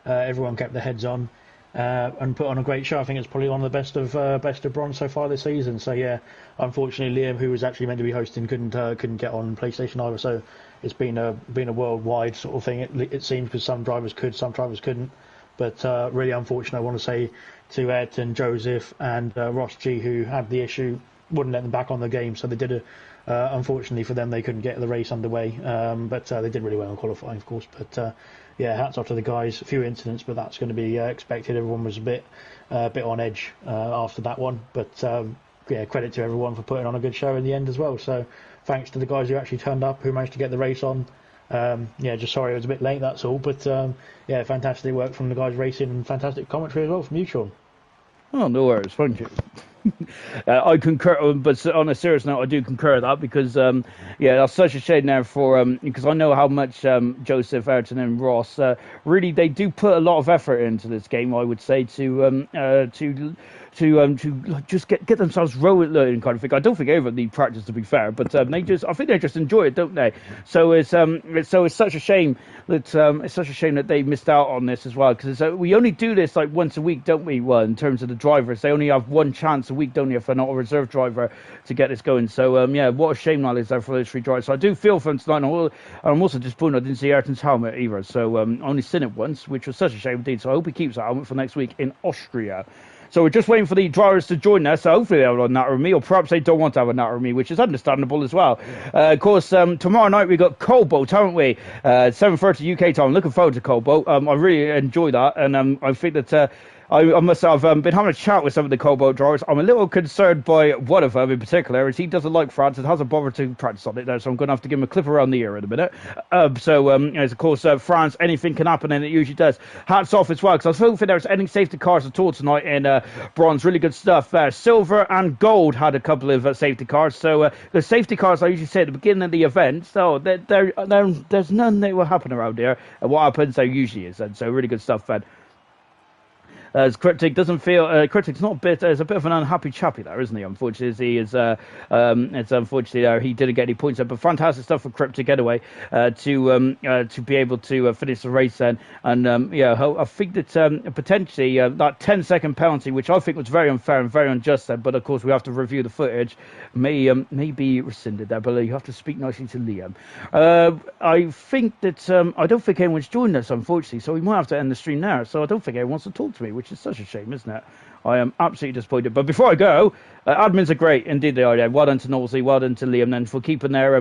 Everyone kept their heads on and put on a great show. I think it's probably one of the best of bronze so far this season. So yeah, unfortunately Liam, who was actually meant to be hosting, couldn't get on PlayStation either. So it's been a worldwide sort of thing. It seems, because some drivers could, some drivers couldn't. But really unfortunate. I want to say to Ayrton, Joseph, and Ross G, who had the issue, wouldn't let them back on the game, so they did unfortunately for them, they couldn't get the race underway, but they did really well in qualifying, of course. But yeah, hats off to the guys. A few incidents, but that's going to be expected. Everyone was a bit on edge after that one, but yeah, credit to everyone for putting on a good show in the end as well. So thanks to the guys who actually turned up, who managed to get the race on. Yeah, just sorry it was a bit late, that's all. But yeah, fantastic work from the guys racing, and fantastic commentary as well from you, Sean. Oh, no worries, thank you. I concur, but on a serious note, I do concur that, because yeah, that's such a shame there for because I know how much Joseph, Ayrton, and Ross really, they do put a lot of effort into this game. I would say to just get themselves rolling kind of thing. I don't think they ever need practice, to be fair, but I think they just enjoy it, don't they? So it's such a shame that they missed out on this as well, because we only do this like once a week, don't we? Well, in terms of the drivers, they only have one chance a week, don't you, if they're not a reserve driver, to get this going. So yeah, what a shame that is there for those 3 drivers. So I do feel for them tonight. And I'm also disappointed I didn't see Ayrton's helmet either. So I only seen it once, which was such a shame indeed. So I hope he keeps that helmet for next week in Austria. So we're just waiting for the drivers to join us. So hopefully they'll have a natter with me, or perhaps they don't want to have a natter with me, which is understandable as well. Of course, tomorrow night we've got COBALT, haven't we? 7:30 UK time. Looking forward to COBALT. I really enjoy that, and I think that I must have been having a chat with some of the COBALT drivers. I'm a little concerned by one of them in particular, as he doesn't like France and hasn't bothered to practice on it there, so I'm going to have to give him a clip around the ear in a minute. As of course, France, anything can happen, and it usually does. Hats off as well, because I don't think there's any safety cars at all tonight in bronze. Really good stuff. Silver and gold had a couple of safety cars. So the safety cars, I usually say at the beginning of the event, so there's none that will happen around here. And what happens there usually is, and so really good stuff, then. As Cryptic doesn't feel, Cryptic's not a bit, is a bit of an unhappy chappy there, isn't he? Unfortunately, it's unfortunately he didn't get any points there, but fantastic stuff for Cryptic anyway, to be able to finish the race then, and yeah, I think that potentially that 10-second penalty, which I think was very unfair and very unjust there, but of course we have to review the footage, may be rescinded there, but you have to speak nicely to Liam. I think that I don't think anyone's joined us, unfortunately, so we might have to end the stream there. So I don't think anyone wants to talk to me, which is such a shame, isn't it? I am absolutely disappointed. But before I go, admins are great, indeed they are. Yeah. Well done to Nosey, well done to Liam, then for keeping their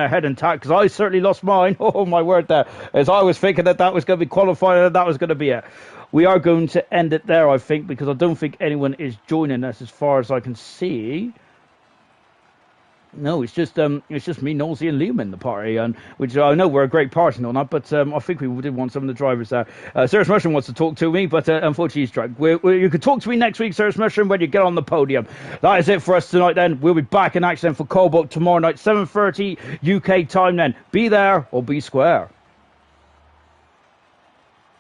head intact, because I certainly lost mine. Oh my word, there, as I was thinking that was going to be qualifying, and that was going to be it. We are going to end it there, I think, because I don't think anyone is joining us as far as I can see. No, it's just me, Nosey, and Liam in the party, and which I know we're a great party on that, but I think we did want some of the drivers there. Cyrus Mushroom wants to talk to me, but unfortunately he's drunk. You can talk to me next week, Cyrus Mushroom, when you get on the podium. That is it for us tonight. Then we'll be back in action for COBALT tomorrow night, 7:30 UK time. Then be there or be square.